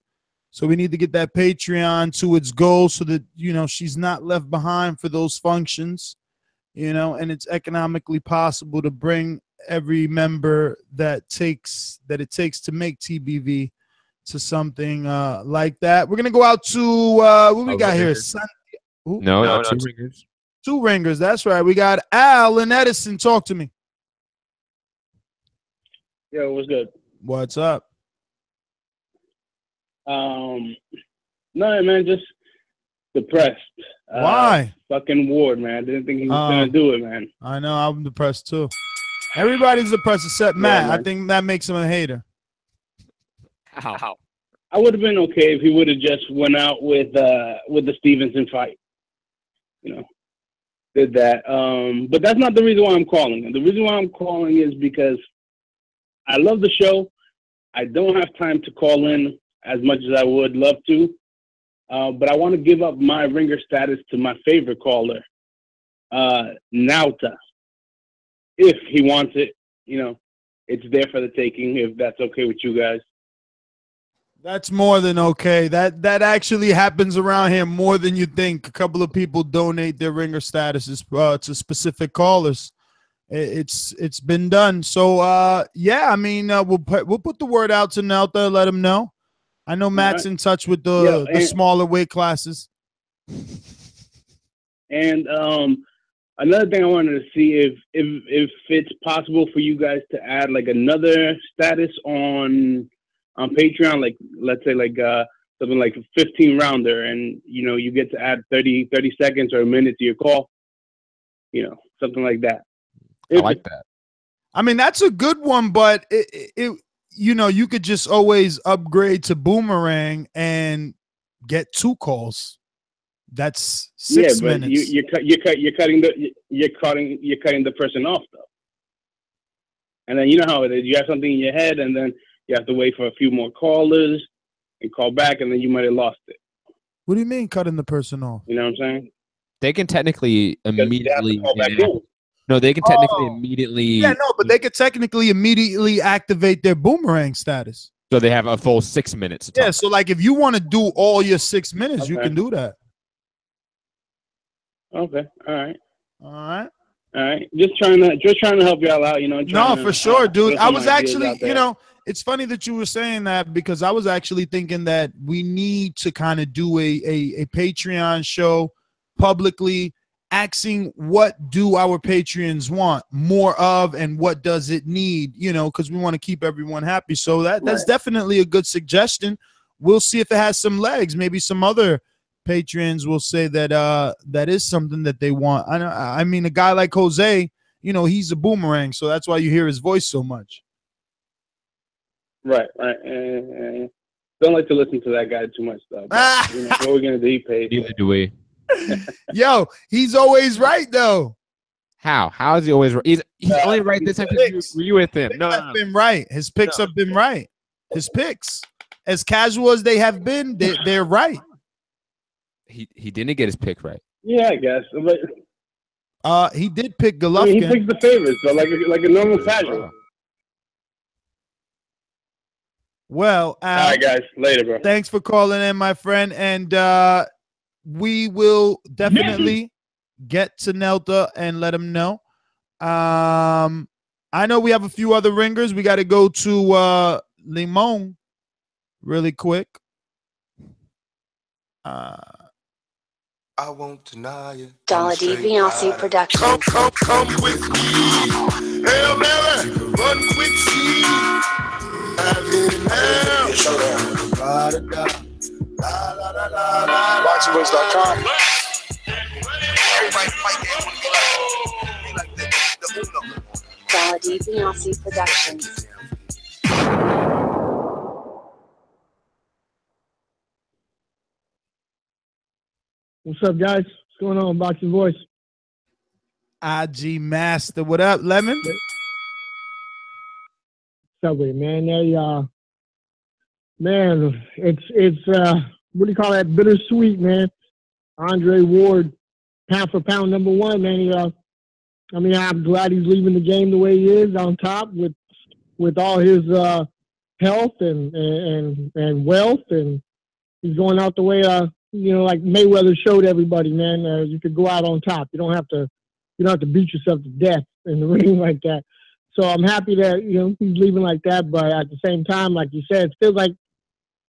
Speaker 6: So we need to get that Patreon to its goal so that, you know, she's not left behind for those functions, you know, and it's economically possible to bring every member that it takes to make TBV to something like that. We're going to go out to what we got here?
Speaker 9: No, two ringers.
Speaker 6: Two ringers. That's right. We got Al and Edison. Talk to me.
Speaker 4: Yo, what's good?
Speaker 6: What's up?
Speaker 4: No, man, just depressed.
Speaker 6: Why?
Speaker 4: Fucking Ward, man. I didn't think he was gonna do it, man.
Speaker 6: I know. I'm depressed too. Everybody's depressed except Matt.
Speaker 4: man.
Speaker 6: I think that makes him a hater.
Speaker 4: How? I would have been okay if he would have just went out with the Stevenson fight. You know, did that. But that's not the reason why I'm calling. The reason why I'm calling is because I love the show. I don't have time to call in as much as I would love to. But I want to give up my ringer status to my favorite caller, Nauta. If he wants it, you know, it's there for the taking, if that's okay with you guys.
Speaker 6: That's more than okay. That actually happens around here more than you think. A couple of people donate their ringer statuses to specific callers. It's been done. So yeah, I mean we'll put the word out to Nelta, let him know. I know Matt's in touch with the smaller weight classes.
Speaker 4: And another thing I wanted to see if it's possible for you guys to add like another status on Patreon, like let's say like something like a 15 rounder, and you know you get to add 30 seconds or a minute to your call, you know, something like that.
Speaker 9: I like that.
Speaker 6: I mean, that's a good one, but it you know, you could just always upgrade to Boomerang and get 2 calls. That's 6 minutes.
Speaker 4: You're cutting the person off though. And then you know how it is. You have something in your head, and then you have to wait for a few more callers and call back, and then you might have lost it.
Speaker 6: What do you mean cutting the person off?
Speaker 4: You know what I'm saying?
Speaker 9: They can technically immediately
Speaker 4: call back in.
Speaker 9: No, they can technically immediately.
Speaker 6: Yeah, no, but they could technically immediately activate their Boomerang status.
Speaker 9: So they have a full 6 minutes.
Speaker 6: Yeah, so like if you want to do all your 6 minutes, you can do that.
Speaker 4: Okay. All right.
Speaker 6: All right.
Speaker 4: All right. Just trying to help y'all out, you know.
Speaker 6: No, for sure, dude. I was actually, you know, it's funny that you were saying that because I was actually thinking that we need to kind of do a Patreon show publicly, asking what do our Patreons want more of and what does it need, you know, because we want to keep everyone happy. So that's definitely a good suggestion. We'll see if it has some legs. Maybe some other Patreons will say that that is something that they want. I mean, a guy like Jose, you know, he's a Boomerang, so that's why you hear his voice so much.
Speaker 4: Right. Don't like to listen to that guy too much, though. But, you know, what we're gonna do, he pays.
Speaker 9: Neither do we.
Speaker 6: Yo, he's always right though.
Speaker 9: How is he always right? He's only right this time because you agree with him. No,
Speaker 6: been right. His picks have been right. His picks, as casual as they have been, they're right.
Speaker 9: He didn't get his pick right.
Speaker 4: Yeah, I guess. But
Speaker 6: he did pick
Speaker 4: I
Speaker 6: Golovkin.
Speaker 4: mean, he picked the favorites, so like a normal casual.
Speaker 6: Well, Al,
Speaker 4: all right, guys. Later, bro.
Speaker 6: Thanks for calling in, my friend. And we will definitely get to Nelda and let him know. I know we have a few other ringers. We got to go to Limon really quick.
Speaker 3: I won't deny it.
Speaker 5: Gennady Golovkin Productions.
Speaker 3: Come with me. Hail Mary, run quick, see.
Speaker 1: ThaBoxingVoice.com.
Speaker 5: Gennady Golovkin Productions.
Speaker 8: What's up, guys? What's going on, Boxing Voice?
Speaker 6: IG Master, what up, Lemon?
Speaker 8: Subway, man. Man, it's what do you call that? Bittersweet, man. Andre Ward, pound for pound #1, man. I mean, I'm glad he's leaving the game the way he is, on top with all his health and wealth, and he's going out the way. Like Mayweather showed everybody, man. You could go out on top. You don't have to beat yourself to death in the ring like that. So I'm happy that he's leaving like that. But at the same time, like you said, it feels like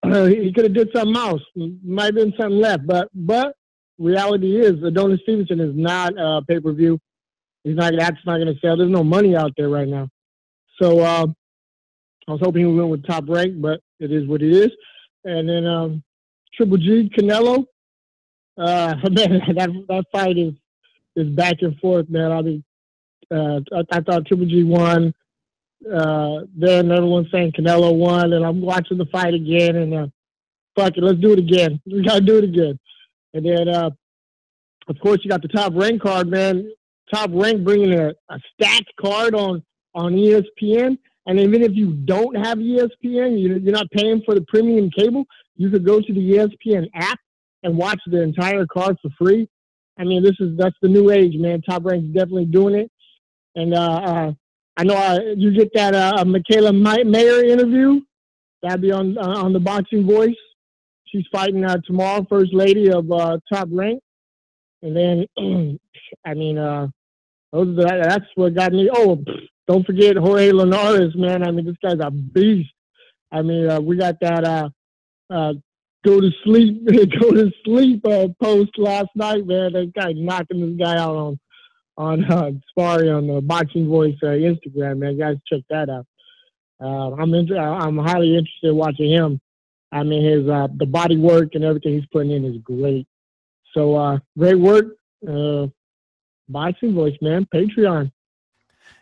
Speaker 8: he could have did something else. Might have been something left. But reality is, Adonis Stevenson is not pay-per-view. That's not going to sell. There's no money out there right now. So I was hoping he would win with Top Rank, but it is what it is. And then Triple G, Canelo. Man, that fight is back and forth, man. I thought Triple G won. Then everyone's saying Canelo won, and I'm watching the fight again, and fuck it, let's do it again. We gotta do it again. And then, of course, you got the Top Rank card, man. Top Rank bringing a stacked card on ESPN, and even if you don't have ESPN, you're not paying for the premium cable, you could go to the ESPN app and watch the entire card for free. I mean, that's the new age, man. Top Rank's definitely doing it. And I know you get that Michaela Mayer interview. That'll be on the Boxing Voice. She's fighting tomorrow, First Lady of Top Rank. And then, I mean, that's what got me. Oh, don't forget Jorge Linares, man. I mean, this guy's a beast. I mean, we got that go to sleep post last night, man. That guy knocking this guy out on Sparring on the Boxing Voice Instagram, man. Guys, check that out. I'm highly interested in watching him. I mean, his the body work and everything he's putting in is great. So great work, Boxing Voice, man. Patreon.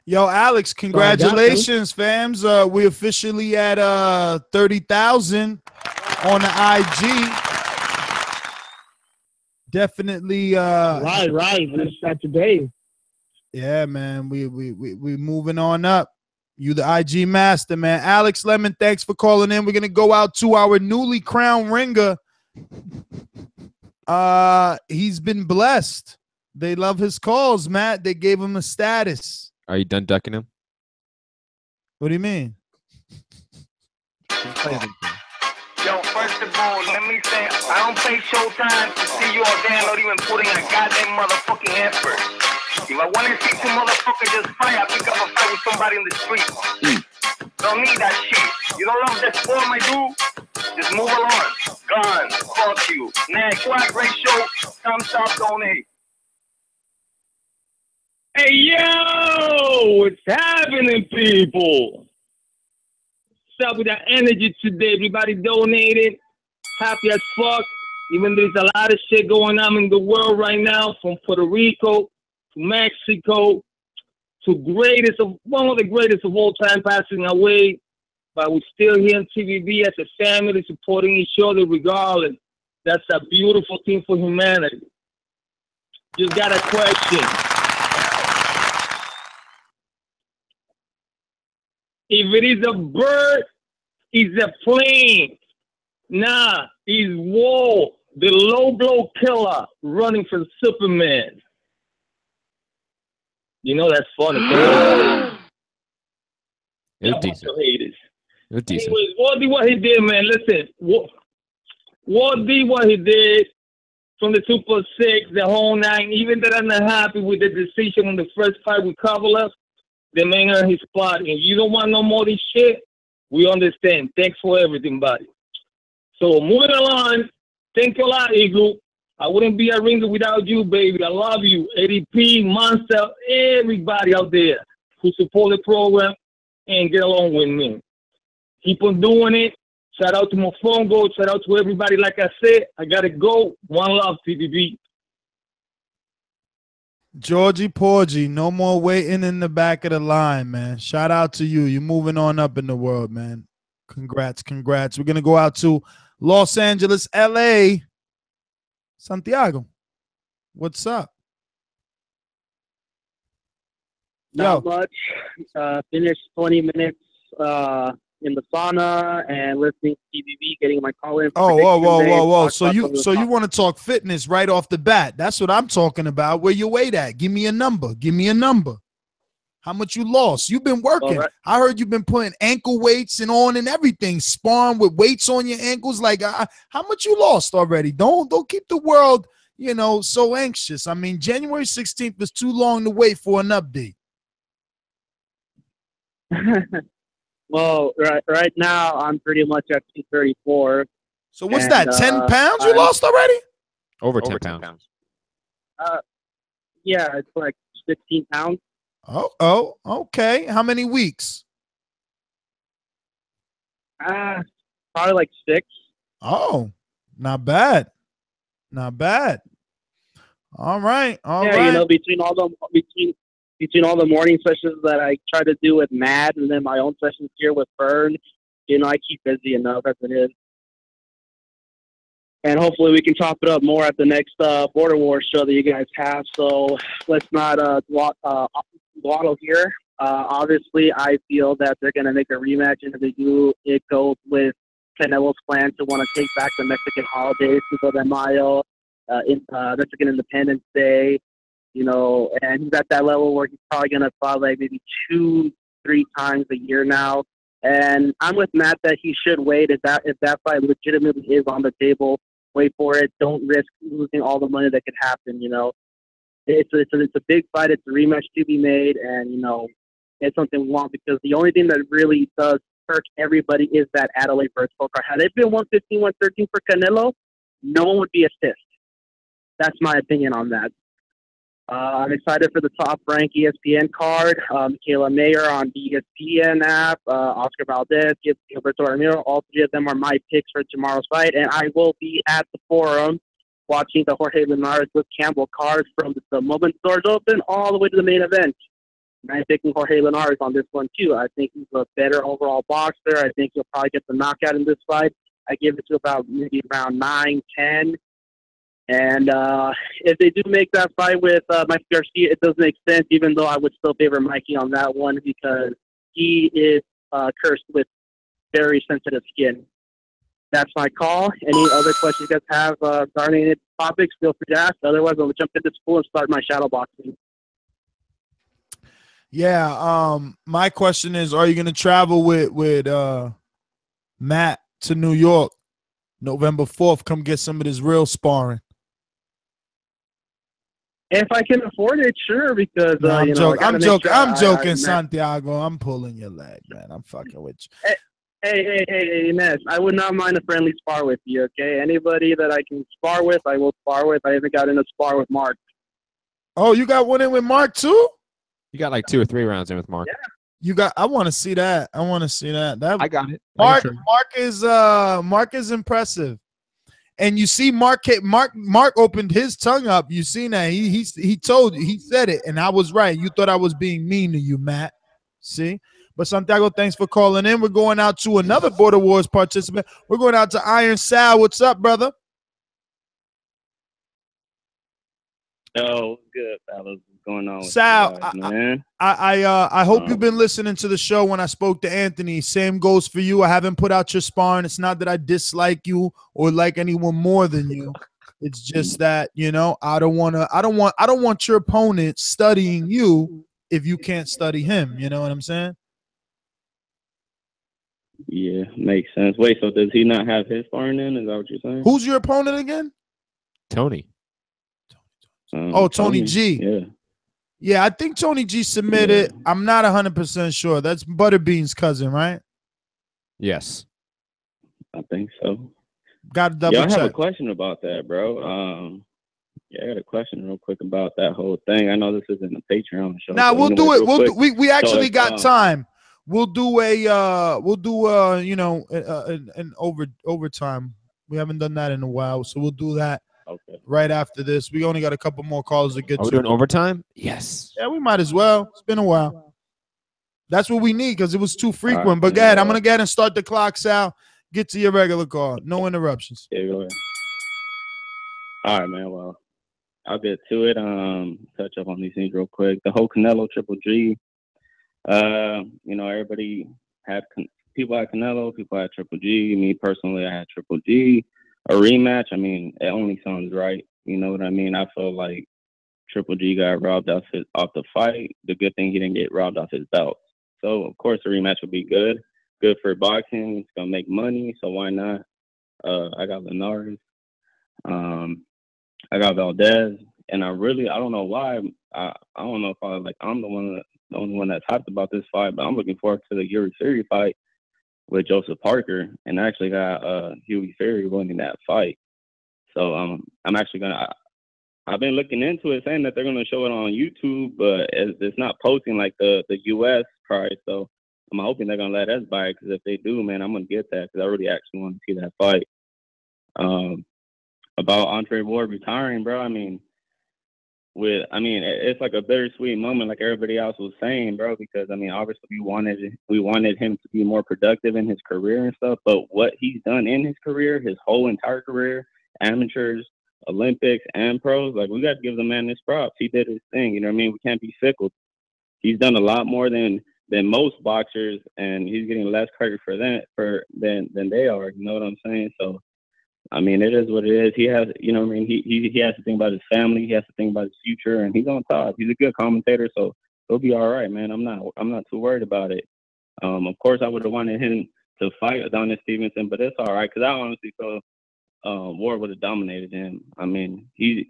Speaker 6: Yo, Alex, congratulations, fams. We officially at 30,000 on the IG. Definitely.
Speaker 8: Right. That's today.
Speaker 6: Yeah, man. We moving on up. You the IG master, man. Alex Lemon, thanks for calling in. We're gonna go out to our newly crowned ringer. He's been blessed. They love his calls, Matt. They gave him a status.
Speaker 9: Are you done ducking him?
Speaker 6: What do you mean?
Speaker 23: Yo, first of all, let me say, I don't pay Showtime to see you all there not even putting a goddamn motherfucking effort. If I want to see two motherfuckers just fight, I pick up a fight with somebody in the street. Don't need that shit. You don't love that sport, my dude? Just move along. Gone. Fuck you. Next, you had a great show. Come stop, donate.
Speaker 4: Hey, yo, what's happening, people? What's up with that energy today? Everybody donated. Happy as fuck. Even there's a lot of shit going on in the world right now, from Puerto Rico to Mexico to one of the greatest of all time passing away. But we're still here on TVB as a family supporting each other regardless. That's a beautiful thing for humanity. Just got a question. If it is a bird, it's a plane. Nah, it's wall.
Speaker 23: the low blow killer running for Superman. You know that's funny.
Speaker 9: It was decent.
Speaker 23: Haters.
Speaker 9: It was decent.
Speaker 23: Anyways, Ward did what he did, man. Listen, Ward did what he did from the 2+6, the whole 9. Even that I'm not happy with the decision on the first fight with Campbell, the man earned his spot. If you don't want no more of this shit, we understand. Thanks for everything, buddy. So moving along, thank you a lot, Eagle. I wouldn't be a ringer without you, baby. I love you. ADP, Monster, everybody out there who support the program and get along with me. Keep on doing it. Shout out to my phone goal. Shout out to everybody. Like I said, I got to go. One love, TVB.
Speaker 6: Georgie Porgy, no more waiting in the back of the line, man. Shout out to you. You're moving on up in the world, man. Congrats, congrats. We're going to go out to Los Angeles, LA. Santiago, what's up?
Speaker 11: Not much. Finished 20 minutes in the sauna and listening to TVB, getting my call in.
Speaker 6: Whoa. So you want to talk fitness right off the bat. That's what I'm talking about. Where your weight at? Give me a number. Give me a number. How much you lost? You've been working. Right. I heard you've been putting ankle weights and on and everything, sparring with weights on your ankles. Like, how much you lost already? Don't keep the world, so anxious. I mean, January 16th is too long to wait for an update.
Speaker 11: Well, right now I'm pretty much at 234.
Speaker 6: So what's that? 10 pounds you lost already?
Speaker 9: Over 10 pounds.
Speaker 11: Yeah, it's like 15 pounds.
Speaker 6: Oh, okay. How many weeks?
Speaker 11: Probably like 6.
Speaker 6: Oh, not bad. Not bad. All right. All right.
Speaker 11: Yeah, between all the morning sessions that I try to do with Matt and then my own sessions here with Fern, I keep busy enough as it is. And hopefully we can top it up more at the next Border Wars show that you guys have. So let's not dawdle here. Obviously, I feel that they're going to make a rematch, and if they do, it goes with Canelo's plan to want to take back the Mexican holidays, Cinco de Mayo, Mexican Independence Day, and he's at that level where he's probably going to fight like maybe 2-3 times a year now. And I'm with Matt that he should wait. If that fight legitimately is on the table, wait for it. Don't risk losing all the money that could happen. It's a big fight. It's a rematch to be made, and it's something we want because the only thing that really does hurt everybody is that Adelaide versus Poker. Had it been 115, 113 for Canelo, no one would be assist. That's my opinion on that. I'm excited for the top-ranked ESPN card. Michaela Mayer on the ESPN app, Oscar Valdez, Gibbs, Gilberto Ramirez. All 3 of them are my picks for tomorrow's fight, and I will be at the forum watching the Jorge Linares with Campbell card from the moment doors open all the way to the main event. And I'm picking Jorge Linares on this one, too. I think he's a better overall boxer. I think he'll probably get the knockout in this fight. I give it to about maybe around 9-10. And if they do make that fight with Mike Garcia, it does make sense, even though I would still favor Mikey on that one because he is cursed with very sensitive skin. That's my call. Any other questions you guys have regarding any topics, feel free to ask. Otherwise, I'll jump into school and start my shadow boxing.
Speaker 6: Yeah, my question is, are you going to travel with Matt to New York November 4th? Come get some of this real sparring.
Speaker 11: If I can afford it, sure, because
Speaker 6: No, I'm joking. I'm joking,
Speaker 11: I
Speaker 6: Santiago. I'm pulling your leg, man. I'm fucking with you.
Speaker 11: Hey, Ness, I would not mind a friendly spar with you, okay? Anybody that I can spar with, I will spar with. I even got in a spar with Mark.
Speaker 6: Oh, you got one in with Mark too?
Speaker 9: You got like 2 or 3 rounds in with Mark.
Speaker 11: Yeah.
Speaker 6: I want to see that.
Speaker 9: I got it.
Speaker 6: Mark is impressive. And you see Mark opened his tongue up. You seen that. He said it, and I was right. You thought I was being mean to you, Matt. See? But Santiago, thanks for calling in. We're going out to another Border Wars participant. We're going out to Iron Sal. What's up, brother?
Speaker 13: Oh, good, fellas.
Speaker 2: going on with
Speaker 6: Sal,
Speaker 2: you guys, man?
Speaker 6: I hope you've been listening to the show when I spoke to Anthony. Same goes for you. I haven't put out your sparring. It's not that I dislike you or like anyone more than you. It's just that, you know, I don't want your opponent studying you if you can't study him. You know what I'm saying?
Speaker 2: Yeah, makes sense. Wait, so does he not have his sparring in? Is that what you're saying?
Speaker 6: Who's your opponent again?
Speaker 9: Tony.
Speaker 6: Tony G.
Speaker 2: Yeah.
Speaker 6: Yeah, I think Tony G submitted. Yeah. I'm not 100% sure. That's Butterbean's cousin, right?
Speaker 9: Yes.
Speaker 2: I think so.
Speaker 6: Got to double check.
Speaker 2: I have a question about that, bro. Yeah, I got a question real quick about that whole thing. I know this isn't a Patreon show.
Speaker 6: Nah, we'll do it. We actually got time. We'll do an overtime. We haven't done that in a while, so we'll do that right after this. We only got a couple more calls to get to.
Speaker 9: Are we doing overtime? Yes.
Speaker 6: Yeah, we might as well. It's been a while. That's what we need because it was too frequent. But Gad, I'm gonna get and start the clock, Sal. Get to your regular call. No interruptions.
Speaker 2: Yeah, go ahead. All right, man. Well, I'll get to it. Touch up on these things real quick. The whole Canelo Triple G. Everybody had people had Canelo, people had Triple G. Me personally, I had Triple G. A rematch. I mean, it only sounds right. You know what I mean? I feel like Triple G got robbed off the fight. The good thing he didn't get robbed off his belt. So of course, a rematch would be good. Good for boxing. It's gonna make money. So why not? I got Linares. I got Valdez, and I don't know why. I don't know if I'm the only one that's hyped about this fight, but I'm looking forward to the Yuri Fury fight with Joseph Parker, and I actually got Hughie Fury winning that fight. So I'm actually gonna. I've been looking into it, saying that they're gonna show it on YouTube, but it's not posting like the U.S. price. So I'm hoping they're gonna let us buy it, because if they do, man, I'm gonna get that, because I really actually want to see that fight. About Andre Ward retiring, bro. It's like a bittersweet moment, like everybody else was saying, bro, because obviously we wanted him to be more productive in his career and stuff, but what he's done in his career, his whole entire career, amateurs, Olympics, and pros, like, we got to give the man his props. He did his thing, you know what I mean? We can't be fickle. He's done a lot more than most boxers, and he's getting less credit for that than they are. You know what I'm saying? So, it is what it is. He has, you know what I mean? He has to think about his family. He has to think about his future, and he's on top. He's a good commentator, so he'll be all right, man. I'm not too worried about it. Of course, I would have wanted him to fight Adonis Stevenson, but it's all right, because I honestly feel Ward would have dominated him.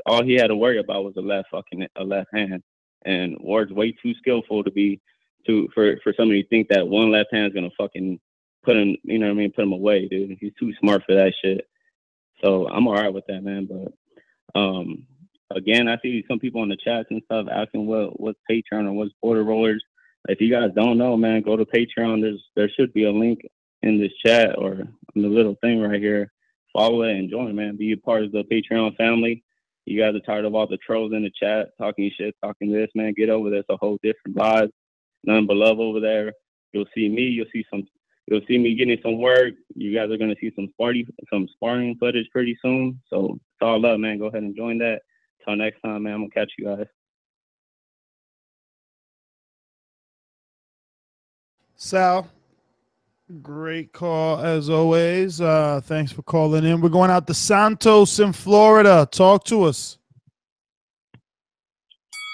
Speaker 2: All he had to worry about was a left hand, and Ward's way too skillful for somebody to think that one left hand is gonna fucking put him, you know what I mean, put him away, dude. He's too smart for that shit. So I'm all right with that, man. But again, I see some people in the chats and stuff asking what's Patreon or what's Border Rollers. If you guys don't know, man, go to Patreon. There should be a link in this chat or in the little thing right here. Follow it and join, man. Be a part of the Patreon family. You guys are tired of all the trolls in the chat talking shit, talking this, man. Get over there. It's a whole different vibe. Nothing but love over there. You'll see me. You'll see me getting some work. You guys are gonna see some sparring footage pretty soon. So it's all love, man. Go ahead and join that. Till next time, man. I'm gonna catch you guys.
Speaker 6: Sal, great call as always. Thanks for calling in. We're going out to Santos in Florida. Talk to us.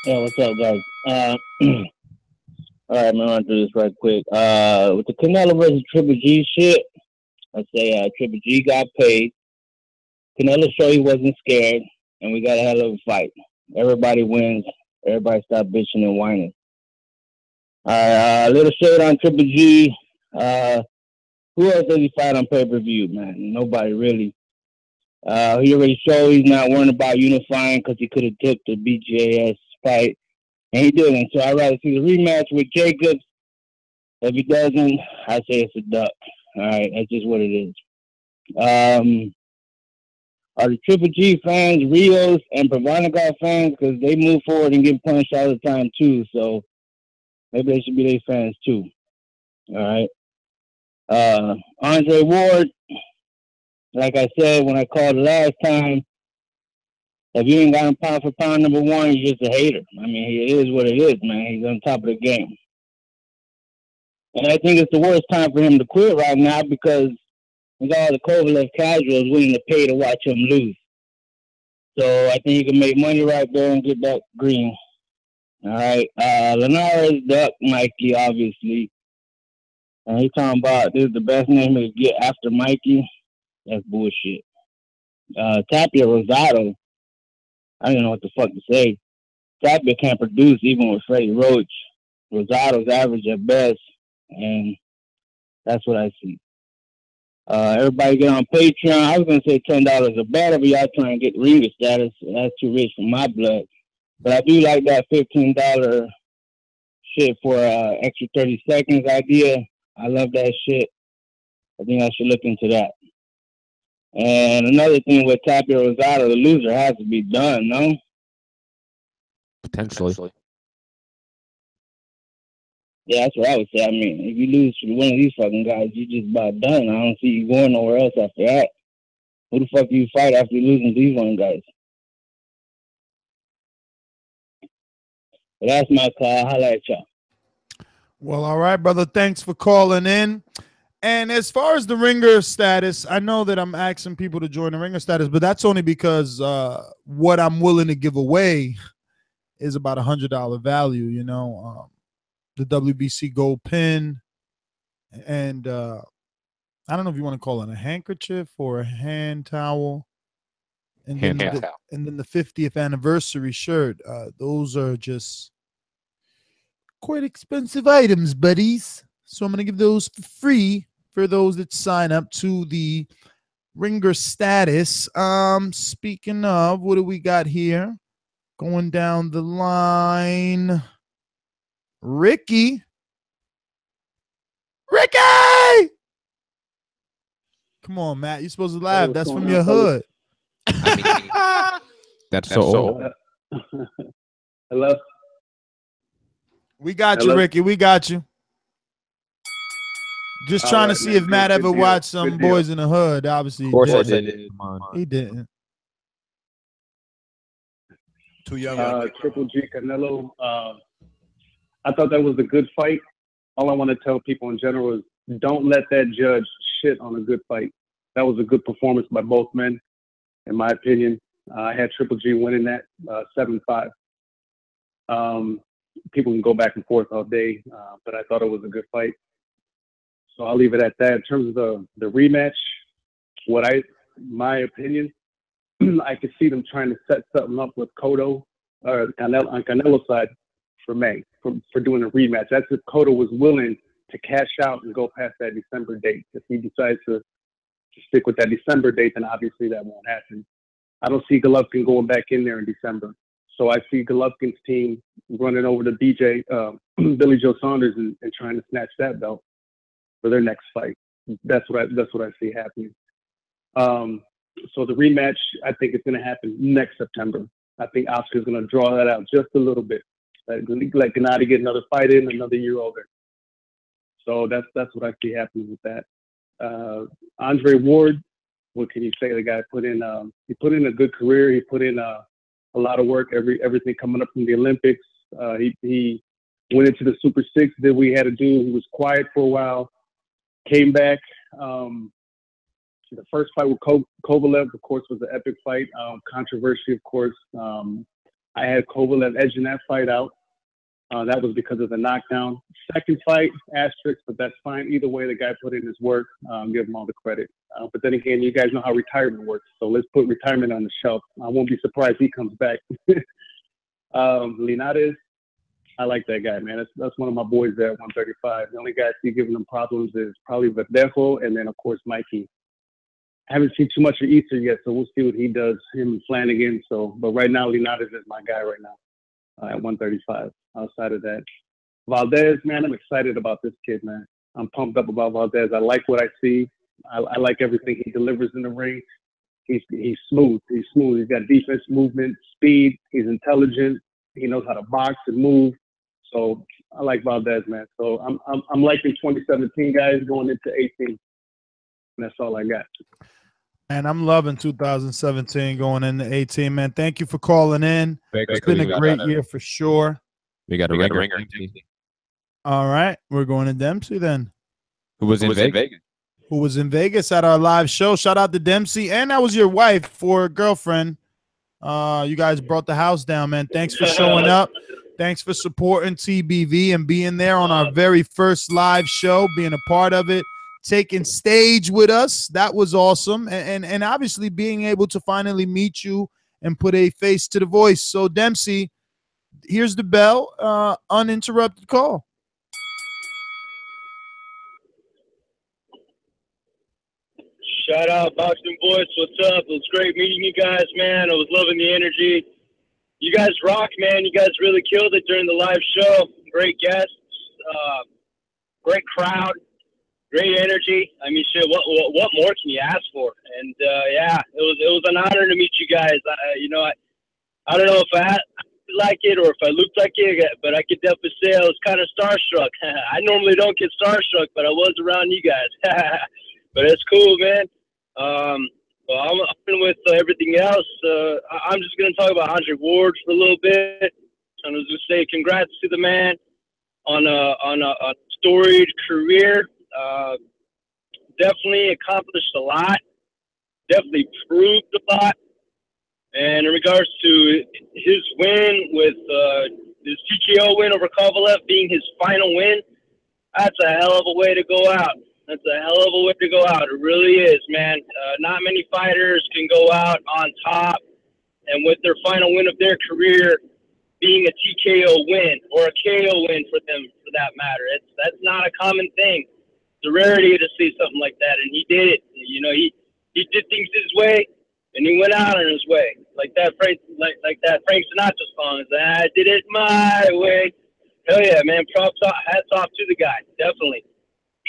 Speaker 12: Yeah, what's up, guys? All right, I'm gonna run through this right quick. With the Canelo versus Triple G shit, I say Triple G got paid. Canelo showed he wasn't scared, and we got a hell of a fight. Everybody wins. Everybody stop bitching and whining. All right, a little shade on Triple G. Who else does he fight on pay-per-view, man? Nobody really. He already showed he's not worrying about unifying, because he could have took the BJS fight. And he didn't. So I'd rather see the rematch with Jacobs. If he doesn't, I say it's a duck. All right, that's just what it is. Are the Triple G fans Rios and Pravanagar fans? Because they move forward and get punched all the time too. So maybe they should be their fans too. All right. Andre Ward, like I said when I called last time, If you ain't got him pound for pound number one, you're just a hater. I mean, it is what it is, man. He's on top of the game. And I think it's the worst time for him to quit right now because we got all the Kovalev casuals willing to pay to watch him lose. So I think he can make money right there and get that green. All right. Linares ducked Mikey, obviously. And he talking about this is the best name to get after Mikey. That's bullshit. Tapia Rosado, I don't know what the fuck to say. Tapia can't produce even with Freddie Roach. Rosado's average at best, and that's what I see. Everybody get on Patreon. I was gonna say $10 a bet, but y'all trying to get ringer status. That's too rich for my blood. But I do like that $15 shit for extra 30 seconds idea. I love that shit. I think I should look into that. And another thing with Tapia Rosado, the loser has to be done, no?
Speaker 9: Potentially.
Speaker 12: Yeah, that's what I would say. I mean, if you lose to one of these fucking guys, you just about done. I don't see you going nowhere else after that. Who the fuck do you fight after losing to these one guys? But that's my call. Holla at y'all.
Speaker 6: Well, all right, brother. Thanks for calling in. And as far as the ringer status, I know that I'm asking people to join the ringer status, but that's only because what I'm willing to give away is about $100 value, you know. The WBC gold pin, and I don't know if you want to call it a handkerchief or a hand towel, and then the 50th anniversary shirt. Those are just quite expensive items, buddies. So I'm gonna give those for free for those that sign up to the ringer status. Speaking of, what do we got here? Going down the line. Ricky! Come on, Matt. You're supposed to laugh. That's from your hood.
Speaker 9: That's so old.
Speaker 13: Hello?
Speaker 6: We got you, Ricky. We got you. Just trying to see if Matt ever watched some Boys in the Hood. Obviously,
Speaker 9: of course I did.
Speaker 6: He didn't.
Speaker 13: Too young. Triple G Canelo. I thought that was a good fight. All I want to tell people in general is don't let that judge shit on a good fight. That was a good performance by both men, in my opinion. I had Triple G winning that 7-5. People can go back and forth all day, but I thought it was a good fight. So I'll leave it at that. In terms of the rematch, my opinion, I could see them trying to set something up with Cotto or Canelo on Canelo's side for May for doing a rematch. That's if Cotto was willing to cash out and go past that December date. If he decides to stick with that December date, then obviously that won't happen. I don't see Golovkin going back in there in December. So I see Golovkin's team running over to Billy Joe Saunders and trying to snatch that belt for their next fight. That's what I see happening. So the rematch, I think it's going to happen next September. I think Oscar's going to draw that out just a little bit. Let Gennady get another fight in, another year older. So that's what I see happening with that. Andre Ward, what can you say? The guy put in a good career. He put in a lot of work. Everything coming up from the Olympics. He went into the Super 6. Did what he had to do. He was quiet for a while. Came back. The first fight with Kovalev, of course, was an epic fight. Controversy, of course. I had Kovalev edging that fight out. That was because of the knockdown. Second fight, asterisk, but that's fine. Either way, the guy put in his work. Give him all the credit. But then again, you guys know how retirement works. So let's put retirement on the shelf. I won't be surprised he comes back. Linares, I like that guy, man. That's one of my boys there at 135. The only guy I see giving them problems is probably Verdejo and then, of course, Mikey. I haven't seen too much of Easter yet, so we'll see what he does, him and Flanagan. But right now, Linares is my guy right now at 135. Outside of that, Valdez, man, I'm excited about this kid, man. I'm pumped up about Valdez. I like what I see. I like everything he delivers in the ring. He's smooth. He's smooth. He's got defense, movement, speed. He's intelligent. He knows how to box and move. So I like Valdez, man. So I'm liking 2017 guys going into 18. And that's all I got.
Speaker 6: And I'm loving 2017 going into 18, man. Thank you for calling in.
Speaker 9: Vegas,
Speaker 6: It's been a great year for sure.
Speaker 9: We got a ringer.
Speaker 6: All right, we're going to Dempsey then.
Speaker 9: Who was in Vegas?
Speaker 6: Who was in Vegas at our live show. Shout out to Dempsey. And that was your wife or girlfriend. You guys brought the house down, man. Thanks for showing up. Thanks for supporting TBV and being there on our very first live show, being a part of it, taking stage with us. That was awesome. And obviously being able to finally meet you and put a face to the voice. So, Dempsey, here's the bell. Uninterrupted call.
Speaker 14: Shout out, Boxing Voice. What's up? It was great meeting you guys, man. I was loving the energy. You guys rock, man. You guys really killed it during the live show. Great guests, great crowd, great energy. I mean, shit. What more can you ask for? And yeah, it was an honor to meet you guys. I don't know if I like it or if I looked like it, but I could definitely say I was kind of starstruck. I normally don't get starstruck, but I was around you guys. But it's cool, man. Well, I'm with everything else. I'm just going to talk about Andre Ward for a little bit. I'm just going to say congrats to the man on a storied career. Definitely accomplished a lot. Definitely proved a lot. And in regards to his win with his TKO win over Kovalev being his final win, that's a hell of a way to go out. That's a hell of a way to go out. It really is, man. Not many fighters can go out on top and with their final win of their career being a TKO win or a KO win for them, for that matter. That's not a common thing. It's a rarity to see something like that, and he did it. You know, he did things his way, and he went out on his way. Like that Frank Sinatra song. I did it my way. Hell yeah, man. Hats off to the guy. Definitely.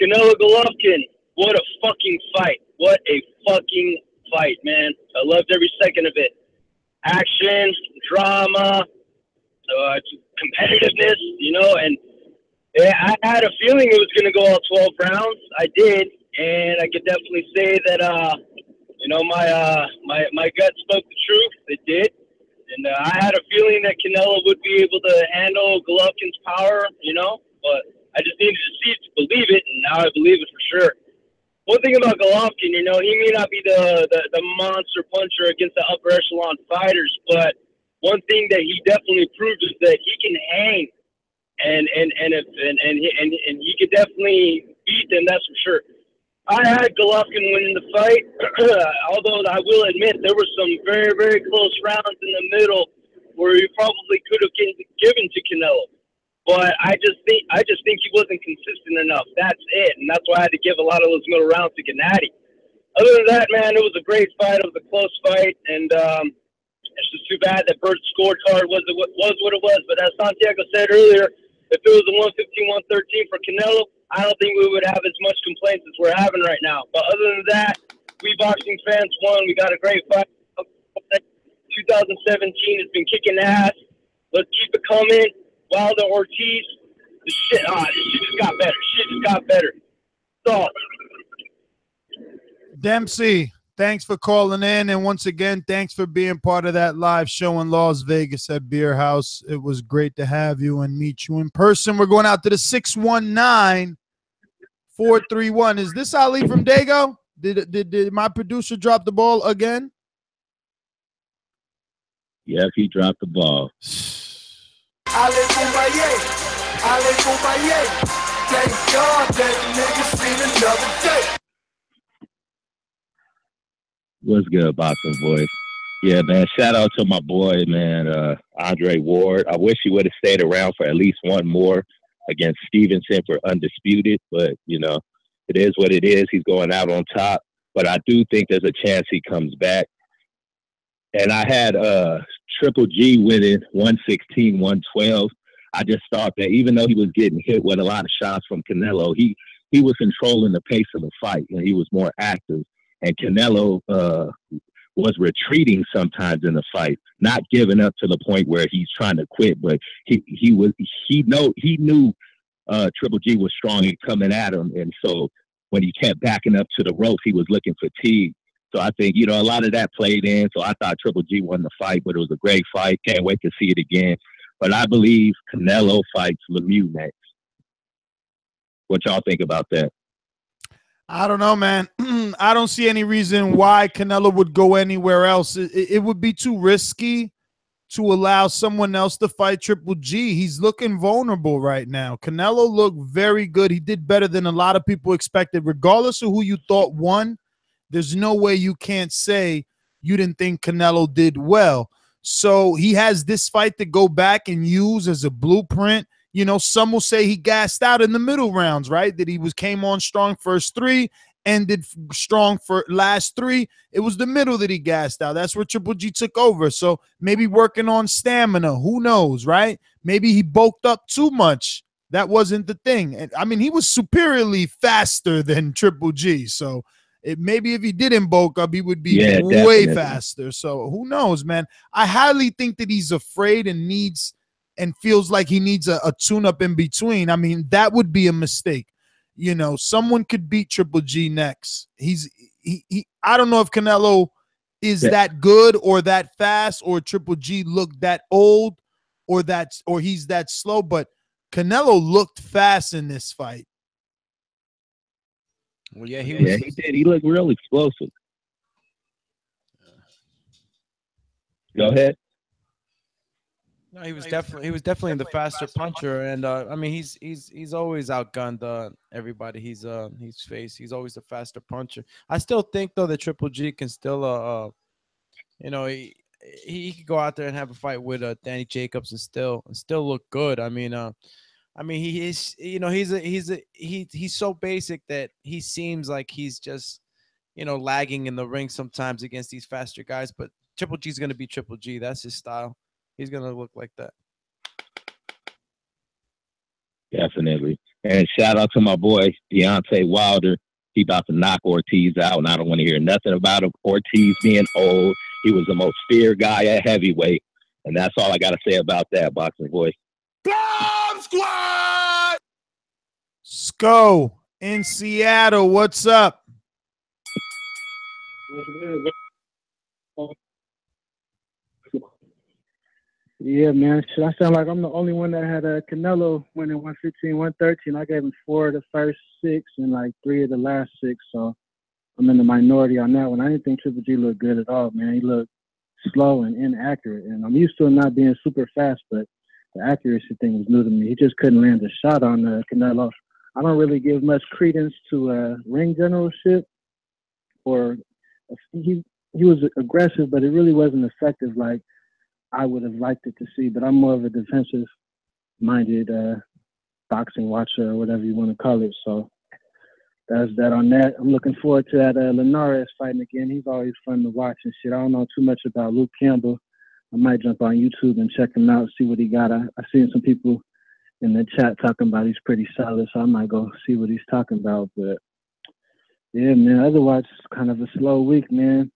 Speaker 14: Canelo Golovkin, what a fucking fight. What a fucking fight, man. I loved every second of it. Action, drama, competitiveness, you know, and I had a feeling it was going to go all 12 rounds. I did, and I could definitely say that, you know, my gut spoke the truth. It did. And I had a feeling that Canelo would be able to handle Golovkin's power, you know, but I just needed to see it to believe it, and now I believe it for sure. One thing about Golovkin, you know, he may not be the monster puncher against the upper echelon fighters, but one thing that he definitely proved is that he can hang, and he could definitely beat them. That's for sure. I had Golovkin winning the fight, although I will admit there were some very, very close rounds in the middle where he probably could have given to Canelo. But I just think he wasn't consistent enough. That's it, and that's why I had to give a lot of those middle rounds to Gennady. Other than that, man, it was a great fight. It was a close fight, and it's just too bad that Bert's scorecard was what it was. But as Santiago said earlier, if it was a 115-113 for Canelo, I don't think we would have as much complaints as we're having right now. But other than that, we boxing fans won. We got a great fight. 2017 has been kicking ass. Let's keep it coming. Wilder Ortiz, this shit just got better. Shit just got better. So,
Speaker 6: Dempsey, thanks for calling in. And once again, thanks for being part of that live show in Las Vegas at Beer House. It was great to have you and meet you in person. We're going out to the 619-431. Is this Ali from Dago? Did my producer drop the ball again?
Speaker 12: Yes, he dropped the ball.
Speaker 3: Ale Kumaye, thank God that niggas seen another day.
Speaker 12: What's good, Boxing Voice? Yeah, man, shout out to my boy, man, Andre Ward. I wish he would have stayed around for at least one more against Stevenson for undisputed, but, you know, it is what it is. He's going out on top, but I do think there's a chance he comes back. And I had Triple G winning 116-112. I just thought that even though he was getting hit with a lot of shots from Canelo, he was controlling the pace of the fight, and he was more active. And Canelo was retreating sometimes in the fight, not giving up to the point where he's trying to quit, but he knew Triple G was strong and coming at him, and so when he kept backing up to the ropes, he was looking fatigued. So I think, a lot of that played in. So I thought Triple G won the fight, but it was a great fight. Can't wait to see it again. But I believe Canelo fights Lemieux next. What y'all think about that?
Speaker 6: I don't know, man. I don't see any reason why Canelo would go anywhere else. It would be too risky to allow someone else to fight Triple G. He's looking vulnerable right now. Canelo looked very good. He did better than a lot of people expected. Regardless of who you thought won, there's no way you can't say you didn't think Canelo did well. So he has this fight to go back and use as a blueprint. Some will say he gassed out in the middle rounds, right? That he came on strong first 3, ended strong for last 3. It was the middle that he gassed out. That's where Triple G took over. So maybe working on stamina. Who knows, right? Maybe he bulked up too much. That wasn't the thing. And I mean, he was superiorly faster than Triple G. So maybe if he didn't bulk up, he would be way faster. So who knows, man? I highly think that he's afraid and feels like he needs a tune-up in between. I mean, that would be a mistake. Someone could beat Triple G next. I don't know if Canelo is that good or that fast, or Triple G looked that old or he's that slow, but Canelo looked fast in this fight.
Speaker 10: Well, yeah, he
Speaker 12: did. He looked real explosive. Go ahead.
Speaker 10: No, he was definitely the faster puncher, and I mean he's always outgunned everybody he's faced. He's always the faster puncher. I still think though that Triple G can still he could go out there and have a fight with Danny Jacobs and still look good. I mean he is he's so basic that he seems like he's just lagging in the ring sometimes against these faster guys, but Triple G's gonna be Triple G. That's his style. He's going to look like that.
Speaker 12: Definitely. And shout out to my boy, Deontay Wilder. He about to knock Ortiz out, and I don't want to hear nothing about him. Ortiz being old. He was the most feared guy at heavyweight. And that's all I got to say about that, Boxing Voice.
Speaker 7: Bomb Squad!
Speaker 6: Sco in Seattle. What's up?
Speaker 8: Yeah, man. Should I sound like I'm the only one that had Canelo winning 115, 113? I gave him 4 of the first 6 and like 3 of the last 6. So I'm in the minority on that one. I didn't think Triple G looked good at all, man. He looked slow and inaccurate. And I'm used to him not being super fast, but the accuracy thing was new to me. He just couldn't land a shot on Canelo. I don't really give much credence to ring generalship. He was aggressive, but it really wasn't effective like I would have liked it to see, but I'm more of a defensive-minded boxing watcher or whatever you want to call it. So that's that on that. I'm looking forward to that Linares fighting again. He's always fun to watch and shit. I don't know too much about Luke Campbell. I might jump on YouTube and check him out, see what he got. I seen some people in the chat talking about he's pretty solid, so I might go see what he's talking about. But yeah, man, otherwise it's kind of a slow week, man.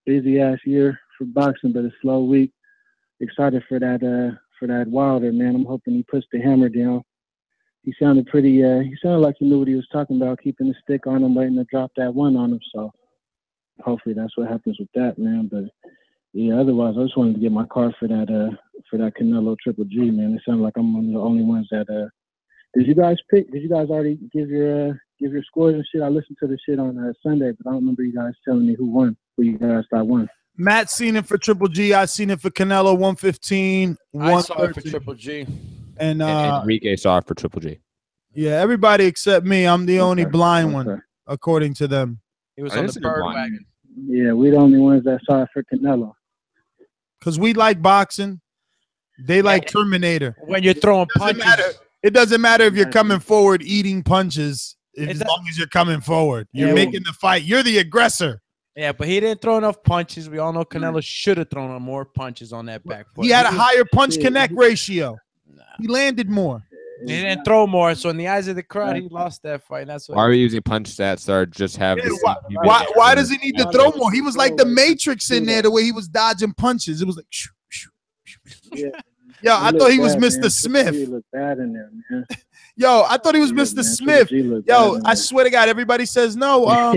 Speaker 8: Busy-ass year for boxing, but a slow week. Excited for that Wilder, man. I'm hoping he puts the hammer down. He sounded like he knew what he was talking about, keeping the stick on him, waiting to drop that one on him. So hopefully that's what happens with that, man. But yeah, otherwise I just wanted to get my card for that Canelo Triple G, man. It sounded like I'm one of the only ones that did you guys already give your scores and shit? I listened to the shit on Sunday, but I don't remember you guys telling me who you guys thought won.
Speaker 6: Matt seen it for Triple G. I seen it for Canelo 115.
Speaker 10: I saw it for Triple G.
Speaker 6: And
Speaker 9: Enrique saw it for Triple G.
Speaker 6: Yeah, everybody except me. I'm the only blind one, according to them.
Speaker 10: He was on the bird wagon.
Speaker 8: Yeah, we're the only ones that saw it for Canelo.
Speaker 6: Because we like boxing. They like Terminator.
Speaker 10: When you're throwing punches.
Speaker 6: It doesn't matter if you're coming forward eating punches, as long as you're coming forward. You're making the fight. You're the aggressor.
Speaker 10: Yeah, but he didn't throw enough punches. We all know Canelo should have thrown more punches on that back foot.
Speaker 6: He had a higher punch-connect ratio. He landed more.
Speaker 10: He didn't throw more, so in the eyes of the crowd, he lost that fight. That's
Speaker 9: why are we using punch stats or just have
Speaker 6: why does he need to throw more? He was like the Matrix in there, the way he was dodging punches. It was like shoo, shoo, shoo, shoo. Yo, I thought he was Mr. Smith.
Speaker 8: He looked bad in there, man.
Speaker 6: Yo, I thought he was Mr. Smith. Yo, I swear to God, everybody says no.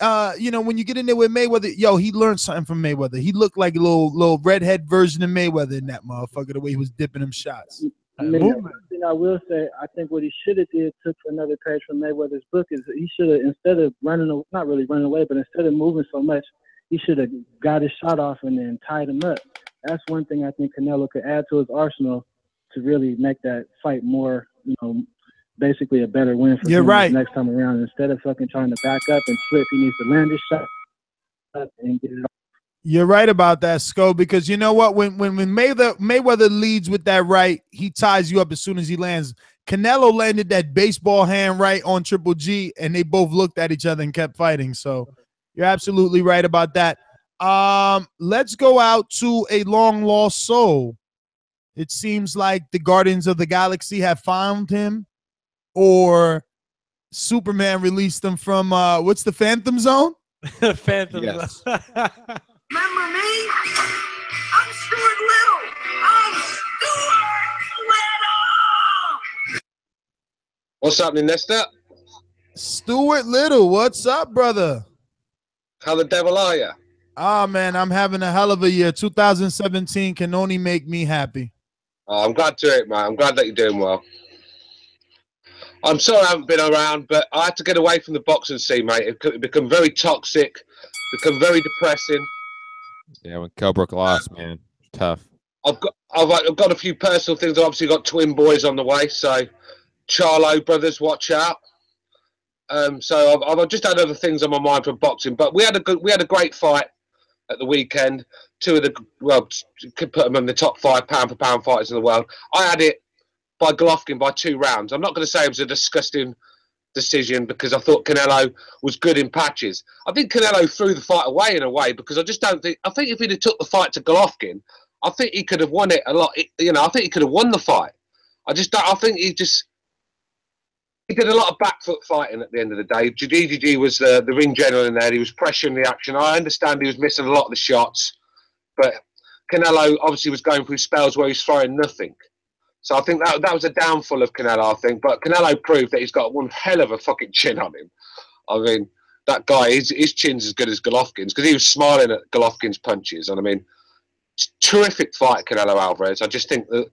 Speaker 6: when you get in there with Mayweather, yo, he learned something from Mayweather. He looked like a little redhead version of Mayweather in that motherfucker, the way he was dipping them shots.
Speaker 15: One thing I will say, I think what he should have did, took another page from Mayweather's book, is he should have, instead of not really running away, but instead of moving so much, he should have got his shot off and then tied him up. That's one thing I think Canelo could add to his arsenal to really make that fight more, basically a better win for him next time around. Instead of fucking trying to back up and slip, he needs to land his shot up and get it off.
Speaker 6: You're right about that, Sco, because you know what? When Mayweather leads with that right, he ties you up as soon as he lands. Canelo landed that baseball hand right on Triple G, and they both looked at each other and kept fighting. So you're absolutely right about that. Let's go out to a long-lost soul. It seems like the Guardians of the Galaxy have found him, or Superman released him from, what's the Phantom Zone?
Speaker 10: Phantom Zone.
Speaker 3: Remember me? I'm Stuart Little. I'm Stuart Little.
Speaker 17: What's happening, Nestor?
Speaker 6: Stuart Little, what's up, brother?
Speaker 17: How the devil are you?
Speaker 6: Ah, man, I'm having a hell of a year. 2017 can only make me happy.
Speaker 17: Oh, I'm glad to hear it, man. I'm glad that you're doing well. I'm sorry I haven't been around, but I had to get away from the boxing scene, mate. It become very toxic, become very depressing.
Speaker 9: Yeah, when Kelbrook lost, man, tough.
Speaker 17: I've got a few personal things. I've obviously got twin boys on the way, so Charlo brothers, watch out. So I've just had other things on my mind from boxing, but we had a great fight at the weekend. Two of the, well, could put them in the top 5 pound-for-pound fighters in the world. I had it by Golovkin by 2 rounds. I'm not going to say it was a disgusting decision because I thought Canelo was good in patches. I think Canelo threw the fight away in a way because I just don't think. I think if he'd have took the fight to Golovkin, I think he could have won it a lot. I think he could have won the fight. I think he did a lot of back foot fighting at the end of the day. GGG was the ring general in there. He was pressuring the action. I understand he was missing a lot of the shots, but Canelo obviously was going through spells where he's throwing nothing. So I think that was a downfall of Canelo, I think. But Canelo proved that he's got one hell of a fucking chin on him. I mean, that guy, his chin's as good as Golovkin's because he was smiling at Golovkin's punches. And I mean, terrific fight, Canelo Alvarez. I just think that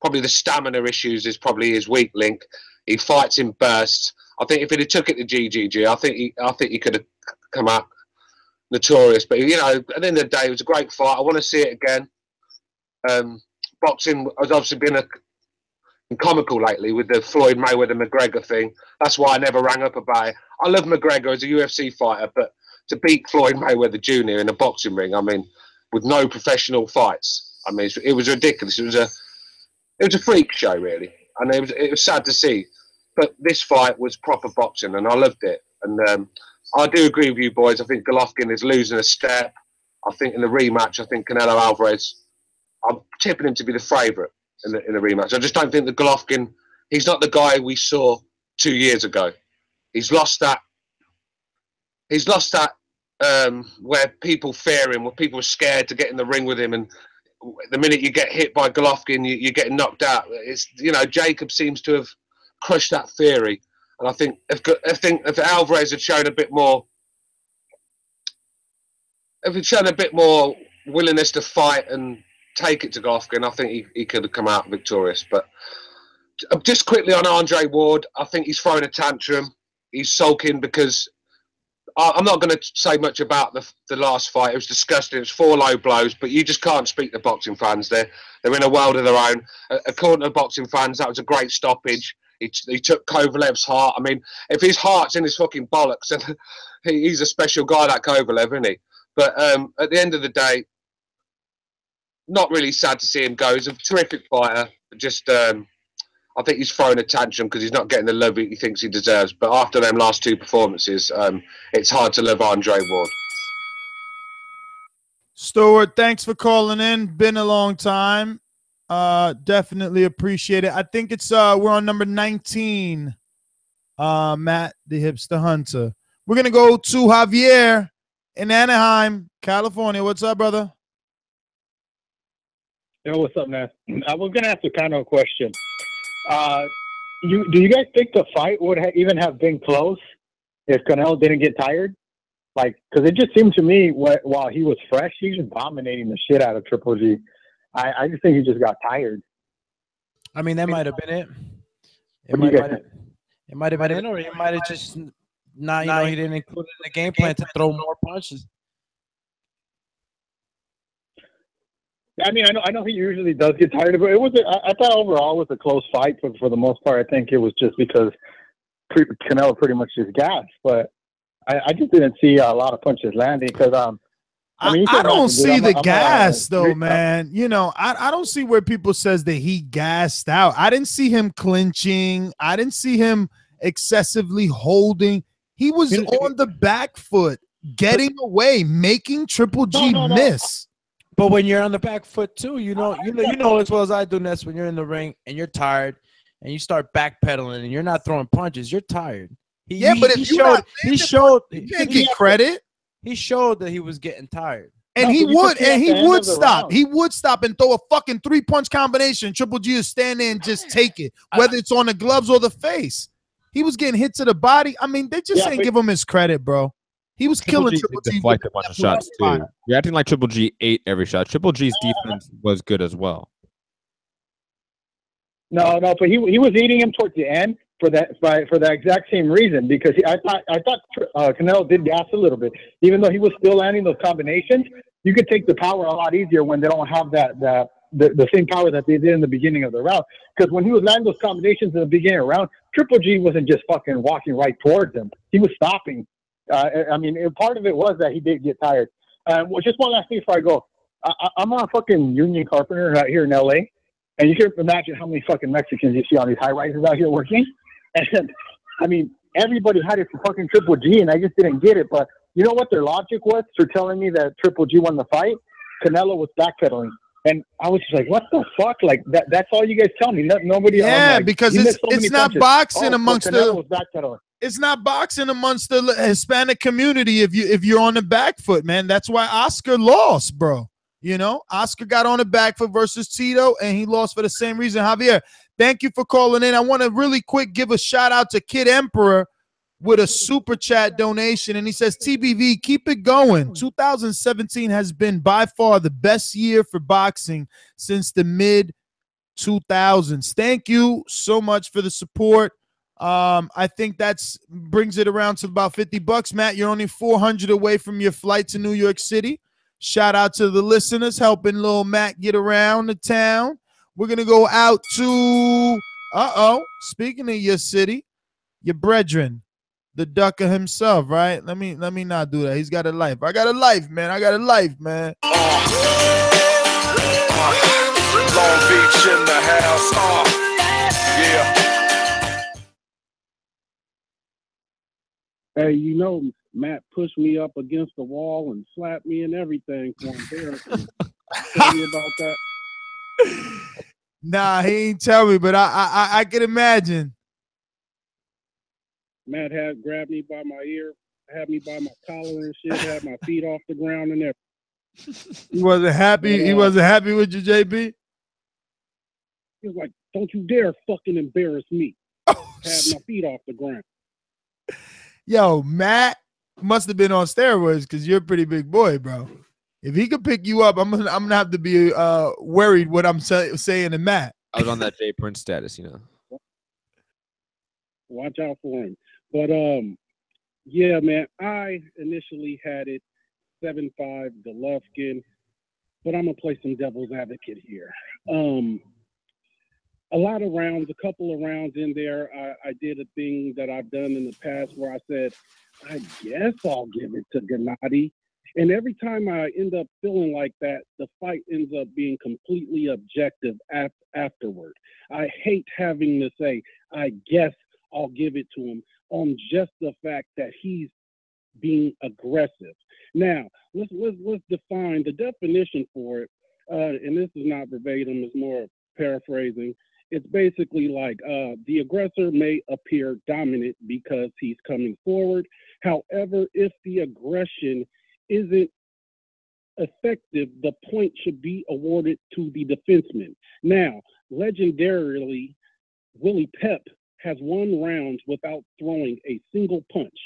Speaker 17: probably the stamina issues is probably his weak link. He fights in bursts. I think if he'd have took it to GGG, I think he could have come out notorious. But, at the end of the day, it was a great fight. I want to see it again. Boxing has obviously been comical lately with the Floyd Mayweather-McGregor thing. That's why I never rang up about it. I love McGregor as a UFC fighter, but to beat Floyd Mayweather Jr. in a boxing ring, I mean, with no professional fights, I mean, it was ridiculous. It was a freak show, really, and it was sad to see. But this fight was proper boxing, and I loved it. And I do agree with you, boys. I think Golovkin is losing a step. I think in the rematch, I think Canelo Alvarez, I'm tipping him to be the favourite in the rematch. I just don't think that Golovkin, he's not the guy we saw 2 years ago. He's lost that where people fear him, where people are scared to get in the ring with him, and the minute you get hit by Golovkin, you're getting knocked out. It's Jacob seems to have crushed that theory, and I think if Alvarez had shown a bit more, willingness to fight and take it to Golovkin, I think he could have come out victorious. But just quickly on Andre Ward, I think he's thrown a tantrum. He's sulking because I'm not going to say much about the last fight. It was disgusting. It was 4 low blows, but you just can't speak to boxing fans. They're in a world of their own. According to boxing fans, that was a great stoppage. He took Kovalev's heart. I mean, if his heart's in his fucking bollocks, then he's a special guy, that Kovalev, isn't he? But at the end of the day, not really sad to see him go. He's a terrific fighter. Just, I think he's throwing a tantrum because he's not getting the love he thinks he deserves. But after them last 2 performances, it's hard to love Andre Ward.
Speaker 6: Stuart, thanks for calling in. Been a long time. Definitely appreciate it. I think it's we're on number 19. Matt, the Hipster Hunter. We're gonna go to Javier in Anaheim, California. What's up, brother?
Speaker 18: Yo, what's up, man? I was gonna ask a kind of question. Do you guys think the fight would even have been close if Canelo didn't get tired? Like, because it just seemed to me while he was fresh, he was dominating the shit out of Triple G. I just think he just got tired.
Speaker 10: I mean, that might have been it.
Speaker 18: What do you guys think?
Speaker 10: It might have been it, or he might have just not. You know, he didn't include it in the game plan to throw more punches.
Speaker 18: I mean, I know he usually does get tired of it. It was. I thought overall it was a close fight, but for the most part, I think it was just because Canelo pretty much just gassed. But I just didn't see a lot of punches landing because I mean,
Speaker 6: I don't see the gas though, man. You know, I don't see where people says that he gassed out. I didn't see him clinching. I didn't see him excessively holding. He was on the back foot, getting away, making Triple G miss.
Speaker 10: But when you're on the back foot too, you know as well as I do, Ness, when you're in the ring and you're tired and you start backpedaling and you're not throwing punches, you're tired. He showed
Speaker 6: you can't get credit.
Speaker 10: He showed that he was getting tired.
Speaker 6: And he would stop. He would stop and throw a fucking 3-punch combination. Triple G is stand there and just take it, whether it's on the gloves or the face. He was getting hit to the body. I mean, they just ain't give him his credit, bro. He was killing Triple G.
Speaker 9: Deflect a bunch of shots too. You're acting like Triple G ate every shot. Triple G's defense was good as well.
Speaker 18: No, but he was eating him towards the end for that exact same reason, because I thought Canelo did gas a little bit, even though he was still landing those combinations. You could take the power a lot easier when they don't have the same power that they did in the beginning of the round. Because when he was landing those combinations in the beginning of the round, Triple G wasn't just fucking walking right towards him. He was stopping. I mean, part of it was that he did get tired. Well, just one last thing before I go. I'm a fucking union carpenter out here in LA, and you can imagine how many fucking Mexicans you see on these high rises out here working. And I mean, everybody had it for fucking Triple G, and I just didn't get it. But you know what their logic was for telling me that Triple G won the fight? Canelo was backpedaling. And I was just like, what the fuck? Like, that's all you guys tell me. Nobody.
Speaker 6: Yeah,
Speaker 18: like,
Speaker 6: because it's not
Speaker 18: punches.
Speaker 6: boxing amongst
Speaker 18: Canelo was backpedaling.
Speaker 6: It's not boxing amongst the Hispanic community if you're on the back foot, man. That's why Oscar lost, bro. You know, Oscar got on the back foot versus Tito, and he lost for the same reason. Javier, thank you for calling in. I want to really quick give a shout out to Kid Emperor with a super chat donation, and he says, TBV, keep it going. 2017 has been by far the best year for boxing since the mid 2000s. Thank you so much for the support. I think that's brings it around to about $50. Matt, you're only 400 away from your flight to New York City. Shout out to the listeners helping little Matt get around the town. We're gonna go out to speaking of your city, your brethren, the Ducker himself, right? Let me not do that. He's got a life. I got a life, man.
Speaker 3: Long Beach in the house. Yeah.
Speaker 4: Hey, you know, Matt pushed me up against the wall and slapped me and everything for embarrassment. Tell me about that.
Speaker 6: Nah, he ain't tell me, but I can imagine.
Speaker 4: Matt had grabbed me by my ear, had me by my collar and shit, had my feet off the ground and everything.
Speaker 6: He wasn't happy. He wasn't happy with you, JB.
Speaker 4: He was like, "Don't you dare fucking embarrass me." Had my feet off the ground.
Speaker 6: Yo, Matt must have been on steroids because you're a pretty big boy, bro. If he could pick you up, I'm gonna have to be worried what I'm saying to Matt.
Speaker 9: I was on that Jay Prince status, you know.
Speaker 4: Watch out for him. But yeah, man, I initially had it 7-5 Golovkin, but I'm gonna play some devil's advocate here. A lot of rounds, a couple of rounds in there, I did a thing that I've done in the past where I said, I guess I'll give it to Gennady. And every time I end up feeling like that, the fight ends up being completely objective afterward. I hate having to say, I guess I'll give it to him on just the fact that he's being aggressive. Now, let's define the definition for it. And this is not verbatim, it's more paraphrasing. It's basically like the aggressor may appear dominant because he's coming forward. However, if the aggression isn't effective, the point should be awarded to the defenseman. Now, legendarily, Willie Pep has won rounds without throwing a single punch.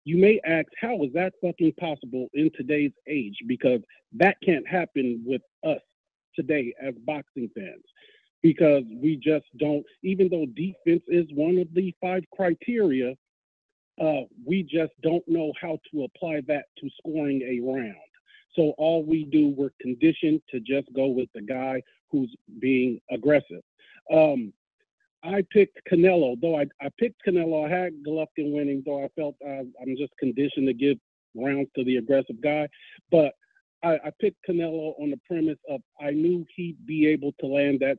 Speaker 19: You may ask, how is that fucking possible in today's age? Because that can't happen with us today as boxing fans. Because we just don't, even though defense is one of the 5 criteria, we just don't know how to apply that to scoring a round. So all we do, we're conditioned to just go with the guy who's being aggressive. I picked Canelo, though I picked Canelo. I had Golovkin winning, though I felt I'm just conditioned to give rounds to the aggressive guy. But I picked Canelo on the premise of I knew he'd be able to land that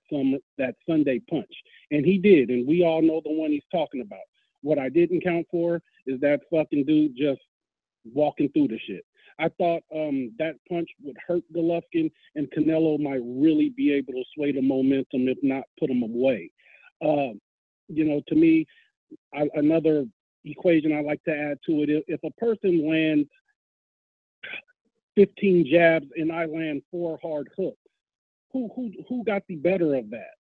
Speaker 19: Sunday punch. And he did, and we all know the one he's talking about. What I didn't count for is that fucking dude just walking through the shit. I thought that punch would hurt Golovkin, and Canelo might really be able to sway the momentum, if not put him away. To me, another equation I like to add to it, if a person lands 15 jabs and I land 4 hard hooks, who got the better of that?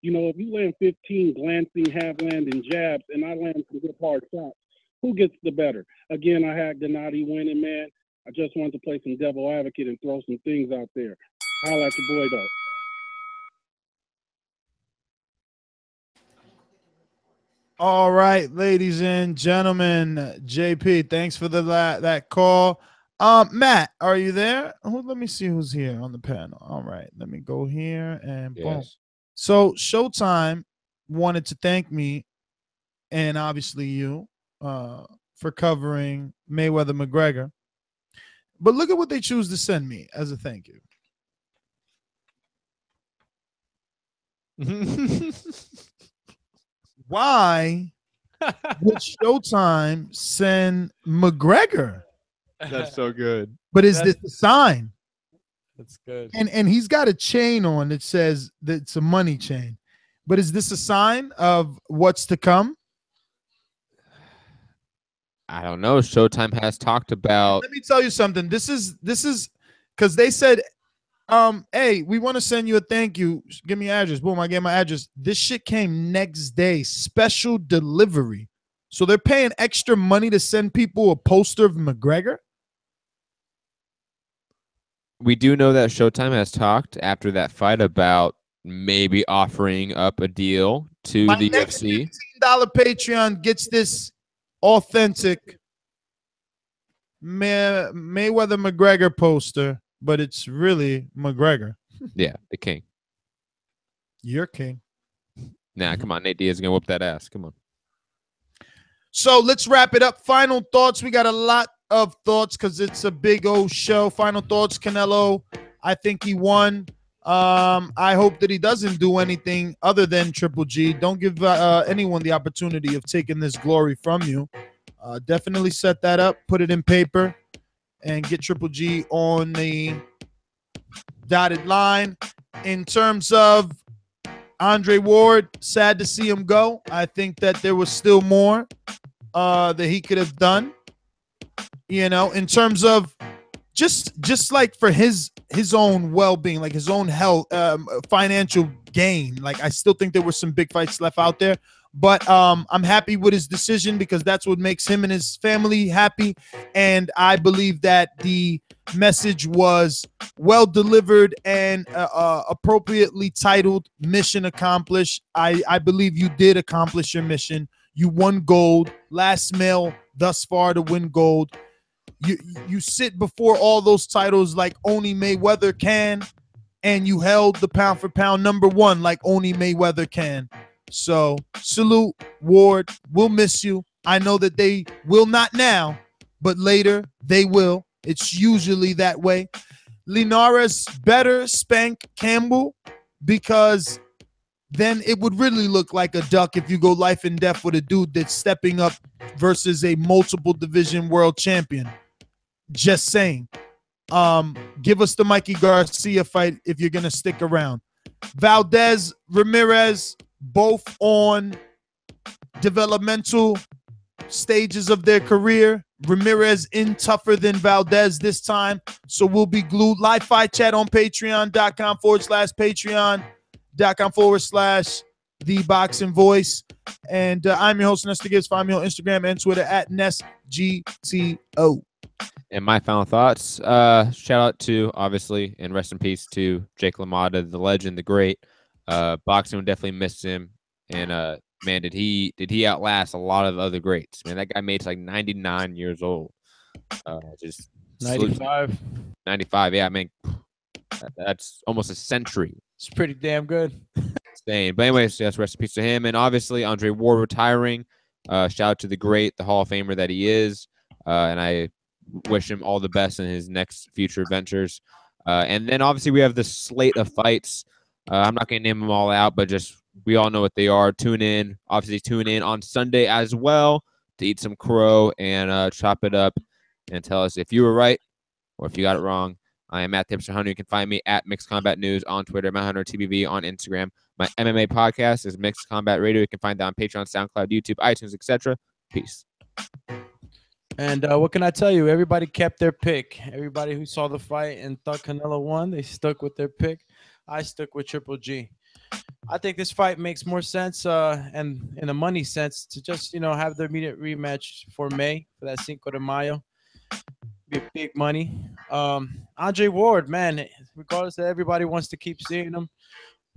Speaker 19: If you land 15 glancing, half-landing jabs and I land some good hard shots, who gets the better? Again, I had Gennady winning, man. I just wanted to play some devil advocate and throw some things out there. Holla at your boy, though.
Speaker 6: All right, ladies and gentlemen, JP, thanks for that call. Matt, are you there? Let me see who's here on the panel. All right, let me go here and boom.
Speaker 9: Yes.
Speaker 6: So Showtime wanted to thank me and obviously you for covering Mayweather-McGregor. But look at what they choose to send me as a thank you. Why would Showtime send McGregor?
Speaker 10: That's so good.
Speaker 6: But is this a sign?
Speaker 10: That's good.
Speaker 6: And he's got a chain on that says that it's a money chain. But is this a sign of what's to come?
Speaker 9: I don't know. Showtime has talked about.
Speaker 6: Let me tell you something. This is because they said, hey, we want to send you a thank you. Give me your address. Boom, I gave my address. This shit came next day. Special delivery. So they're paying extra money to send people a poster of McGregor?
Speaker 9: We do know that Showtime has talked after that fight about maybe offering up a deal to the UFC.
Speaker 6: $15 Patreon gets this authentic Mayweather-McGregor poster, but it's really McGregor.
Speaker 9: Yeah, the king.
Speaker 6: You're king.
Speaker 9: Nah, come on. Nate Diaz is going to whoop that ass. Come on.
Speaker 6: So let's wrap it up. Final thoughts. We got a lot of thoughts because it's a big old show. Final thoughts, Canelo. I think he won. I hope that he doesn't do anything other than Triple G. Don't give anyone the opportunity of taking this glory from you. Definitely set that up, put it in paper, and get Triple G on the dotted line. In terms of Andre Ward, sad to see him go. I think that there was still more that he could have done. In terms of just like for his own well-being, like his own health, financial gain. Like I still think there were some big fights left out there, but I'm happy with his decision because that's what makes him and his family happy. And I believe that the message was well delivered and appropriately titled "Mission Accomplished." I believe you did accomplish your mission. You won gold, last male thus far to win gold. You sit before all those titles like only Mayweather can, and you held the pound for pound #1 like only Mayweather can. So salute, Ward. We'll miss you. I know that they will not now, but later they will. It's usually that way. Linares better spank Campbell because then it would really look like a duck if you go life and death with a dude that's stepping up versus a multiple division world champion. Just saying. Give us the Mikey Garcia fight if you're going to stick around. Valdez, Ramirez, both on developmental stages of their career. Ramirez in tougher than Valdez this time, so we'll be glued. Live fight chat on patreon.com/patreon.com/ The Boxing Voice. And I'm your host, Nestor Gibbs. Find me on Instagram and Twitter at NestGTO.
Speaker 9: And my final thoughts, shout out to, obviously, and rest in peace to Jake LaMotta, the legend, the great. Boxing would definitely miss him. And, man, did he outlast a lot of other greats. Man, that guy made like 99 years old. Just
Speaker 10: 95.
Speaker 9: 95, yeah, I mean, that's almost a century.
Speaker 10: It's pretty damn good.
Speaker 9: Insane. But anyways, yes, rest in peace to him. And obviously, Andre Ward retiring. Shout out to the great, the Hall of Famer that he is. And I wish him all the best in his next future ventures. And then obviously we have the slate of fights. I'm not going to name them all out, but just we all know what they are. Tune in. Obviously, tune in on Sunday as well to eat some crow and chop it up and tell us if you were right or if you got it wrong. I am at Hipster Hunter. You can find me at Mixed Combat News on Twitter, Matt Hunter TBV on Instagram. My MMA podcast is Mixed Combat Radio. You can find that on Patreon, SoundCloud, YouTube, iTunes, etc. Peace.
Speaker 10: And what can I tell you? Everybody kept their pick. Everybody who saw the fight and thought Canelo won, they stuck with their pick. I stuck with Triple G. I think this fight makes more sense, and in a money sense, to just have the immediate rematch for May, for that Cinco de Mayo. Be big money. Andre Ward, man, regardless that everybody wants to keep seeing him,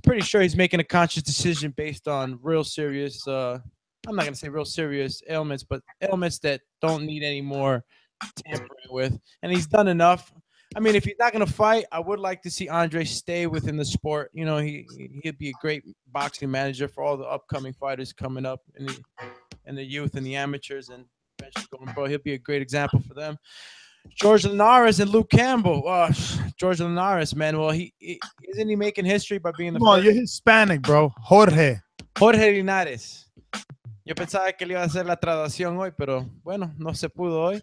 Speaker 10: pretty sure he's making a conscious decision based on real serious. I'm not gonna say real serious ailments, but ailments that don't need any more tampering with. And he's done enough. I mean, if he's not gonna fight, I would like to see Andre stay within the sport. He'd be a great boxing manager for all the upcoming fighters coming up in the youth and the amateurs and eventually going pro. He'll be a great example for them. Jorge Linares and Luke Campbell. Jorge Linares, man. Well, isn't he making history by being the
Speaker 6: Come on, you're Hispanic, bro. Jorge
Speaker 10: Linares. Yo pensaba que le iba a hacer la traducción hoy, pero bueno, no se pudo hoy.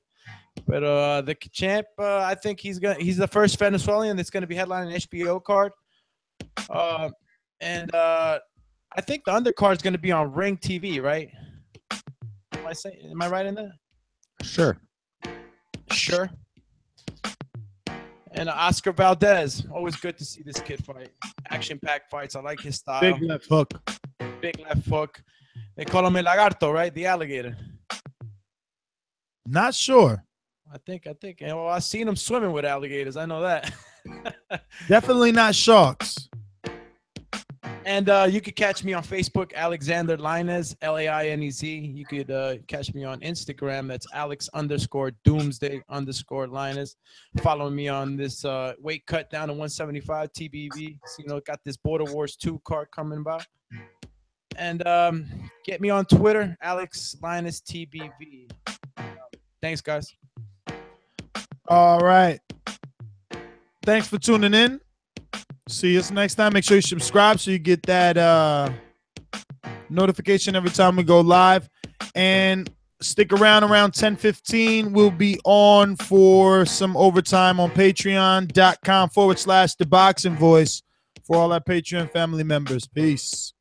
Speaker 10: Pero the champ, I think he's the first Venezuelan that's going to be headlining an HBO card. And I think the undercard is going to be on Ring TV, right? Am I right in that?
Speaker 9: Sure.
Speaker 10: And Oscar Valdez, always good to see this kid fight. Action-packed fights. I like his style.
Speaker 6: Big left hook.
Speaker 10: They call him El Lagarto, right? The alligator.
Speaker 6: Not sure.
Speaker 10: I think. Well, I've seen him swimming with alligators. I know that.
Speaker 6: Definitely not sharks.
Speaker 10: And you could catch me on Facebook, Alexander Lainez, Lainez. You could catch me on Instagram. That's Alex_Doomsday_Lainez. Follow me on this weight cut down to 175 TBV. So, got this Border Wars 2 card coming by. And get me on Twitter, Alex Lainez TBV. Thanks, guys.
Speaker 6: All right. Thanks for tuning in. See us next time. Make sure you subscribe so you get that notification every time we go live. And stick around 10:15. We'll be on for some overtime on patreon.com/ThaBoxingVoice for all our Patreon family members. Peace.